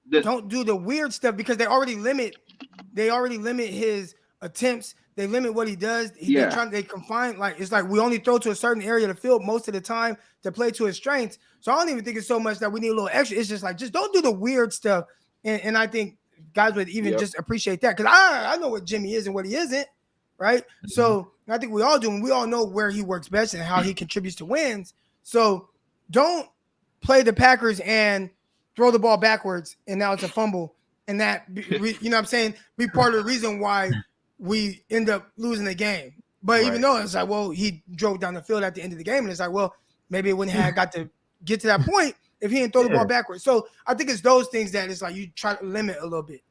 do the weird stuff, because they already limit his attempts. They limit what he does. They confine, like, it's like we only throw to a certain area of the field most of the time to play to his strengths. So I don't even think it's so much that we need a little extra. It's just like, just don't do the weird stuff. And I think guys would even just appreciate that, because I know what Jimmy is and what he isn't, right? Mm-hmm. So I think we all do, and we all know where he works best and how he contributes to wins. So don't play the Packers and throw the ball backwards and now it's a fumble, and that you know what I'm saying, be part of the reason why we end up losing the game. But even though it's like, well, he drove down the field at the end of the game, and it's like, well, maybe it wouldn't have got to get to that point if he didn't throw the ball backwards. So I think it's those things that it's like you try to limit a little bit.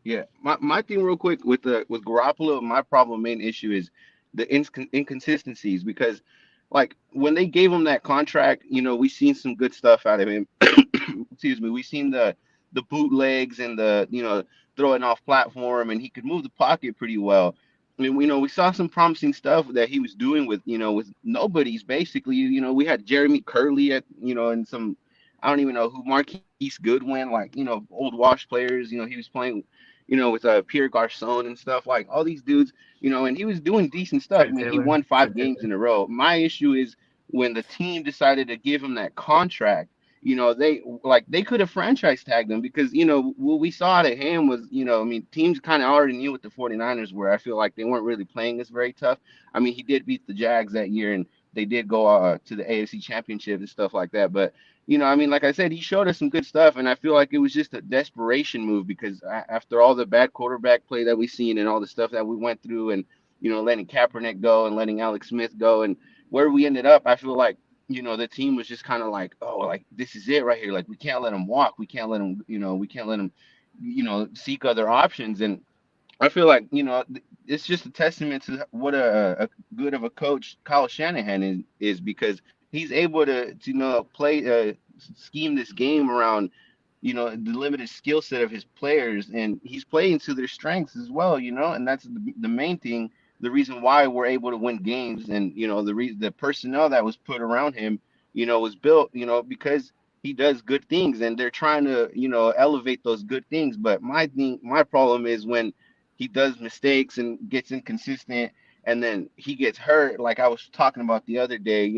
Yeah, my thing real quick with Garoppolo, my main issue is the inconsistencies, because like when they gave him that contract, we seen some good stuff out of him. Excuse me, we seen the bootlegs and the throwing off platform, and he could move the pocket pretty well. mean, we saw some promising stuff that he was doing with, with nobodies basically. We had Jeremy Curley at, and some, I don't even know who, Marquise Goodwin, like, old Wash players. He was playing, with Pierre Garcon and stuff, like all these dudes, and he was doing decent stuff. I Trent mean, he Taylor. won five Trent games Taylor. in a row. My issue is when the team decided to give him that contract. They could have franchise tagged him, because what we saw at him was, I mean, teams kind of already knew what the 49ers were. I feel like they weren't really playing us very tough. I mean, he did beat the Jags that year, and they did go to the AFC Championship and stuff like that. But I mean, like I said, he showed us some good stuff, and I feel like it was just a desperation move, because after all the bad quarterback play that we've seen and all the stuff that we went through, and letting Kaepernick go and letting Alex Smith go, and where we ended up, I feel like the team was just kind of like, oh, like this is it right here. Like we can't let him walk. We can't let him, we can't let him, seek other options. And I feel like it's just a testament to what a good of a coach Kyle Shanahan is, because he's able to play scheme this game around the limited skill set of his players, and he's playing to their strengths as well. And that's the main thing. The reason why we're able to win games, and the personnel that was put around him, was built, because he does good things, and they're trying to elevate those good things. But my problem is when he does mistakes and gets inconsistent, and then he gets hurt, like I was talking about the other day.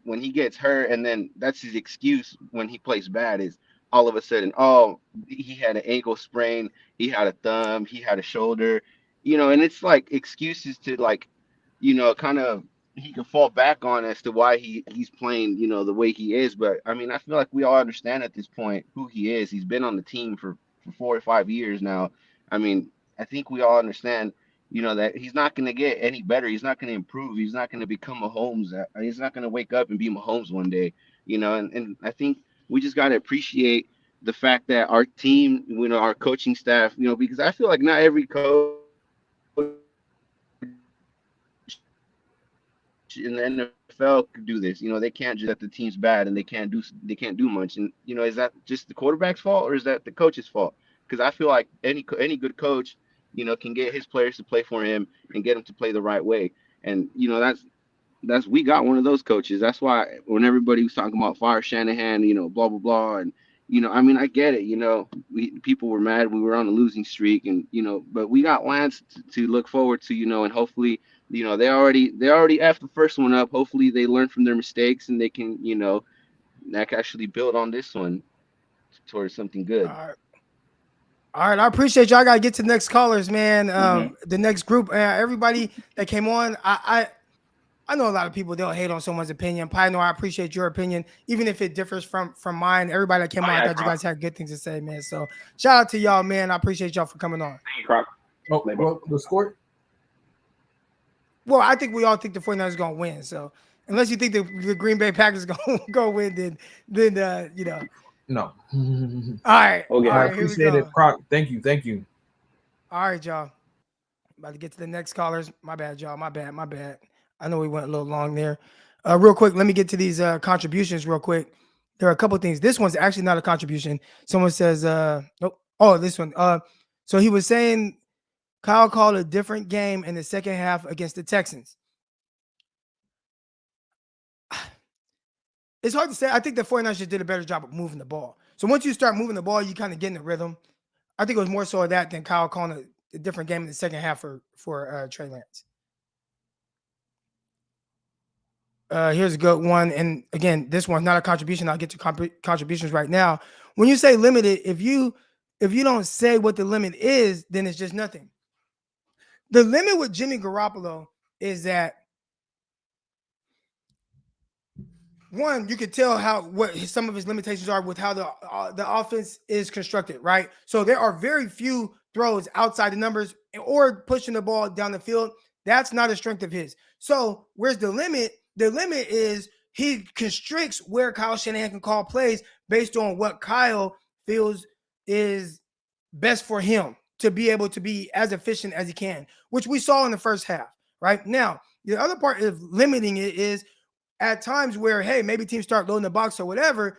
When he gets hurt, and then that's his excuse when he plays bad, is all of a sudden, oh, he had an ankle sprain, he had a thumb, he had a shoulder, and it's like excuses to, like, kind of, he can fall back on as to why he's playing, the way he is. But I mean, I feel like we all understand at this point who he is. He's been on the team for 4 or 5 years now. I mean, I think we all understand, that he's not going to get any better. He's not going to improve. He's not going to become Mahomes. He's not going to wake up and be Mahomes one day, and I think we just got to appreciate the fact that our team, our coaching staff, because I feel like not every coach in the NFL could do this. They can't just, that the team's bad and they can't do much. And is that just the quarterback's fault, or is that the coach's fault? Because I feel like any good coach, can get his players to play for him and get them to play the right way. And that's we got one of those coaches. That's why when everybody was talking about fire Shanahan, blah blah blah, and I mean, I get it. People were mad we were on a losing streak, and but we got Lance to look forward to, and hopefully, they already effed the first one up. Hopefully, they learn from their mistakes and they can, actually build on this one towards something good. All right, I appreciate y'all. I gotta get to the next callers, man. Mhm. The next group, everybody that came on. I know a lot of people, they'll hate on someone's opinion. Pioneer, I appreciate your opinion, even if it differs from mine. Everybody that came on, I thought you guys had good things to say, man. So shout out to y'all, man. I appreciate y'all for coming on. Oh, well, the score? Well, I think we all think the 49ers are gonna win. So unless you think the Green Bay Packers gonna go win, then No. All right. Okay. All I right, here we appreciate go. it, Croc. Thank you. All right, y'all. About to get to the next callers. My bad, y'all. My bad. I know we went a little long there. Real quick, let me get to these contributions real quick. There are a couple things. This one's actually not a contribution. Someone says, nope. Oh, this one. So he was saying Kyle called a different game in the second half against the Texans. It's hard to say. I think the 49ers just did a better job of moving the ball. So once you start moving the ball, you kind of get in the rhythm. I think it was more so of that than Kyle calling a different game in the second half for Trey Lance. Here's a good one. And again, this one's not a contribution. I'll get to contributions right now. When you say limited, if you don't say what the limit is, then it's just nothing. The limit with Jimmy Garoppolo is that, one, you could tell what some of his limitations are with how the offense is constructed, right? So there are very few throws outside the numbers or pushing the ball down the field. That's not a strength of his. So where's the limit? The limit is he constricts where Kyle Shanahan can call plays based on what Kyle feels is best for him to be able to be as efficient as he can, which we saw in the first half, right? Now, the other part of limiting it is at times where, hey, maybe teams start loading the box or whatever,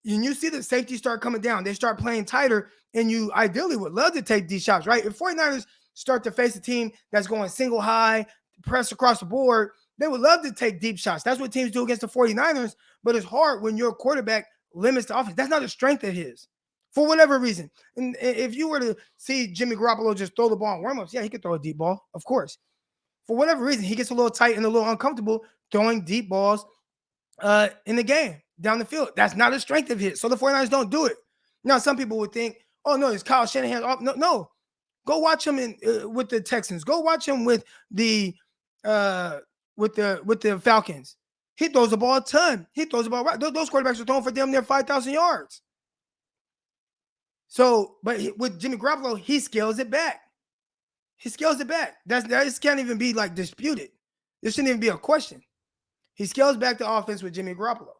and you see the safety start coming down, they start playing tighter, and you ideally would love to take these shots, right? If 49ers start to face a team that's going single high, press across the board, they would love to take deep shots. That's what teams do against the 49ers, but it's hard when your quarterback limits the offense. That's not a strength of his for whatever reason. And if you were to see Jimmy Garoppolo just throw the ball in warm-ups, yeah, he could throw a deep ball, of course. For whatever reason, he gets a little tight and a little uncomfortable throwing deep balls in the game down the field. That's not a strength of his. So the 49ers don't do it. Now, some people would think, oh, no, it's Kyle Shanahan. Oh, no. Go watch him with the Texans. Go watch him with the Falcons. He throws the ball a ton. He throws the ball right. Those quarterbacks are throwing for damn near 5,000 yards. So, but with Jimmy Garoppolo, he scales it back. He scales it back. This can't even be like disputed. This shouldn't even be a question. He scales back the offense with Jimmy Garoppolo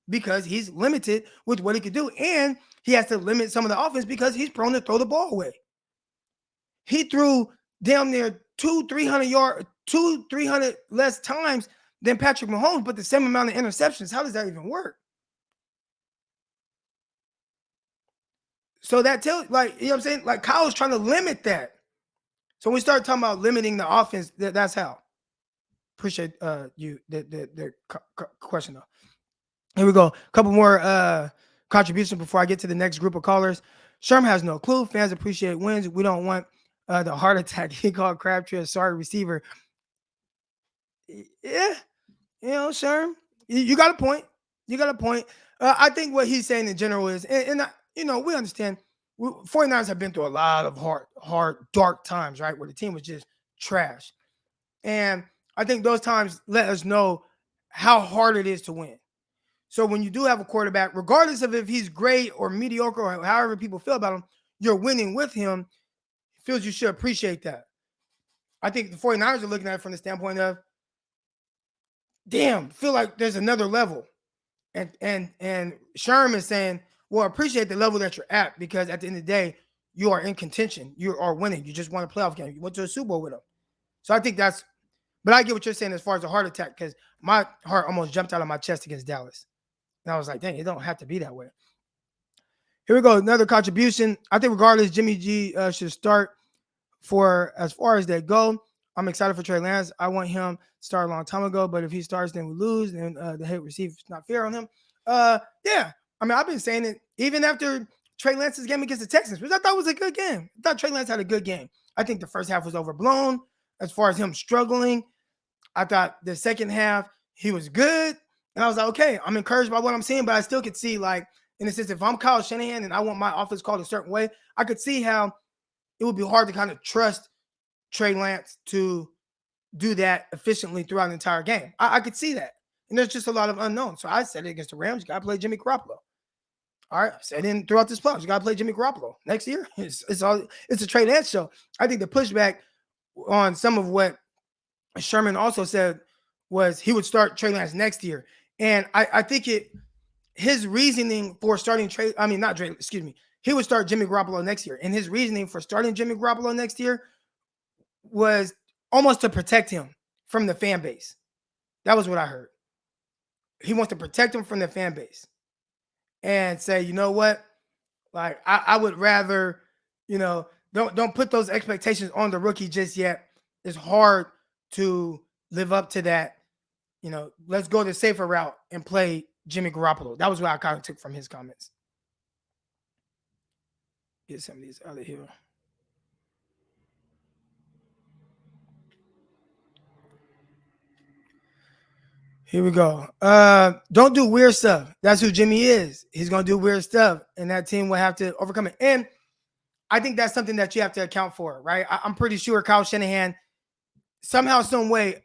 because he's limited with what he could do. And he has to limit some of the offense because he's prone to throw the ball away. He threw damn near 300 less times than Patrick Mahomes, but the same amount of interceptions. How does that even work? So that tells, like, you know what I'm saying? Like, Kyle's trying to limit that. So when we start talking about limiting the offense, that's how. Appreciate you the question though. Here we go. A couple more contributions before I get to the next group of callers. Sherm has no clue. Fans appreciate wins. We don't want the heart attack. He called Crabtree a sorry receiver. Yeah, you know, Sherm, you got a point. You got a point. I think what he's saying in general is, and you know, we understand. 49ers have been through a lot of hard, dark times, right, where the team was just trash. And I think those times let us know how hard it is to win. So when you do have a quarterback, regardless of if he's great or mediocre or however people feel about him, you're winning with him. He feels you should appreciate that. I think the 49ers are looking at it from the standpoint of, damn, feel like there's another level. And Sherm is saying, well, appreciate the level that you're at because at the end of the day, you are in contention. You are winning. You just won a playoff game. You went to a Super Bowl with them. So I think that's, but I get what you're saying as far as a heart attack because my heart almost jumped out of my chest against Dallas. And I was like, dang, it don't have to be that way. Here we go. Another contribution. I think regardless, Jimmy G should start for as far as they go. I'm excited for Trey Lance. I want him to start a long time ago, but if he starts, then we lose. And the hate received is not fair on him. Yeah. I mean, I've been saying it even after Trey Lance's game against the Texans, which I thought was a good game. I thought Trey Lance had a good game. I think the first half was overblown as far as him struggling. I thought the second half, he was good. And I was like, okay, I'm encouraged by what I'm seeing, but I still could see, like, in a sense, if I'm Kyle Shanahan and I want my offense called a certain way, I could see how it would be hard to kind of trust Trey Lance to do that efficiently throughout the entire game. I could see that. And there's just a lot of unknowns. So I said it against the Rams, you got to play Jimmy Garoppolo. All right, I said it throughout this playoffs, you got to play Jimmy Garoppolo. Next year, it's a Trey Lance show. I think the pushback on some of what Sherman also said was he would start Trey Lance next year. And I think his reasoning for starting he would start Jimmy Garoppolo next year. And his reasoning for starting Jimmy Garoppolo next year was almost to protect him from the fan base. That was what I heard. He wants to protect him from the fan base and say, you know what? Like, I would rather, you know, don't put those expectations on the rookie just yet. It's hard to live up to that. You know, let's go the safer route and play Jimmy Garoppolo. That was what I kind of took from his comments. Get some of these out of here. Here we go. Don't do weird stuff. That's who Jimmy is. He's going to do weird stuff, and that team will have to overcome it. And I think that's something that you have to account for, right? I'm pretty sure Kyle Shanahan somehow, some way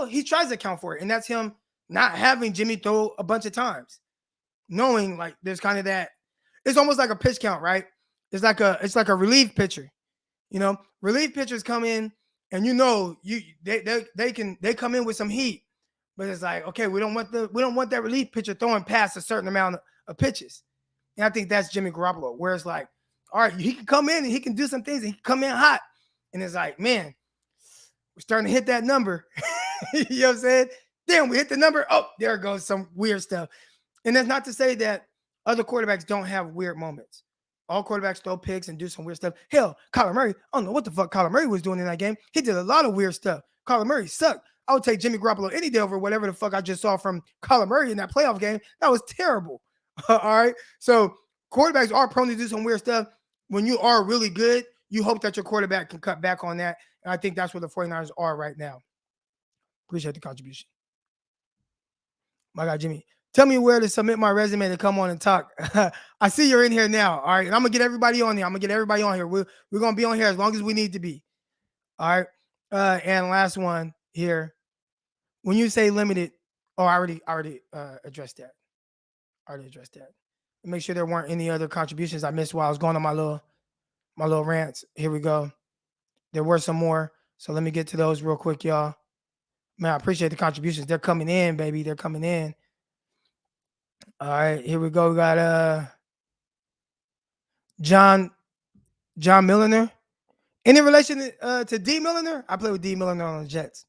he tries to account for it, and that's him not having Jimmy throw a bunch of times, knowing like there's kind of that. It's almost like a pitch count, right? It's like a relief pitcher. You know, relief pitchers come in, and you know they come in with some heat. But it's like, okay, we don't want that relief pitcher throwing past a certain amount of pitches. And I think that's Jimmy Garoppolo, where it's like, all right, he can come in and he can do some things and he can come in hot. And it's like, man, we're starting to hit that number. You know what I'm saying? Damn, we hit the number. Oh, there goes some weird stuff. And that's not to say that other quarterbacks don't have weird moments. All quarterbacks throw picks and do some weird stuff. Hell, Kyler Murray, I don't know what the fuck Kyler Murray was doing in that game. He did a lot of weird stuff. Kyler Murray sucked. I would take Jimmy Garoppolo any day over whatever the fuck I just saw from Kyler Murray in that playoff game. That was terrible. All right. So quarterbacks are prone to do some weird stuff. When you are really good, you hope that your quarterback can cut back on that. And I think that's where the 49ers are right now. Appreciate the contribution. My guy, Jimmy. Tell me where to submit my resume to come on and talk. I see you're in here now. All right. And I'm going to get everybody on here. We're going to be on here as long as we need to be. All right. And last one here. When you say limited, I already addressed that. Make sure there weren't any other contributions I missed while I was going on my little rants. Here we go. There were some more. So let me get to those real quick, y'all. Man, I appreciate the contributions. They're coming in, baby. They're coming in. All right, here we go. We got John Milliner. Any relation to D. Milliner? I play with D. Milliner on the Jets.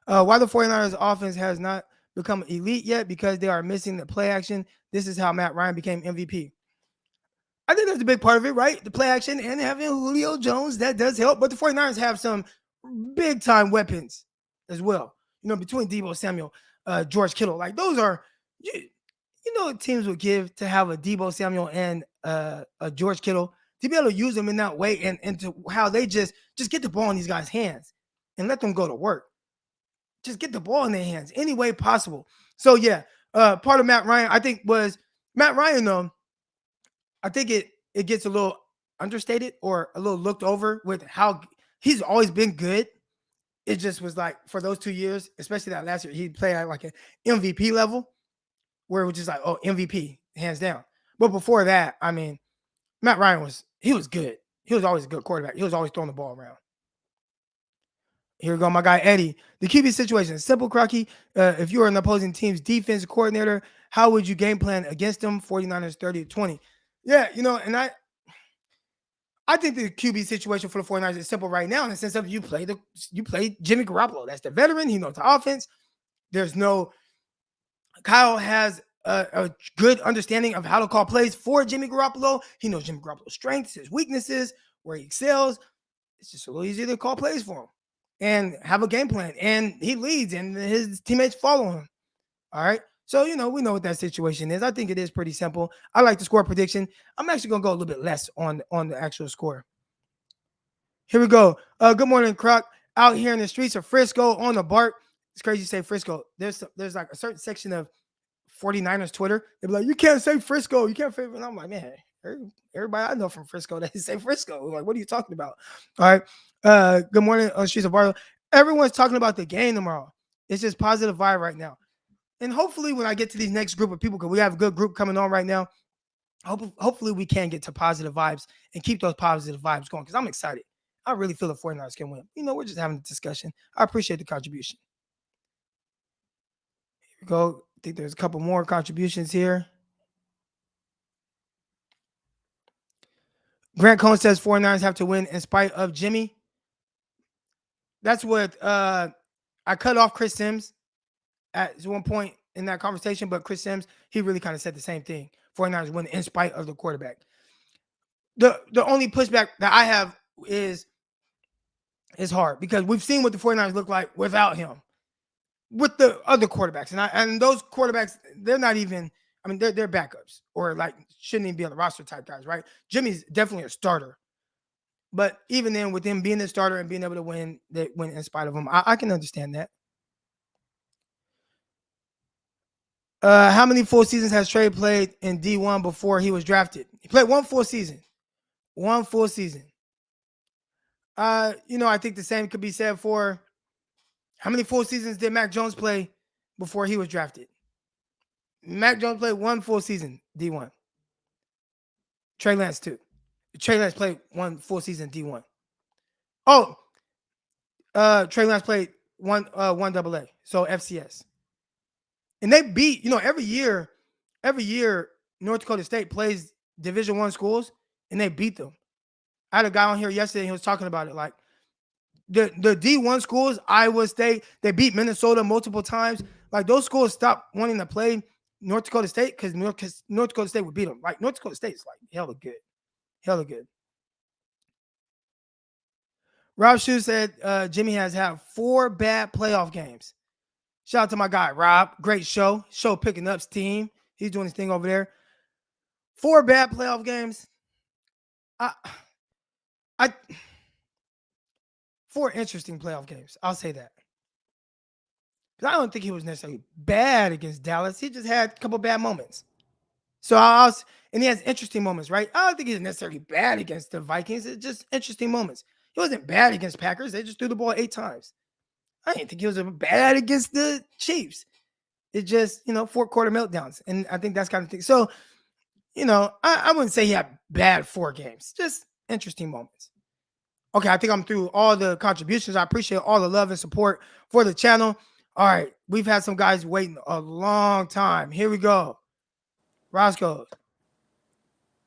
Why the 49ers offense has not become elite yet? Because they are missing the play action. This is how Matt Ryan became MVP. I think that's a big part of it, right? The play action and having Julio Jones, that does help. But the 49ers have some big-time weapons as well. You know, between Deebo Samuel, George Kittle. Like, those are you know what teams would give to have a Deebo Samuel and a George Kittle to be able to use them in that way and to how they just get the ball in these guys' hands and let them go to work. Just get the ball in their hands any way possible. So, yeah, part of Matt Ryan, I think, was Matt Ryan, though, I think it gets a little understated or a little looked over with how he's always been good. It just was like for those 2 years, especially that last year, he played at like an MVP level where it was just like, oh, MVP, hands down. But before that, I mean, Matt Ryan was good. He was always a good quarterback. He was always throwing the ball around. Here we go, my guy Eddie. The QB situation is simple, Crocky. If you are an opposing team's defense coordinator, how would you game plan against them? 49ers 30-20. Yeah, you know, and I think the QB situation for the 49ers is simple right now in the sense of you play Jimmy Garoppolo. That's the veteran. He knows the offense. Kyle has a good understanding of how to call plays for Jimmy Garoppolo. He knows Jimmy Garoppolo's strengths, his weaknesses, where he excels. It's just a little easier to call plays for him and have a game plan. And he leads and his teammates follow him. All right. So, you know, we know what that situation is. I think it is pretty simple. I like the score prediction. I'm actually going to go a little bit less on the actual score. Here we go. Good morning, Croc. Out here in the streets of Frisco on the BART. It's crazy you say Frisco. There's like a certain section of 49ers Twitter. They're like, you can't say Frisco. You can't say. And I'm like, man, everybody I know from Frisco, they say Frisco. Like, what are you talking about? All right. Good morning on the streets of Barlow. Everyone's talking about the game tomorrow. It's just positive vibe right now. And hopefully when I get to these next group of people, because we have a good group coming on right now, hopefully we can get to positive vibes and keep those positive vibes going because I'm excited. I really feel the 49ers can win. You know, we're just having a discussion. I appreciate the contribution. Here we go. I think there's a couple more contributions here. Grant Cohn says 49ers have to win in spite of Jimmy. That's what I cut off Chris Sims at one point in that conversation, but Chris Sims, he really kind of said the same thing. 49ers win in spite of the quarterback. The only pushback that I have is hard because we've seen what the 49ers look like without him, with the other quarterbacks. And those quarterbacks, they're not even, I mean, they're backups or like shouldn't even be on the roster type guys, right? Jimmy's definitely a starter. But even then, with him being the starter and being able to win in spite of him, I can understand that. How many full seasons has Trey played in D1 before he was drafted? He played one full season. One full season. You know, I think the same could be said for how many full seasons did Mac Jones play before he was drafted? Mac Jones played one full season, D1. Trey Lance, too. Trey Lance played one full season, D1. Oh, Trey Lance played one AA, so FCS. And they beat, you know, every year, North Dakota State plays Division I schools, and they beat them. I had a guy on here yesterday, and he was talking about it. Like, the D1 schools, Iowa State, they beat Minnesota multiple times. Like, those schools stopped wanting to play North Dakota State because North Dakota State would beat them. Like, North Dakota State is, like, hella good. Hella good. Rob Shu said Jimmy has had 4 bad playoff games. Shout out to my guy, Rob. Great show. Show picking up's team. He's doing his thing over there. 4 bad playoff games. I 4 interesting playoff games. I'll say that. I don't think he was necessarily bad against Dallas. He just had a couple bad moments. So and he has interesting moments, right? I don't think he's necessarily bad against the Vikings. It's just interesting moments. He wasn't bad against Packers. They just threw the ball 8 times. I didn't think he was bad against the Chiefs. It's just, 4 quarter meltdowns. And I think that's kind of thing. So, I wouldn't say he had bad 4 games. Just interesting moments. Okay, I think I'm through all the contributions. I appreciate all the love and support for the channel. All right, we've had some guys waiting a long time. Here we go. Roscoe,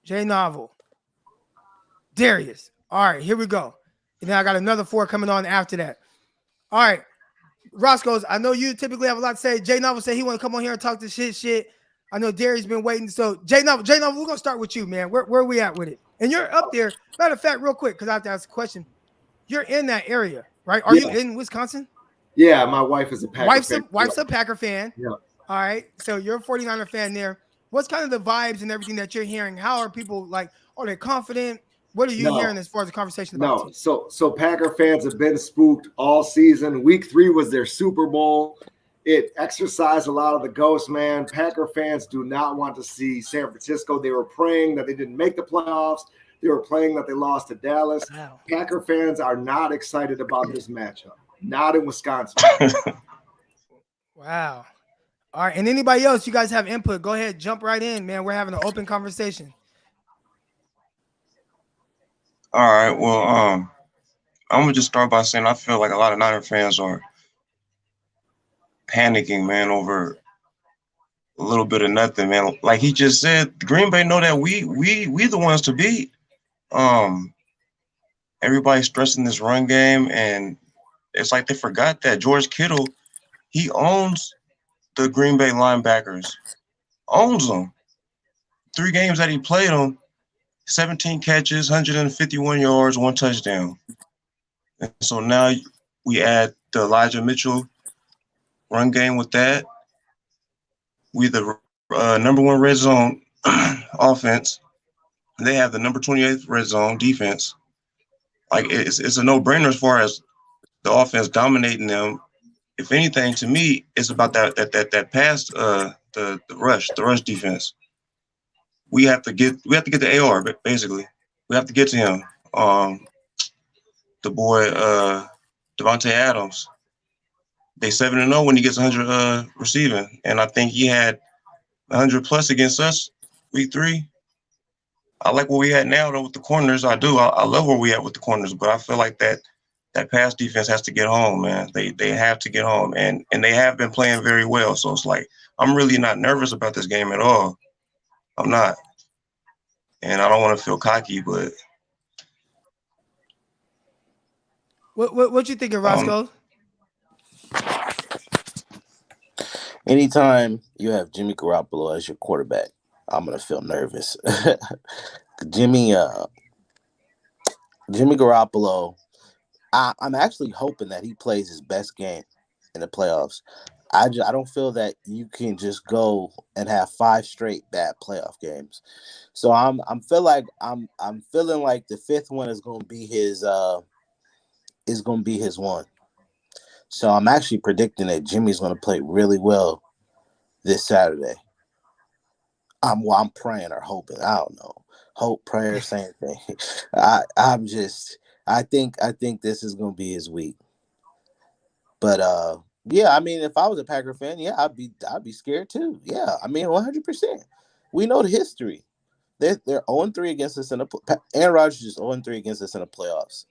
J Novel, Darius. All right, here we go. And then I got another 4 coming on after that. All right, Roscoe's, I know you typically have a lot to say. J Novel said he want to come on here and talk this shit. I know Darius been waiting. So J Novel, we're gonna start with you, man. Where are we at with it? And you're up there. Matter of fact, real quick, because I have to ask a question. You're in that area, right? Are you in Wisconsin? Yeah, my wife is a Packer fan. Wife's a Packer fan. Yeah. All right. So you're a 49er fan there. What's kind of the vibes and everything that you're hearing? How are people like? Are they confident? What are you hearing as far as the conversation about? So Packer fans have been spooked all season. Week 3 was their Super Bowl. It exercised a lot of the ghost, man. Packer fans do not want to see San Francisco. They were praying that they didn't make the playoffs. They were praying that they lost to Dallas. Wow. Packer fans are not excited about this matchup. Not in Wisconsin. Wow. All right. And anybody else, you guys have input, go ahead. Jump right in, man. We're having an open conversation. All right. Well, I'm going to just start by saying I feel like a lot of Niner fans are panicking, man, over a little bit of nothing, man. Like he just said, Green Bay know that we the ones to beat. Everybody's stressing this run game, and it's like they forgot that George Kittle, he owns the Green Bay linebackers, owns them. 3 games that he played them, 17 catches, 151 yards, 1 touchdown. And so now we add the Elijah Mitchell run game with that. We the number 1 red zone offense. They have the number 28th red zone defense. Like it's a no-brainer as far as the offense dominating them. If anything, to me, it's about that pass, the rush defense. We have to get the AR basically. We have to get to him. The boy Devontae Adams. They 7-0 when he gets 100 receiving, and I think he had 100 plus against us week 3. I like where we at now though with the corners. I do. I love where we at with the corners, but I feel like that pass defense has to get home, man. They have to get home, and they have been playing very well. So it's like I'm really not nervous about this game at all. I'm not, and I don't want to feel cocky, but what you thinking, Roscoe? Anytime you have Jimmy Garoppolo as your quarterback, I'm gonna feel nervous. Jimmy Garoppolo, I'm actually hoping that he plays his best game in the playoffs. I don't feel that you can just go and have 5 straight bad playoff games. So I'm feeling like the 5th one is gonna be his one. So I'm actually predicting that Jimmy's gonna play really well this Saturday. I'm praying or hoping. I don't know. Hope, prayer, same thing. I think this is gonna be his week. But yeah, I mean, if I was a Packer fan, yeah, I'd be scared too. Yeah, I mean, 100%. We know the history. They're 0-3 against us Aaron Rodgers is 0-3 against us in the playoffs.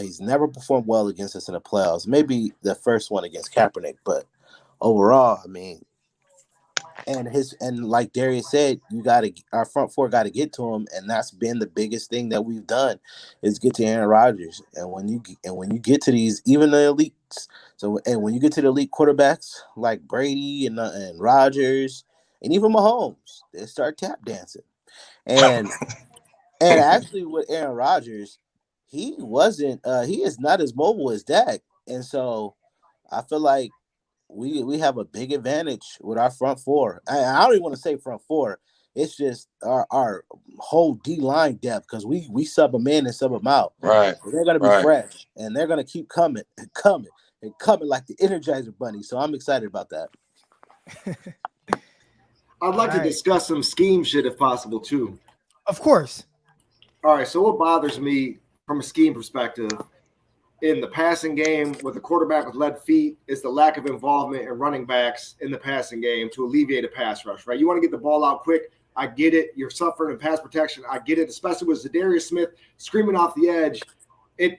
He's never performed well against us in the playoffs. Maybe the first one against Kaepernick, but overall, I mean, and like Darius said, our front 4 got to get to him, and that's been the biggest thing that we've done is get to Aaron Rodgers. And when you get to these, even the elites, when you get to the elite quarterbacks like Brady and Rodgers and even Mahomes, they start tap dancing. And And actually, with Aaron Rodgers, he wasn't. He is not as mobile as Dak, and so I feel like we have a big advantage with our front four. I don't even want to say front four. It's just our whole D line depth because we sub them in and sub them out. Right. They're gonna be Right. fresh and they're gonna keep coming and coming and coming like the Energizer Bunny. So I'm excited about that. I'd like to discuss some scheme shit if possible too. Of course. All right. So what bothers me from a scheme perspective in the passing game with a quarterback with lead feet is the lack of involvement in running backs in the passing game to alleviate a pass rush, right? You want to get the ball out quick. I get it. You're suffering in pass protection. I get it, especially with Zadarius Smith screaming off the edge. It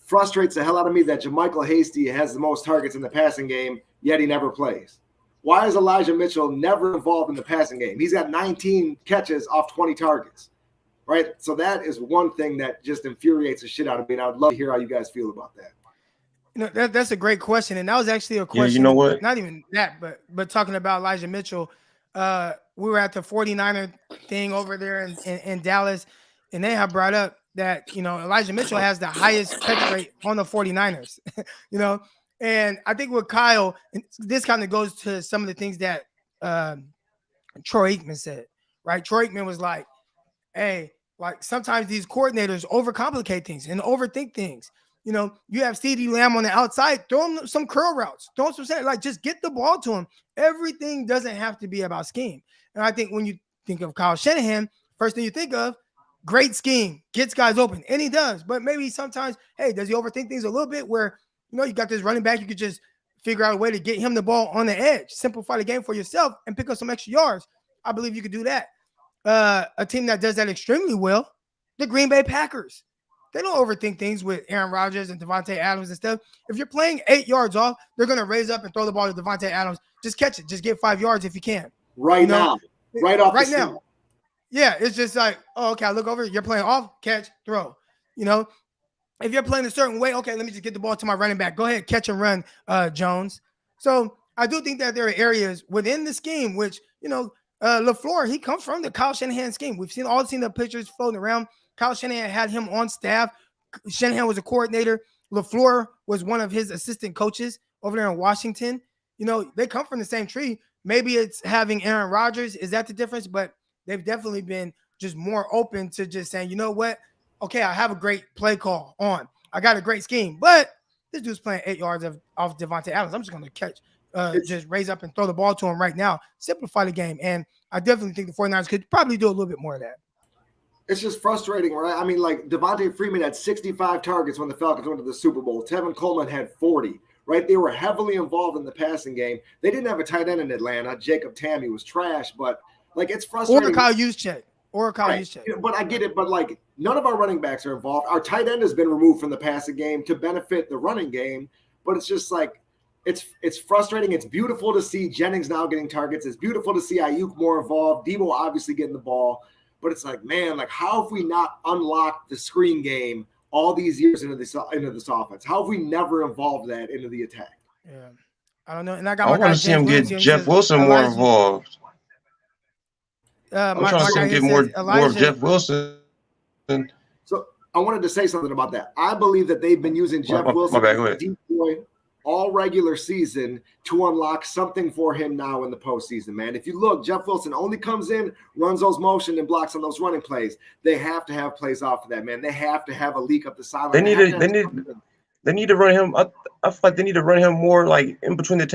frustrates the hell out of me that JaMychal Hasty has the most targets in the passing game, yet he never plays. Why is Elijah Mitchell never involved in the passing game? He's got 19 catches off 20 targets. Right. So that is one thing that just infuriates the shit out of me. And I would love to hear how you guys feel about that. You know, that's a great question. And that was actually a question. Yeah, you know what? Not even that, but talking about Elijah Mitchell. We were at the 49er thing over there in Dallas, and they have brought up that, you know, Elijah Mitchell has the highest catch rate on the 49ers, you know. And I think with Kyle, and this kind of goes to some of the things that Troy Aikman said, right? Troy Aikman was like, hey, like sometimes these coordinators overcomplicate things and overthink things. You know, you have CeeDee Lamb on the outside, throw him some curl routes, throw him some, like just get the ball to him. Everything doesn't have to be about scheme. And I think when you think of Kyle Shanahan, first thing you think of, great scheme, gets guys open, and he does. But maybe sometimes, hey, does he overthink things a little bit where, you know, you got this running back, you could just figure out a way to get him the ball on the edge, simplify the game for yourself, and pick up some extra yards. I believe you could do that. A team that does that extremely well, the Green Bay Packers. They don't overthink things with Aaron Rodgers and Devontae Adams and stuff. If you're playing 8 yards off, they're going to raise up and throw the ball to Devontae Adams. Just catch it. Just get 5 yards if you can. Right now. Right off right now. Yeah, it's just like, oh, okay, I look over. You're playing off, catch, throw. You know, if you're playing a certain way, okay, let me just get the ball to my running back. Go ahead, catch and run, Jones. So I do think that there are areas within the scheme which, you know, LaFleur, he comes from the Kyle Shanahan scheme. We've all seen the pictures floating around. Kyle Shanahan had him on staff. Shanahan was a coordinator. LaFleur was one of his assistant coaches over there in Washington. You know, they come from the same tree. Maybe it's having Aaron Rodgers. Is that the difference? But they've definitely been just more open to just saying, you know what? Okay, I have a great play call on. I got a great scheme. But this dude's playing 8 yards off Devontae Adams. I'm just going to catch. Just raise up and throw the ball to him right now, simplify the game. And I definitely think the 49ers could probably do a little bit more of that. It's just frustrating, right? I mean, like Devontae Freeman had 65 targets when the Falcons went to the Super Bowl. Tevin Coleman had 40, right? They were heavily involved in the passing game. They didn't have a tight end in Atlanta. Jacob Tammy was trash, but like it's frustrating. Or Kyle Juszczyk. Right. But I get it. But like none of our running backs are involved. Our tight end has been removed from the passing game to benefit the running game, but it's just like, it's frustrating. It's beautiful to see Jennings now getting targets. It's beautiful to see Ayuk more involved. Debo obviously getting the ball. But it's like, man, like how have we not unlocked the screen game all these years into this offense? How have we never evolved that into the attack? Yeah, I don't know. And I want to see him get Jeff Wilson more involved. I'm trying to see him get more of Jeff Wilson. So I wanted to say something about that. I believe that they've been using Jeff Wilson as a decoy all regular season to unlock something for him now in the postseason, man. If you look, Jeff Wilson only comes in, runs those motion and blocks on those running plays. They have to have plays off of that, man. They have to have a leak up the sideline. They need to run him. I feel like they need to run him more like in between the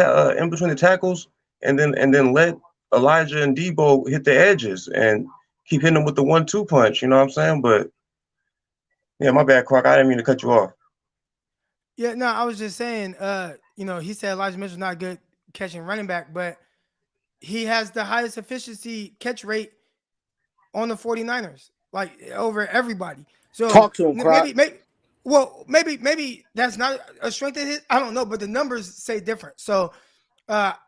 tackles, and then let Elijah and Debo hit the edges and keep hitting them with the 1-2 punch. You know what I'm saying? But yeah, my bad, Croc. I didn't mean to cut you off. Yeah, no, I was just saying, you know, he said Elijah Mitchell's not good catching running back, but he has the highest efficiency catch rate on the 49ers, like over everybody. So talk to him, Croc. Maybe that's not a strength of his. I don't know, but the numbers say different. So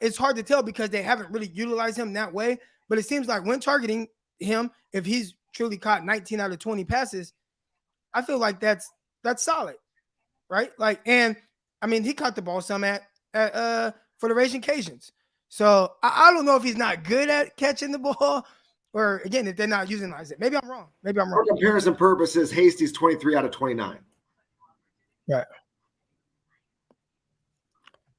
it's hard to tell because they haven't really utilized him that way. But it seems like when targeting him, if he's truly caught 19 out of 20 passes, I feel like that's solid. Right? Like, and I mean, he caught the ball some for the Raging Cajuns. So I don't know if he's not good at catching the ball Or again, if they're not using Isaiah, maybe I'm wrong. For comparison purposes, Hasty's 23 out of 29. Right.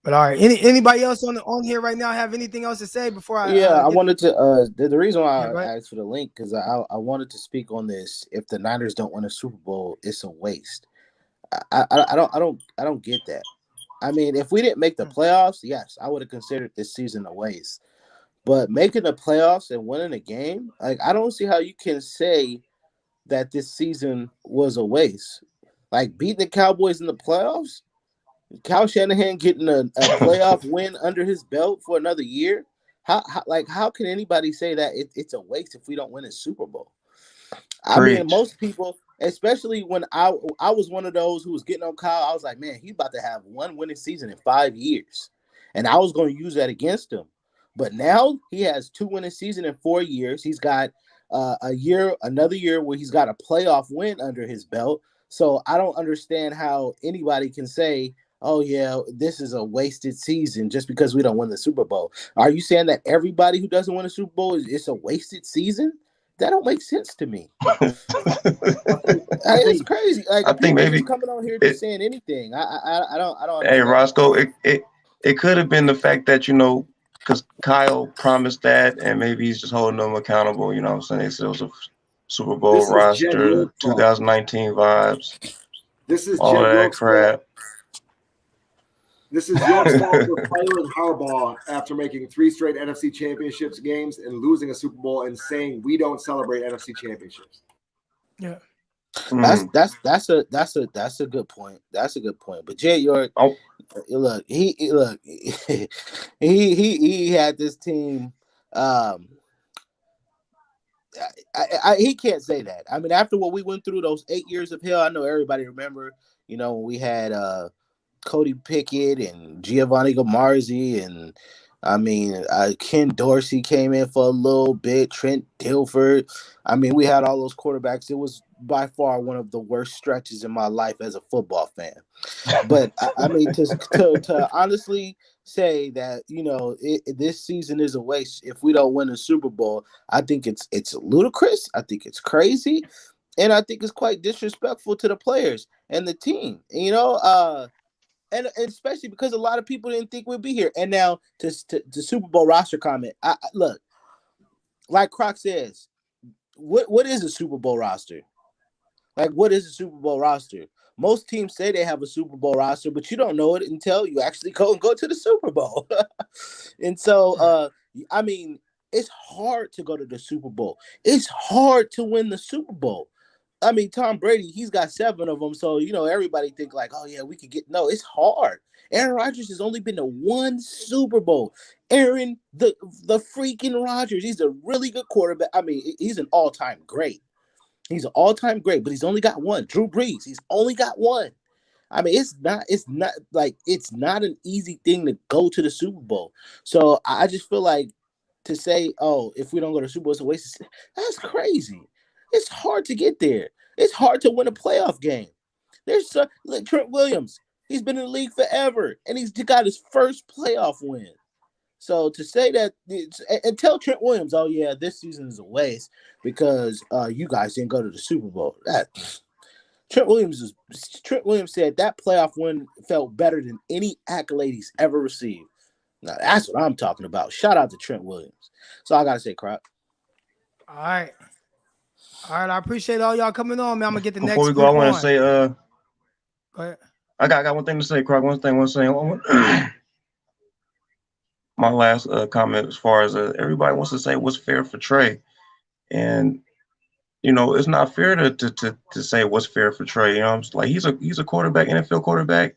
But all right, anybody else on here right now have anything else to say before I? I wanted to. The reason why Yeah, I asked for the link because I wanted to speak on this. If the Niners don't win a Super Bowl, it's a waste. I don't get that. I mean, if we didn't make the playoffs, yes, I would have considered this season a waste. But making the playoffs and winning a game, like I don't see how you can say that this season was a waste. Like beating the Cowboys in the playoffs, Kyle Shanahan getting a playoff win under his belt for another year. How can anybody say that it's a waste if we don't win a Super Bowl? I mean, most people, especially when I was one of those who was getting on Kyle, I was like, man, he's about to have one winning season in 5 years. And I was going to use that against him. But now he has 2 winning seasons in 4 years. He's got another year where he's got a playoff win under his belt. So I don't understand how anybody can say, oh, yeah, this is a wasted season just because we don't win the Super Bowl. Are you saying that everybody who doesn't win a Super Bowl it's a wasted season? That don't make sense to me. It's crazy. Like I think maybe just coming on here just saying anything. I don't. Hey, Roscoe, it could have been the fact that because Kyle promised that, and maybe he's just holding them accountable. You know what I'm saying? They said it was a Super Bowl roster, 2019 vibes. This is all Jed that York's crap. This is York's fault for firing Harbaugh after making 3 straight NFC Championships games and losing a Super Bowl and saying we don't celebrate NFC Championships. Yeah. That's a good point. That's a good point. But Jed York, look, he had this team. He can't say that. I mean, after what we went through, those 8 years of hell, I know everybody remember. When we had Cody Pickett and Giovanni Gamarzi and Ken Dorsey came in for a little bit, Trent Dilfer. I mean, we had all those quarterbacks. It was by far one of the worst stretches in my life as a football fan. But I mean, to honestly say that, this season is a waste if we don't win a Super Bowl, I think it's ludicrous. I think it's crazy. And I think it's quite disrespectful to the players and the team, and especially because a lot of people didn't think we'd be here. And now to Super Bowl roster comment. Look, like Croc says, what is a Super Bowl roster? Like, what is a Super Bowl roster? Most teams say they have a Super Bowl roster, but you don't know it until you actually go to the Super Bowl. And so, I mean, it's hard to go to the Super Bowl. It's hard to win the Super Bowl. I mean, Tom Brady, he's got 7 of them. So, everybody think like, oh, yeah, we could get. No, it's hard. Aaron Rodgers has only been to 1 Super Bowl. Aaron, the freaking Rodgers, he's a really good quarterback. I mean, he's an all-time great. He's an all-time great, but he's only got 1. Drew Brees, he's only got 1. I mean, it's not an easy thing to go to the Super Bowl. So I just feel like to say, oh, if we don't go to the Super Bowl, it's a waste. That's crazy. It's hard to get there. It's hard to win a playoff game. There's Trent Williams. He's been in the league forever, and he's got his first playoff win. So to say that and tell Trent Williams, oh yeah, this season is a waste because you guys didn't go to the Super Bowl. Trent Williams said that playoff win felt better than any accolade he's ever received. Now that's what I'm talking about. Shout out to Trent Williams. So I gotta say, Croc. All right. I appreciate all y'all coming on, man. I'm gonna get the next. Before we go, I want to say, go ahead. I got one thing to say, Croc. One thing. My last comment, as far as everybody wants to say what's fair for Trey, and it's not fair to say what's fair for Trey. Like he's a quarterback, NFL quarterback.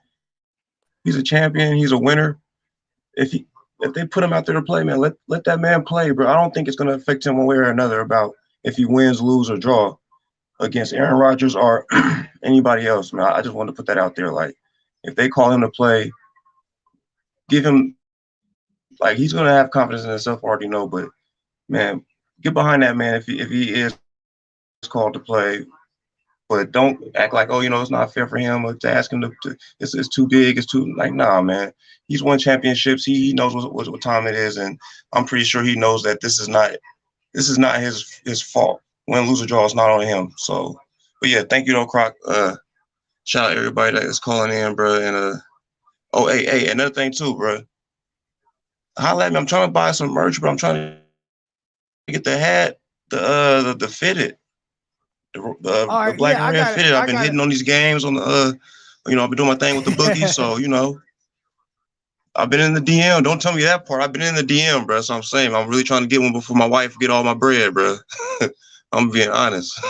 He's a champion. He's a winner. If they put him out there to play, man, let that man play, bro. I don't think it's going to affect him one way or another about if he wins, lose, or draw against Aaron Rodgers or anybody else, man. I just want to put that out there. Like, if they call him to play, give him, like, he's going to have confidence in himself, already know. But, man, get behind that man if he is called to play. But don't act like, oh, it's not fair for him to ask him to it's too big, it's too, like, nah, man. He's won championships. He knows what time it is, and I'm pretty sure he knows that this is not this is not his fault. Win, lose, or draw is not on him. So, but yeah, thank you though, Croc. Shout out everybody that is calling in, bro. And hey, another thing too, bro. Holla at me. I'm trying to buy some merch, but I'm trying to get the hat, the fitted, All the right, black yeah, and red fitted. I've been hitting on these games on the I've been doing my thing with the bookies, so I've been in the DM. Don't tell me that part. I've been in the DM, bro. So I'm saying I'm really trying to get one before my wife get all my bread, bro. I'm being honest.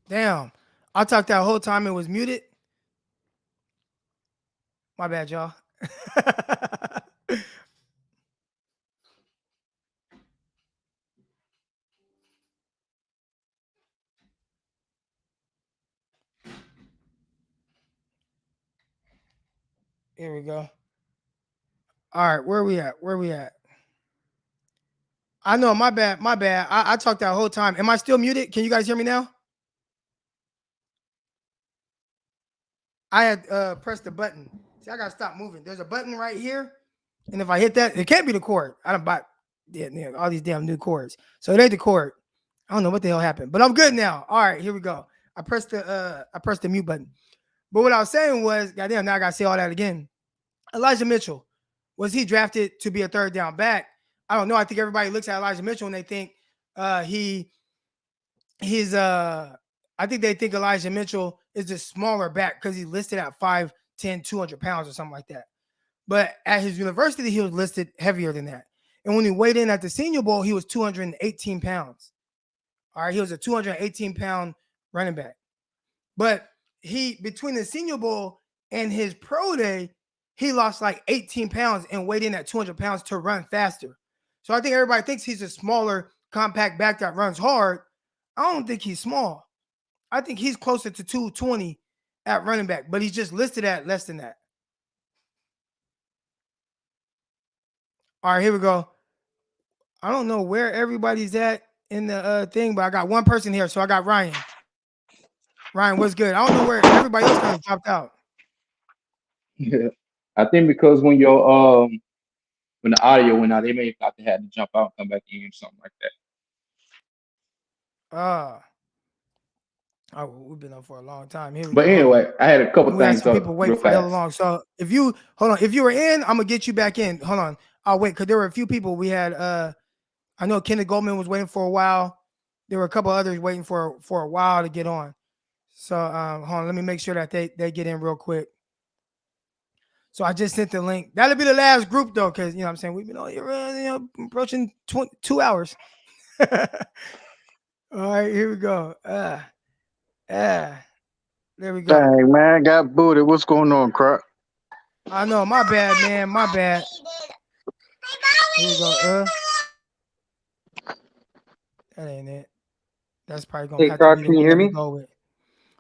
Damn. I talked that whole time it was muted. My bad, y'all. Here we go. All right, where we at? Where we at? I know, my bad, my bad. I talked that whole time. Am I still muted? Can you guys hear me now? I had pressed the button. See, I gotta stop moving. There's a button right here, and if I hit that, it can't be the cord. I don't buy all these damn new cords, so it ain't the cord. I don't know what the hell happened, but I'm good now. All right, here we go. I pressed the mute button. But what I was saying was, goddamn, now I gotta say all that again. Elijah Mitchell, was he drafted to be a third down back? I don't know. I think everybody looks at Elijah Mitchell and they think I think they think Elijah Mitchell is a smaller back because he's listed at 5'10", 200 pounds or something like that. But at his university, he was listed heavier than that. And when he weighed in at the Senior Bowl, he was 218 pounds. All right, he was a 218-pound running back. But between the Senior Bowl and his pro day, he lost like 18 pounds and weighed in at 200 pounds to run faster. So I think everybody thinks he's a smaller, compact back that runs hard. I don't think he's small. I think he's closer to 220 at running back, but he's just listed at less than that. All right, here we go. I don't know where everybody's at in the thing, but I got one person here. So I got Ryan. Ryan, what's good? I don't know where everybody else kind of dropped out. Yeah. I think because when when the audio went out, they may have thought they had to jump out and come back in or something like that. We've been up for a long time. Here we But go. anyway, I had a couple We had things some up people real wait for hella fast. long. So if you were in, I'm gonna get you back in. Hold on. I'll wait because there were a few people. We had I know Kenneth Goldman was waiting for a while. There were a couple others waiting for a while to get on. So hold on, let me make sure that they get in real quick. So I just sent the link. That'll be the last group though, because you know what I'm saying we've been on here approaching 2 hours. All right, here we go. There we go. Dang, man, got booted. What's going on, Croc? I know, my bad, man. My bad. Here we go. That ain't it. That's probably gonna have to be the one that we go with.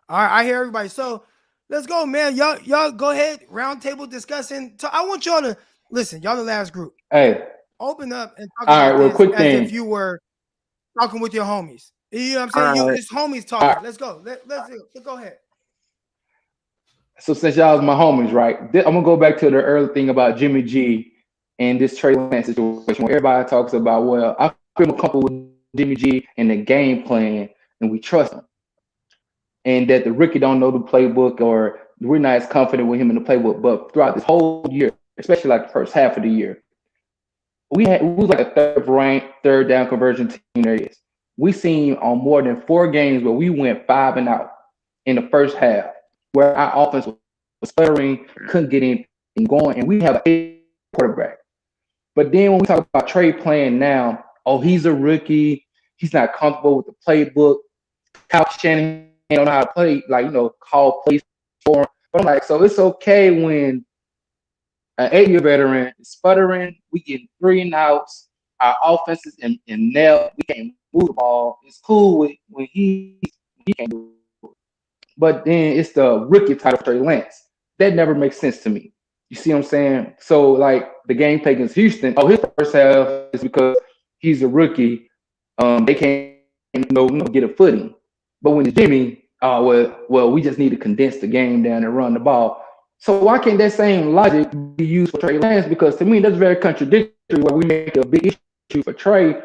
All right, I hear everybody. So let's go, man. Y'all go ahead. Round table discussing. So I want y'all to listen, y'all the last group. Hey, Open up and talk all right. about Well, this quick as if thing. you were talking with your homies. You know what I'm All saying? right. It's homies All talking. right. Let's go. Let's go ahead. So since y'all was my homies, right? I'm gonna go back to the early thing about Jimmy G and this Trey Lance situation where everybody talks about, well, I feel comfortable with Jimmy G and the game plan, and we trust him, and that the rookie don't know the playbook, or we're not as confident with him in the playbook. But throughout this whole year, especially like the first half of the year, we was like a third ranked, third down conversion team there is. We seen on more than 4 games where we went 5-and-out in the first half, where our offense was sputtering, couldn't get anything going, and we have a quarterback. But then when we talk about Trey playing now, oh, he's a rookie, he's not comfortable with the playbook. Kyle Shanahan don't know how to play, like, call plays for him. But I'm like, so it's okay when an 8-year veteran is sputtering, we get 3-and-outs, our offense is in nail, we can't move the ball. It's cool when he can't do it. But then it's the rookie title, Trey Lance. That never makes sense to me. You see what I'm saying? So, like, the game play against Houston, his first half is because he's a rookie. They can't get a footing. But when it's Jimmy, well, we just need to condense the game down and run the ball. So why can't that same logic be used for Trey Lance? Because to me, that's very contradictory where we make a big issue for Trey,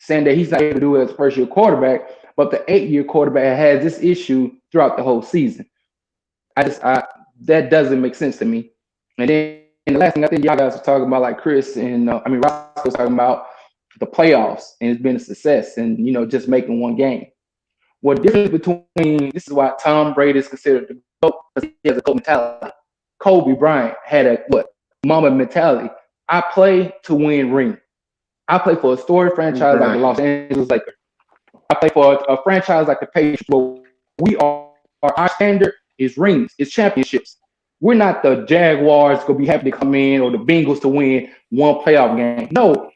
saying that he's not able to do it as a first-year quarterback, but the 8-year quarterback has this issue throughout the whole season. That doesn't make sense to me. And then the last thing I think y'all guys were talking about, like Chris and Ross was talking about the playoffs, and it's been a success, and just making one game. What difference between this is why Tom Brady is considered the GOAT, because he has a GOAT mentality. Kobe Bryant had a Mamba mentality. I play to win ring. I play for a storied franchise like the Los Angeles Lakers. I play for a franchise like the Patriots, where our standard is rings, it's championships. We're not the Jaguars gonna be happy to come in, or the Bengals to win one playoff game. No,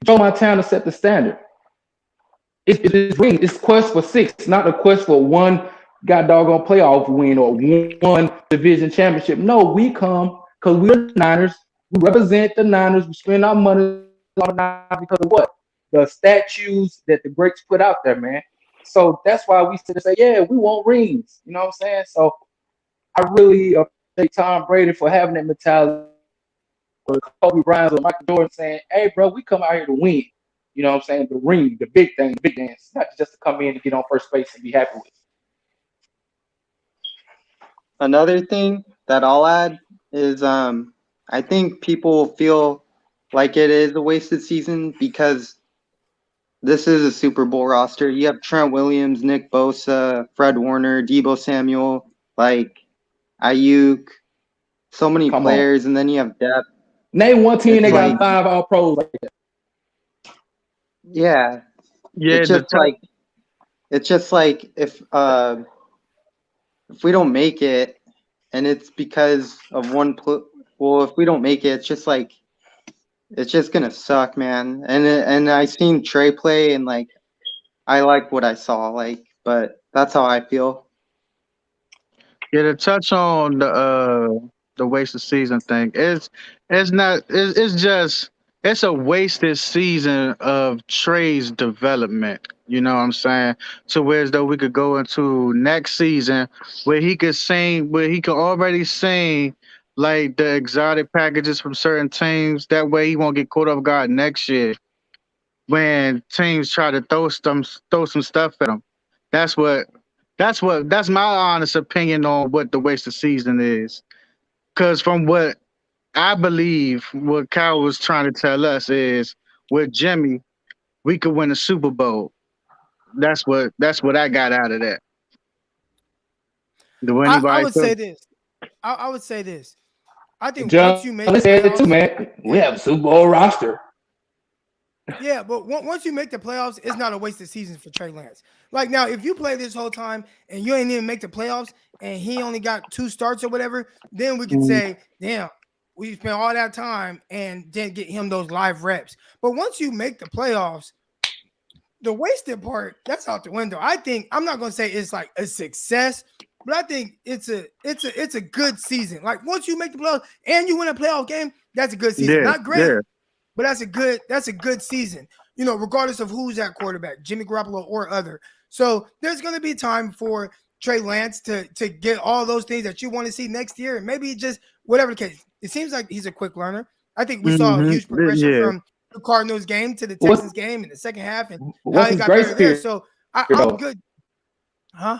Joe Montana set the standard. It's ring. It's quest for 6, not a quest for one god doggone playoff win or one division championship. No, we come because we're the Niners. We represent the Niners. We spend our money on the Niners because of what? The statues that the greats put out there, man. So that's why we sit and say, yeah, we want rings. You know what I'm saying? So I really appreciate Tom Brady for having that mentality. Or Kobe Bryant or Michael Jordan saying, hey, bro, we come out here to win. You know what I'm saying? The ring, the big thing, the big dance, not just to come in and get on first base and be happy with. Another thing that I'll add is I think people feel like it is a wasted season because this is a Super Bowl roster. You have Trent Williams, Nick Bosa, Fred Warner, Deebo Samuel, like Ayuk, so many players, and then you have depth. Name one team that like, got 5 All-Pros like that. Yeah. It's just like if we don't make it, and it's because of if we don't make it, it's just like it's just gonna suck, man. And I seen Trey play, and like I like what I saw, but that's how I feel. Yeah, to touch on the wasted season thing, it's a wasted season of Trey's development. You know what I'm saying? So whereas though we could go into next season where he could already sing like the exotic packages from certain teams. That way he won't get caught off guard next year when teams try to throw some stuff at him. That's my honest opinion on what the wasted season is. Because from what I believe, what Kyle was trying to tell us is with Jimmy, we could win a Super Bowl. That's what I got out of that. Do anybody? I would say this. I would say this. I think John, once you make the let's say it too, playoffs, man. We have a Super Bowl roster. yeah, but once you make the playoffs, it's not a wasted season for Trey Lance. Like now, if you play this whole time and you ain't even make the playoffs and he only got 2 starts or whatever, then we could say, damn, we spent all that time and didn't get him those live reps. But once you make the playoffs, the wasted part, that's out the window. I think I'm not going to say it's like a success, but I think it's a good season. Like once you make the playoffs and you win a playoff game, that's a good season. Yeah, Not great, yeah. but that's a good season. Regardless of who's at quarterback, Jimmy Garoppolo or other. So there's going to be time for Trey Lance to get all those things that you want to see next year, and maybe just whatever the case. It seems like he's a quick learner. I think we saw a huge progression Yeah. from the Cardinals game to the What's Texans game in the second half, and how what's he his got better grace there. period So I'm though? good. Huh?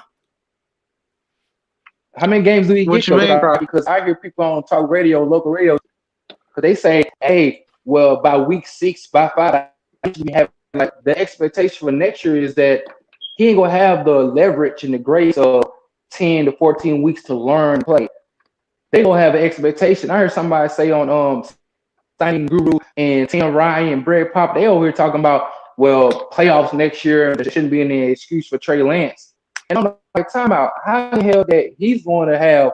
How many games do he What get you though? mean? Because I hear people on talk radio, local radio, because they say, hey, well, by week 6, by 5, we have like the expectation for next year is that he ain't gonna have the leverage and the grace of 10 to 14 weeks to learn play. They gonna have an expectation. I heard somebody say on Signing Guru and Tim Ryan and Brett Pop, they over here talking about, well, playoffs next year, there shouldn't be any excuse for Trey Lance. And I'm like, time out. How the hell that he's going to have,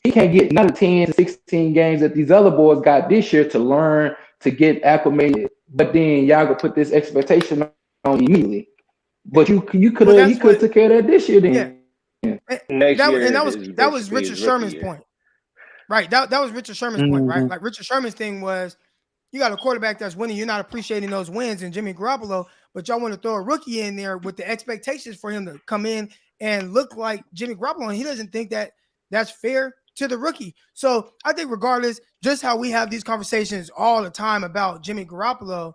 he can't get another 10 to 16 games that these other boys got this year to learn, to get acclimated. But then y'all gonna put this expectation on immediately. But you could Well, have he that's could have what. took care of that this year Yeah. then. Next year That was is that was basically Richard his rookie Sherman's year. point. Right. That was Richard Sherman's point, right? Like Richard Sherman's thing was you got a quarterback that's winning, you're not appreciating those wins and Jimmy Garoppolo, but y'all want to throw a rookie in there with the expectations for him to come in and look like Jimmy Garoppolo, and he doesn't think that that's fair to the rookie. So I think regardless, just how we have these conversations all the time about Jimmy Garoppolo,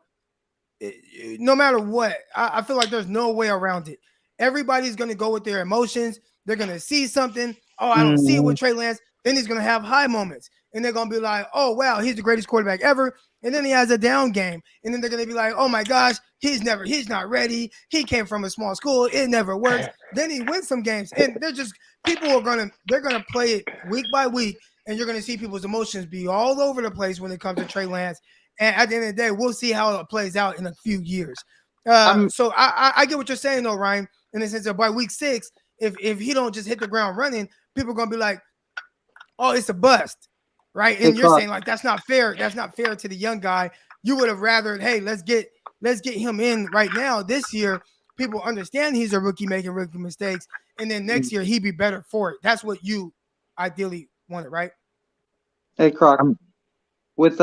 no matter what, I feel like there's no way around it. Everybody's going to go with their emotions. They're going to see something. Oh, I don't see it with Trey Lance. Then he's going to have high moments. And they're going to be like, oh, wow, he's the greatest quarterback ever. And then he has a down game. And then they're going to be like, oh, my gosh, he's not ready. He came from a small school. It never works. Then he wins some games. And people are going to play it week by week. And you're going to see people's emotions be all over the place when it comes to Trey Lance. And at the end of the day, we'll see how it plays out in a few years. So I get what you're saying, though, Ryan, in the sense that by week 6, if he don't just hit the ground running, people are going to be like, oh, it's a bust, right? And you're saying, like, that's not fair. That's not fair to the young guy. You would have rather, hey, let's get him in right now this year. People understand he's a rookie making rookie mistakes. And then next year, he'd be better for it. That's what you ideally wanted, right? Hey, Croc. With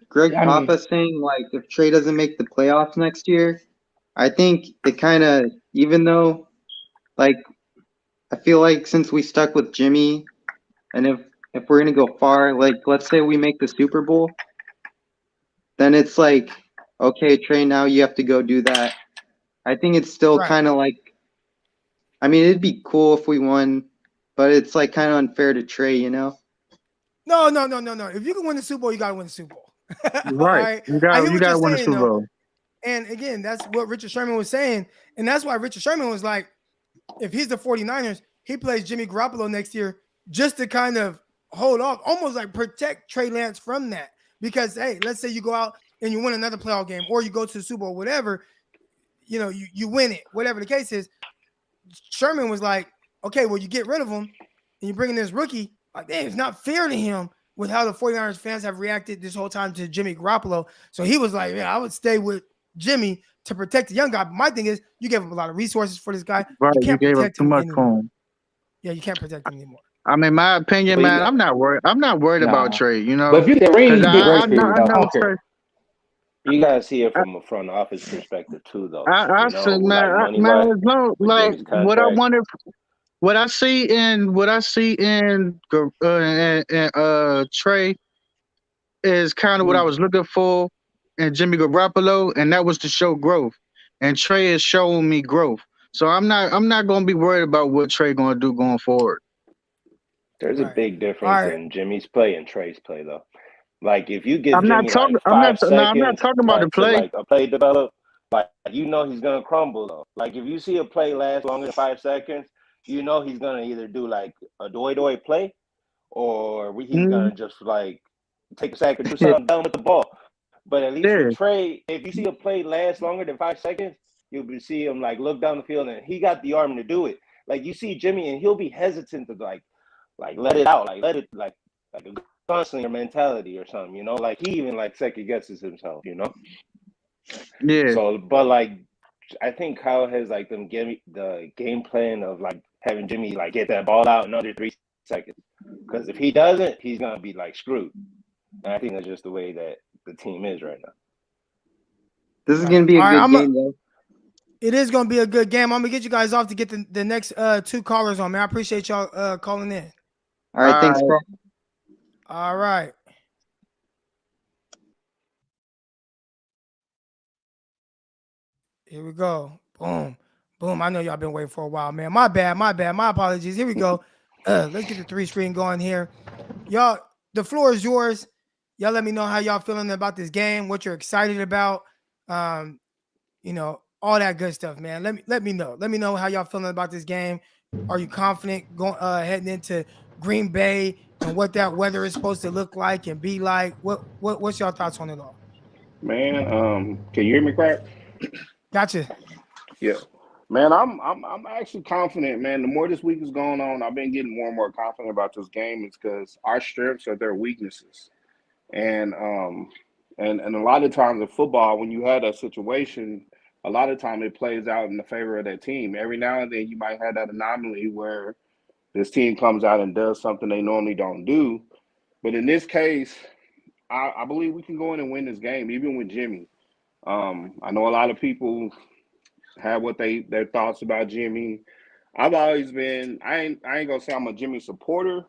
Greg Papa saying, like, if Trey doesn't make the playoffs next year, I think it kind of, even though, like, I feel like since we stuck with Jimmy, and if we're going to go far, like, let's say we make the Super Bowl, then it's like, okay, Trey, now you have to go do that. I think it's still kind of like, I mean, it'd be cool if we won, but it's, like, kind of unfair to Trey, you know? No. If you can win the Super Bowl, you got to win the Super Bowl. Right. You I got hear you what got you're to win the saying, Super though. Bowl. And again, that's what Richard Sherman was saying. And that's why Richard Sherman was like, if he's the 49ers, he plays Jimmy Garoppolo next year just to kind of hold off, almost like protect Trey Lance from that. Because, hey, let's say you go out and you win another playoff game or you go to the Super Bowl, whatever, you win it, whatever the case is. Sherman was like, okay, well, you get rid of him and you bring in this rookie. Like, damn, it's not fair to him with how the 49ers fans have reacted this whole time to Jimmy Garoppolo. So he was like, yeah, I would stay with Jimmy to protect the young guy. But my thing is, you gave up a lot of resources for this guy. Right. You You can't gave up protect too him much anymore. for him. Yeah, you can't protect him anymore. I mean, my opinion, man, I'm not worried. I'm not worried about Trey, you know. But if you get ring, you get I great know, period, I though. I know don't care. You gotta see it from a front office perspective too, though. I said, man, Like money man, wise, as long, with like Jimmy's what I contract. wanted, what I see in Trey is kind of what I was looking for in Jimmy Garoppolo, and that was to show growth. And Trey is showing me growth, so I'm not gonna be worried about what Trey gonna do going forward. There's a big difference in Jimmy's play and Trey's play, though. Like if you give I'm not Jimmy talking. like I'm not. 5 No, I'm not seconds, talking about the like to play. like a play develop, like you know he's gonna crumble though. Like if you see a play last longer than 5 seconds, you know he's gonna either do like a doy play, or he's gonna just like take a sack or do something done with the ball. But at least with Trey, if you see a play last longer than 5 seconds, you'll see him like look down the field and he got the arm to do it. Like you see Jimmy and he'll be hesitant to like let it out, like let it like a gunslinger mentality or something, you know? Like he even like second guesses himself, you know? Yeah. So, but like I think Kyle has like the game plan of like having Jimmy like get that ball out in under 3 seconds. Because if he doesn't, he's gonna be like screwed. And I think that's just the way that the team is right now. This is Got going it. to be a All right, good game, though. it is gonna be a good game. I'm gonna get you guys off to get the next two callers on, man. I appreciate y'all calling in. All right, thanks, All bro. All right. Here we go. Boom. Boom. I know y'all been waiting for a while, man. My bad. My apologies. Here we go. Let's get the three screen going here. Y'all, the floor is yours. Y'all let me know how y'all feeling about this game, what you're excited about. All that good stuff, man. Let me know. Let me know how y'all feeling about this game. Are you confident going heading into Green Bay and what that weather is supposed to look like and be like? What's your thoughts on it all? Man, can you hear me, crack? Gotcha. Yeah. Man, I'm actually confident, man. The more this week is going on, I've been getting more and more confident about this game. It's because our strengths are their weaknesses. And a lot of times in football, when you have that situation, a lot of time it plays out in the favor of that team. Every now and then you might have that anomaly where this team comes out and does something they normally don't do. But in this case, I believe we can go in and win this game, even with Jimmy. I know a lot of people have their thoughts about Jimmy. I've always been I ain't gonna say I'm a Jimmy supporter,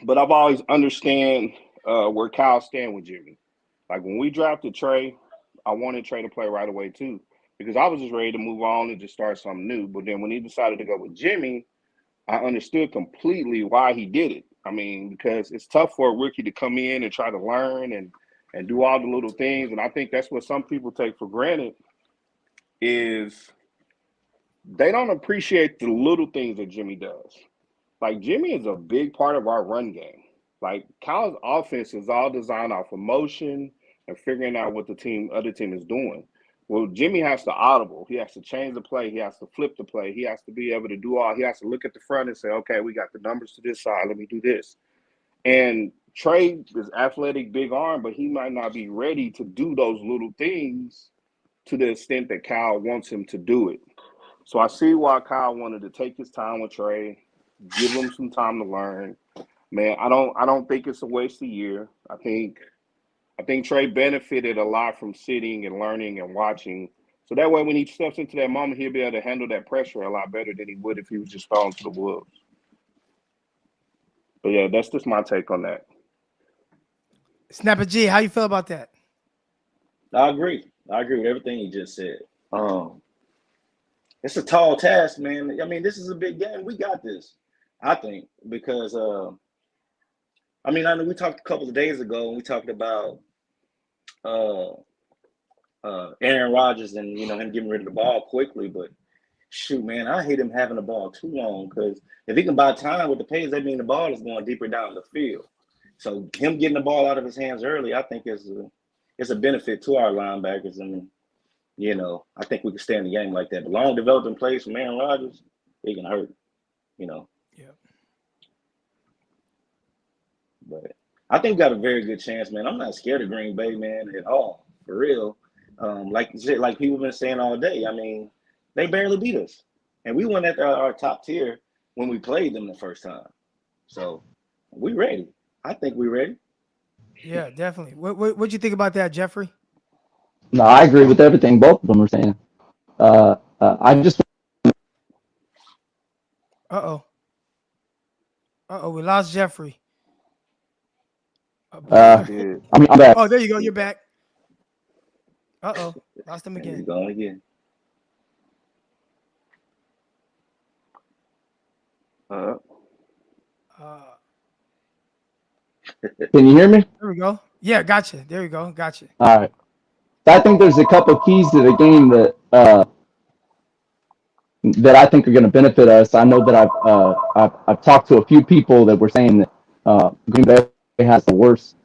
but I've always understand where Kyle stand with Jimmy. Like when we drafted Trey, I wanted Trey to play right away too, because I was just ready to move on and just start something new. But then when he decided to go with Jimmy, I understood completely why he did it. I mean, because it's tough for a rookie to come in and try to learn and do all the little things. And I think that's what some people take for granted is they don't appreciate the little things that Jimmy does. Like Jimmy is a big part of our run game. Like Kyle's offense is all designed off of motion and figuring out what the other team is doing. Well, Jimmy has to audible. He has to change the play. He has to flip the play. He has to be able to do all. He has to look at the front and say, okay, we got the numbers to this side. Let me do this. And Trey is athletic, big arm, but he might not be ready to do those little things to the extent that Kyle wants him to do it. So I see why Kyle wanted to take his time with Trey, give him some time to learn. Man, I don't think it's a waste of year. I think Trey benefited a lot from sitting and learning and watching. So that way when he steps into that moment, he'll be able to handle that pressure a lot better than he would if he was just thrown to the wolves. But yeah, that's just my take on that. Snapper G, how you feel about that? I agree with everything he just said. It's a tall task, man. I mean, this is a big game. We got this, I think, because I know we talked a couple of days ago and we talked about Aaron Rodgers and him getting rid of the ball quickly, but shoot, man, I hate him having the ball too long because if he can buy time with the pace, that means the ball is going deeper down the field. So him getting the ball out of his hands early, I think is a benefit to our linebackers. I think we can stay in the game like that. But long developing plays from Aaron Rodgers, it can hurt. Yeah. But I think we got a very good chance, man. I'm not scared of Green Bay, man, at all. For real. Like people been saying all day. I mean, they barely beat us. And we went at our top tier when we played them the first time. So we ready. I think we're ready. Yeah, definitely. What'd you think about that, Jeffrey? No, I agree with everything both of them are saying. I just. We lost Jeffrey. I'm back. Oh, there you go. You're back. Lost him again. He's going again. Can you hear me? There we go. Yeah, gotcha. There we go. Gotcha. All right. So I think there's a couple keys to the game that I think are going to benefit us. I know that I've talked to a few people that were saying that Green Bay has the worst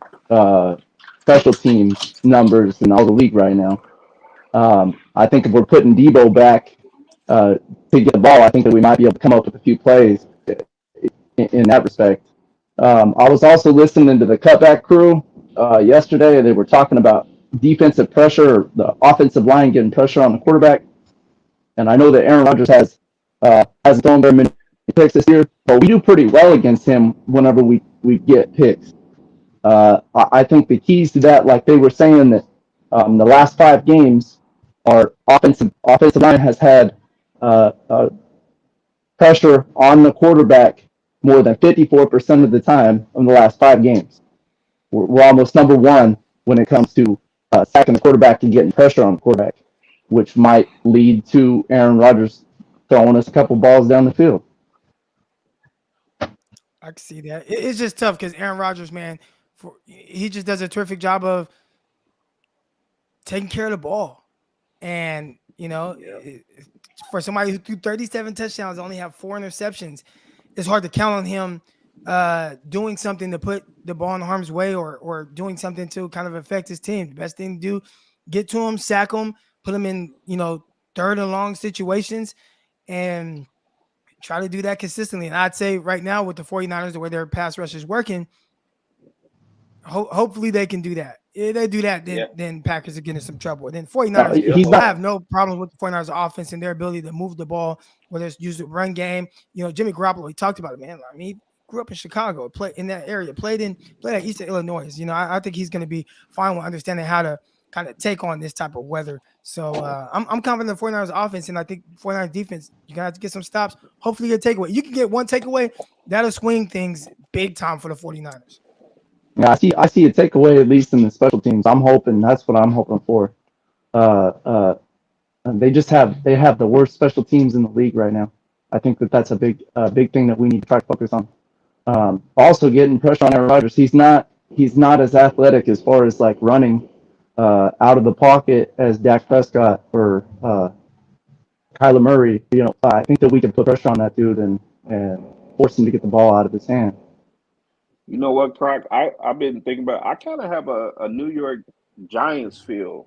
special teams numbers in all the league right now. I think if we're putting Debo back to get the ball, I think that we might be able to come up with a few plays in that respect. I was also listening to the cutback crew yesterday. They were talking about defensive pressure, the offensive line getting pressure on the quarterback. And I know that Aaron Rodgers has Hasn't thrown very many picks this year, but we do pretty well against him whenever we get picks. I think the keys to that, like they were saying, that the last 5 games, our offensive line has had pressure on the quarterback more than 54% of the time in the last 5 games. We're almost number one when it comes to sacking the quarterback and getting pressure on the quarterback, which might lead to Aaron Rodgers throwing us a couple balls down the field. I can see that. It's just tough because Aaron Rodgers, man, he just does a terrific job of taking care of the ball. And, for somebody who threw 37 touchdowns, only have 4 interceptions, it's hard to count on him doing something to put the ball in harm's way or doing something to kind of affect his team. The best thing to do, get to him, sack him, put him in, third and long situations and try to do that consistently. And I'd say right now with the 49ers, the way their pass rush is working, hopefully they can do that. If they do that, then Packers are getting in some trouble. Then 49ers, I have no problem with the 49ers offense and their ability to move the ball, whether it's use the run game. Jimmy Garoppolo, he talked about it, man. I mean, he grew up in Chicago, played in that area, played at Eastern Illinois. I think he's going to be fine with understanding how to kind of take on this type of weather. So I'm confident in the 49ers offense, and I think 49ers defense, you're going to have to get some stops. Hopefully get a takeaway. You can get one takeaway, that'll swing things big time for the 49ers. Yeah, I see a takeaway at least in the special teams. That's what I'm hoping for. They have the worst special teams in the league right now. I think that's a big thing that we need to try to focus on. Also getting pressure on Aaron Rodgers. He's not as athletic as far as like running out of the pocket as Dak Prescott or Kyler Murray. I think that we can put pressure on that dude and force him to get the ball out of his hand. You know what, Croc? I've been thinking about. I kind of have a New York Giants feel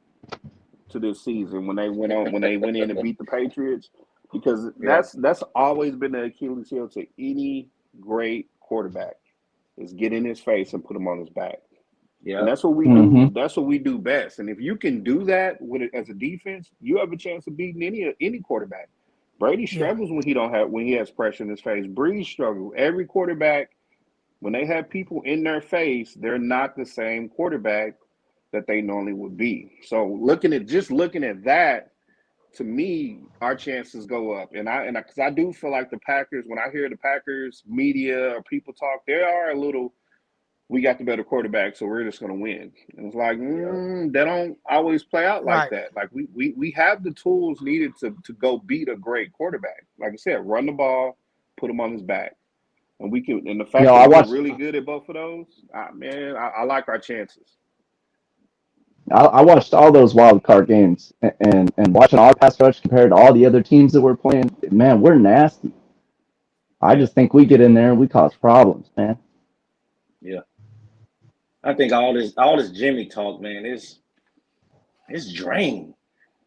to this season when they went in and beat the Patriots, because that's always been the Achilles heel to any great quarterback is get in his face and put him on his back. Yeah, and that's what we do. That's what we do best. And if you can do that with it as a defense, you have a chance of beating any quarterback. Brady struggles when he has pressure in his face. Breeze struggles. Every quarterback. When they have people in their face, they're not the same quarterback that they normally would be. So looking at that, to me, our chances go up. And because I do feel like the Packers, when I hear the Packers media or people talk, they are a little, we got the better quarterback, so we're just going to win. And it's like, they don't always play out like that. Like we have the tools needed to go beat a great quarterback. Like I said, run the ball, put him on his back. And we can, and the fact that we're really good at both of those, I like our chances. I watched all those wild card games and watching our pass rush compared to all the other teams that we're playing. Man, we're nasty. I just think we get in there and we cause problems, man. Yeah, I think all this Jimmy talk, man, it's draining,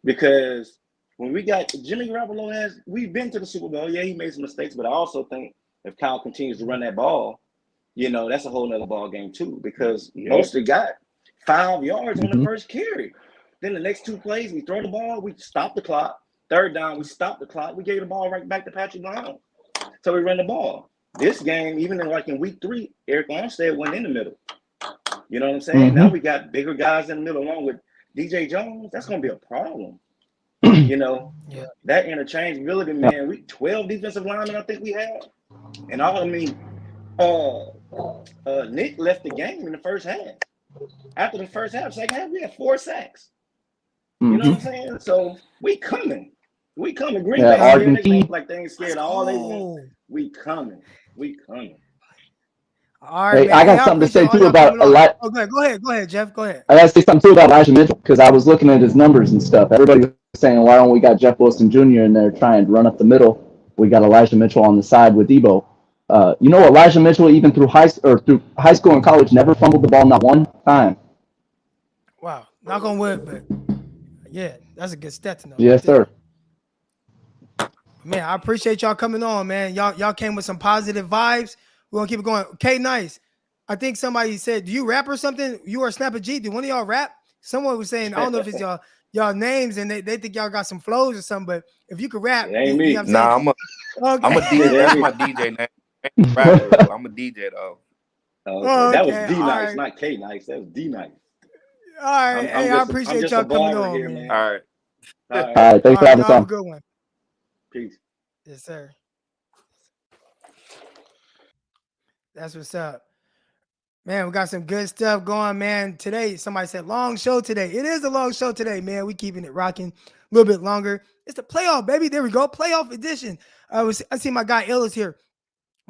because when we got Jimmy Garoppolo we've been to the Super Bowl. Yeah, he made some mistakes, but I also think if Kyle continues to run that ball, that's a whole nother ball game too, because Mostert got 5 yards on the first carry. Then the next 2 plays, we throw the ball, we stop the clock. Third down, we stop the clock. We gave the ball right back to Patrick Mahomes. So we ran the ball. This game, even in week 3, Eric Armstead went in the middle. You know what I'm saying? Now we got bigger guys in the middle along with DJ Jones. That's going to be a problem. That interchangeability, man. We 12 defensive linemen, I think we have. And Nick left the game in the first half. After the first half, second half, we had 4 sacks. You know what I'm saying? So we coming. Green Bay scared. They look like they ain't scared all they want. We coming. All right, I got something to say too about Elijah. Oh, go ahead, Jeff. Go ahead. I got to say something too about Elijah Mitchell, because I was looking at his numbers and stuff. Everybody was saying, why don't we got Jeff Wilson Jr. in there trying to run up the middle? We got Elijah Mitchell on the side with Debo. Elijah Mitchell, even through high school and college, never fumbled the ball, not one time. Wow, knock on wood, but yeah, that's a good stat to know. Yes, sir. Man, I appreciate y'all coming on, man. Y'all came with some positive vibes. We're gonna keep it going. Okay, nice. I think somebody said, do you rap or something? You or Snapper G? Do one of y'all rap? Someone was saying, I don't know if it's y'all y'all names and they think y'all got some flows or something. But if you could rap, It ain't you know me. what I'm saying? Nah, I'm a Okay. DJ. That's my DJ name. I ain't a rapper, but I'm a DJ though. Okay, Oh, that was okay. D All Nice, right. not K Nice. That was D Nice. All right. I'm Hey, I'm I just I'm appreciate just a y'all coming barber on, here, man. man. All right. All All right, right, thanks All for right. having us Y'all have a on. good one. peace. Yes, sir. That's what's up. Man, we got some good stuff going, man. Today, somebody said long show today. It is a long show today, man. We keeping it rocking a little bit longer. It's the playoff, baby. There we go. Playoff edition. I see my guy Ellis here.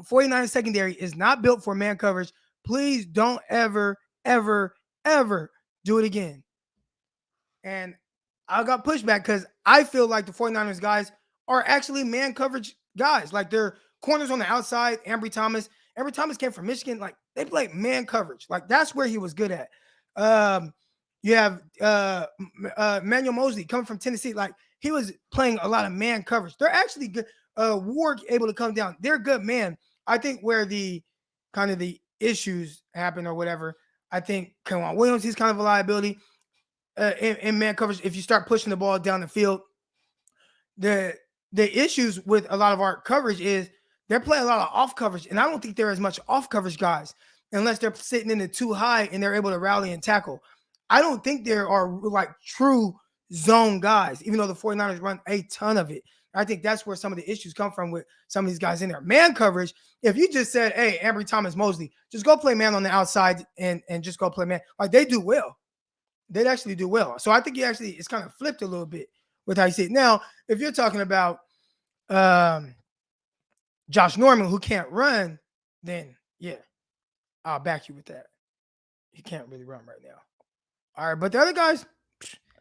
49 secondary is not built for man coverage. Please don't ever, ever, ever do it again. And I got pushback because I feel like the 49ers guys are actually man coverage guys. Like they're corners on the outside. Ambry Thomas. Ambry Thomas came from Michigan. Like they play man coverage. Like that's where he was good at. You have Manuel Mosley coming from Tennessee. Like he was playing a lot of man coverage. They're actually good. Ward able to come down. They're good man. I think where the kind of the issues happen or whatever. I think Kwan Williams, he's kind of a liability. In man coverage, if you start pushing the ball down the field, the issues with a lot of our coverage is they're playing a lot of off coverage, and I don't think they're as much off coverage guys unless they're sitting in it too high and they're able to rally and tackle. I don't think there are like true zone guys, even though the 49ers run a ton of it. I think that's where some of the issues come from with some of these guys in there. Man coverage, if you just said, hey, Ambry Thomas Mosley, just go play man on the outside and just go play man, like they do well. They'd actually do well. So I think it's kind of flipped a little bit with how you see it. Now, if you're talking about Josh Norman, who can't run, then yeah, I'll back you with that. He can't really run right now. All right, but the other guys,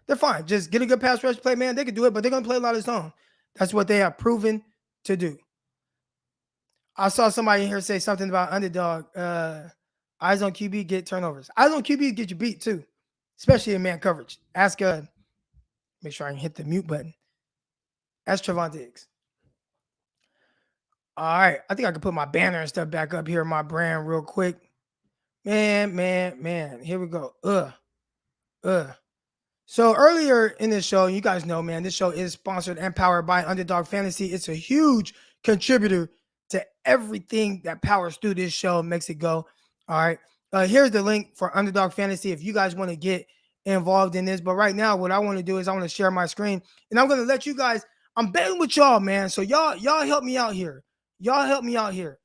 they're fine. Just get a good pass rush play, man. They can do it, but they're going to play a lot of zone. That's what they have proven to do. I saw somebody in here say something about underdog. Eyes on QB, get turnovers. Eyes on QB, get you beat too, especially in man coverage. Ask make sure I can hit the mute button. That's Trevon Diggs. All right. I think I can put my banner and stuff back up here, my brand real quick. Man. Here we go. So earlier in this show, you guys know, man, this show is sponsored and powered by Underdog Fantasy. It's a huge contributor to everything that powers through this show, makes it go. All right. Here's the link for Underdog Fantasy if you guys want to get involved in this. But right now, what I want to do is I want to share my screen and I'm going to let you guys, I'm betting with y'all, man. So y'all help me out here. Y'all help me out here.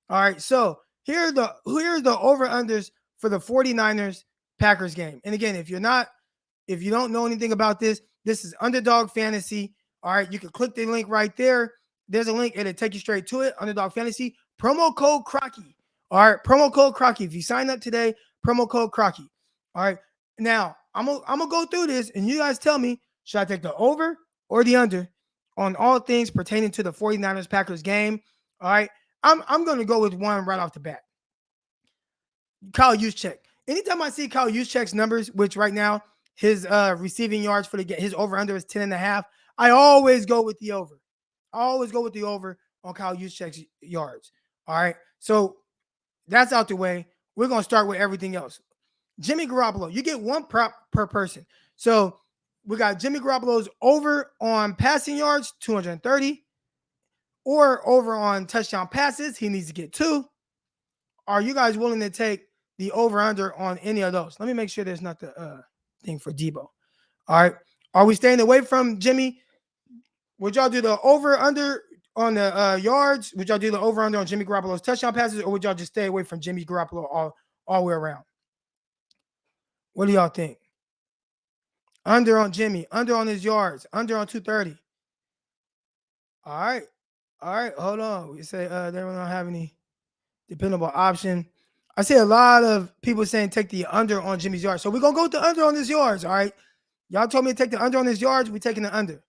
All right. So here's the over-unders for the 49ers Packers game. And again, if you don't know anything about this, this is Underdog Fantasy. All right. You can click the link right there. There's a link. It'll take you straight to it. Underdog Fantasy. Promo code Crocky. All right. Promo code Crocky. If you sign up today, promo code Crocky. All right. Now, I'm gonna go through this and you guys tell me, should I take the over or the under on all things pertaining to the 49ers Packers game? All right. I'm going to go with one right off the bat. Kyle Juszczyk. Anytime I see Kyle Juszczyk's numbers, which right now his receiving yards for the game, his over-under is 10.5, I always go with the over. I always go with the over on Kyle Juszczyk's yards. All right. So that's out the way. We're going to start with everything else. Jimmy Garoppolo, you get one prop per person. So we got Jimmy Garoppolo's over on passing yards, 230, or over on touchdown passes. He needs to get 2. Are you guys willing to take the over-under on any of those? Let me make sure there's not the thing for Debo. All right. Are we staying away from Jimmy? Would y'all do the over-under on the yards? Would y'all do the over-under on Jimmy Garoppolo's touchdown passes? Or would y'all just stay away from Jimmy Garoppolo all the way around? What do y'all think? Under on Jimmy. Under on his yards. Under on 230. All right. Hold on. We say they don't have any dependable option. I see a lot of people saying take the under on Jimmy's yards. So we're going to go with the under on his yards, all right? Y'all told me to take the under on his yards. We're taking the under.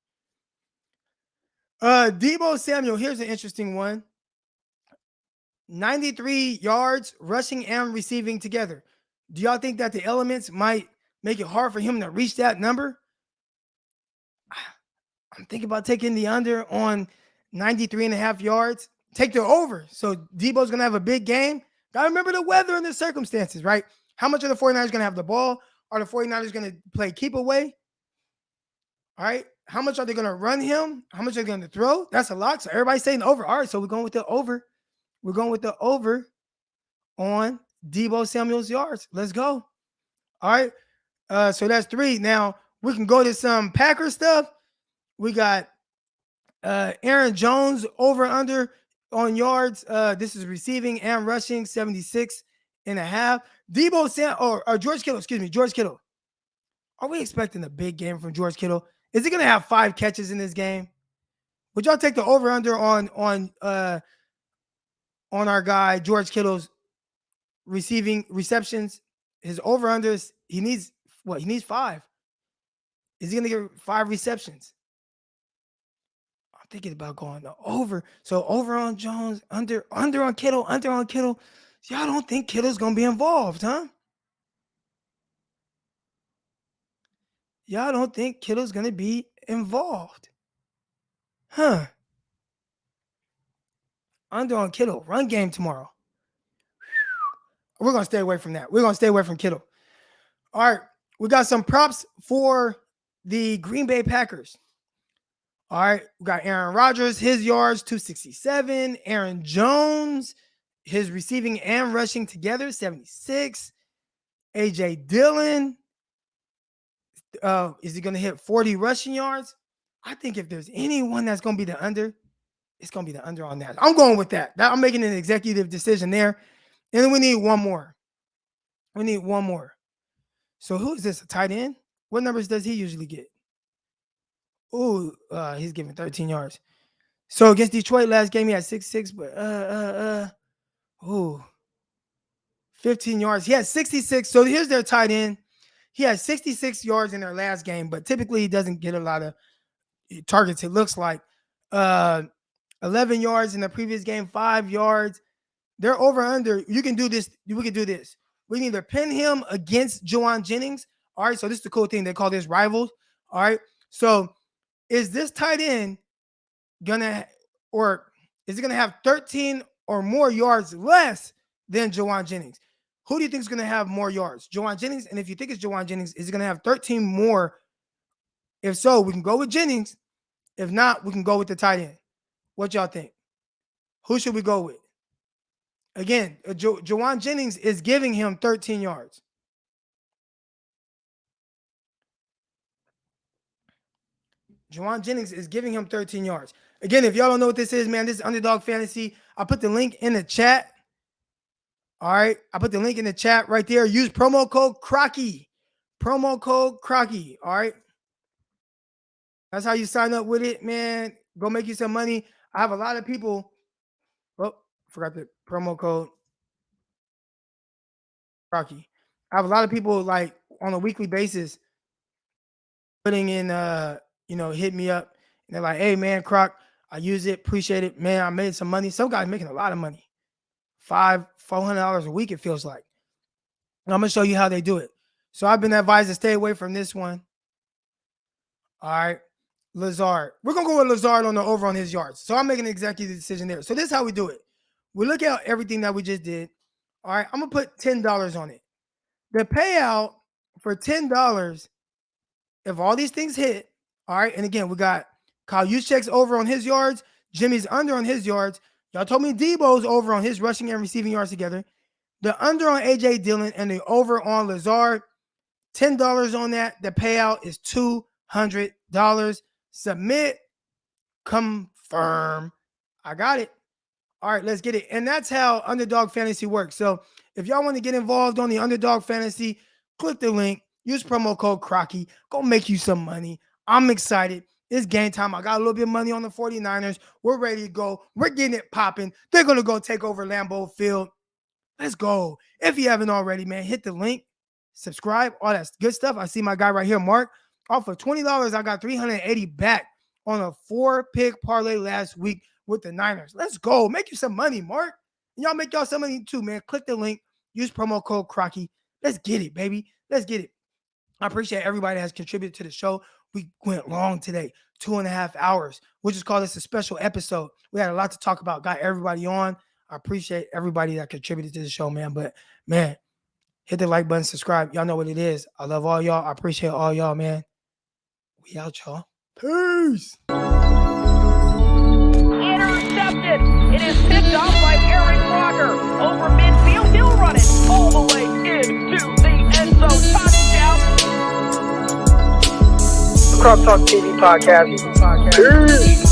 Debo Samuel, here's an interesting one. 93 yards rushing and receiving together. Do y'all think that the elements might make it hard for him to reach that number? I'm thinking about taking the under on 93.5 yards. Take the over. So Debo's going to have a big game. Got to remember the weather and the circumstances, right? How much are the 49ers going to have the ball? Are the 49ers going to play keep away? All right. How much are they going to run him? How much are they going to throw? That's a lot. So everybody's saying over. All right. So we're going with the over. We're going with the over on Deebo Samuel's yards. Let's go. All right. So that's 3. Now we can go to some Packer stuff. We got Aaron Jones over under on yards. This is receiving and rushing 76.5. Deebo Sam or George Kittle, excuse me, George Kittle. Are we expecting a big game from George Kittle? Is he going to have 5 catches in this game? Would y'all take the over under on our guy George Kittle's receiving receptions? His over unders, he needs what? He needs 5. Is he going to get 5 receptions? I'm thinking about going the over. So over on Jones, under on Kittle, under on Kittle. Y'all don't think Kittle's going to be involved, huh? Y'all don't think Kittle's going to be involved. Huh. Under on Kittle. Run game tomorrow. We're going to stay away from that. We're going to stay away from Kittle. All right. We got some props for the Green Bay Packers. All right. We got Aaron Rodgers, his yards, 267. Aaron Jones, his receiving and rushing together, 76. A.J. Dillon, is he going to hit 40 rushing yards? I think if there's anyone that's going to be the under, it's going to be the under on that. I'm going with that. I'm making an executive decision there. And then we need one more. We need one more. So who is this? A tight end? What numbers does he usually get? Ooh, he's giving 13 yards. So against Detroit last game, he had 6'6", but 15 yards. He had 66. So here's their tight end. He had 66 yards in their last game, but typically he doesn't get a lot of targets. It looks like 11 yards in the previous game, 5 yards. They're over under. You can do this. We can do this. We can either pin him against Juwan Jennings. All right. So this is the cool thing. They call this rivals. All right. So is this tight end gonna, or is he gonna have 13 or more yards less than Juwan Jennings? Who do you think is gonna have more yards? Juwan Jennings. And if you think it's Juwan Jennings, is he gonna have 13 more? If so, we can go with Jennings. If not, we can go with the tight end. What y'all think? Who should we go with? Again, Juwan Jennings is giving him 13 yards. Juwan Jennings is giving him 13 yards. Again, if y'all don't know what this is, man, this is Underdog Fantasy. I put the link in the chat. All right. I put the link in the chat right there. Use promo code Crocky. Promo code Crocky. All right. That's how you sign up with it, man. Go make you some money. I have a lot of people. Oh, forgot the promo code Crocky. I have a lot of people like on a weekly basis putting in, hit me up. And they're like, hey, man, Croc, I use it. Appreciate it. Man, I made some money. Some guys making a lot of money. $400 a week, it feels like. And I'm going to show you how they do it. So I've been advised to stay away from this one. All right. Lazard. We're going to go with Lazard on the over on his yards. So I'm making an executive decision there. So this is how we do it. We look at everything that we just did. All right. I'm going to put $10 on it. The payout for $10, if all these things hit, all right. And again, we got Kyle Juszczyk's over on his yards. Jimmy's under on his yards. Y'all told me Debo's over on his rushing and receiving yards together. The under on A.J. Dillon and the over on Lazard. $10 on that. The payout is $200. Submit. Confirm. I got it. All right, let's get it. And that's how Underdog Fantasy works. So if y'all want to get involved on the Underdog Fantasy, click the link. Use promo code Crocky. Go make you some money. I'm excited. It's game time. I got a little bit of money on the 49ers. We're ready to go. We're getting it popping. They're going to go take over Lambeau Field. Let's go. If you haven't already, man, hit the link. Subscribe. All that good stuff. I see my guy right here, Mark. Off of $20, I got $380 back on a 4-pick parlay last week with the Niners. Let's go. Make you some money, Mark. And y'all make y'all some money too, man. Click the link. Use promo code Crocky. Let's get it, baby. Let's get it. I appreciate everybody that has contributed to the show. We went long today, 2.5 hours. We'll just call this a special episode. We had a lot to talk about. Got everybody on. I appreciate everybody that contributed to the show, man. But, man, hit the like button, subscribe. Y'all know what it is. I love all y'all. I appreciate all y'all, man. We out, y'all. Peace. Intercepted. It is picked off by Aaron Crocker. Over midfield, he'll run it all the way into the end zone. Touchdown. Crop Talk TV podcast. Peace.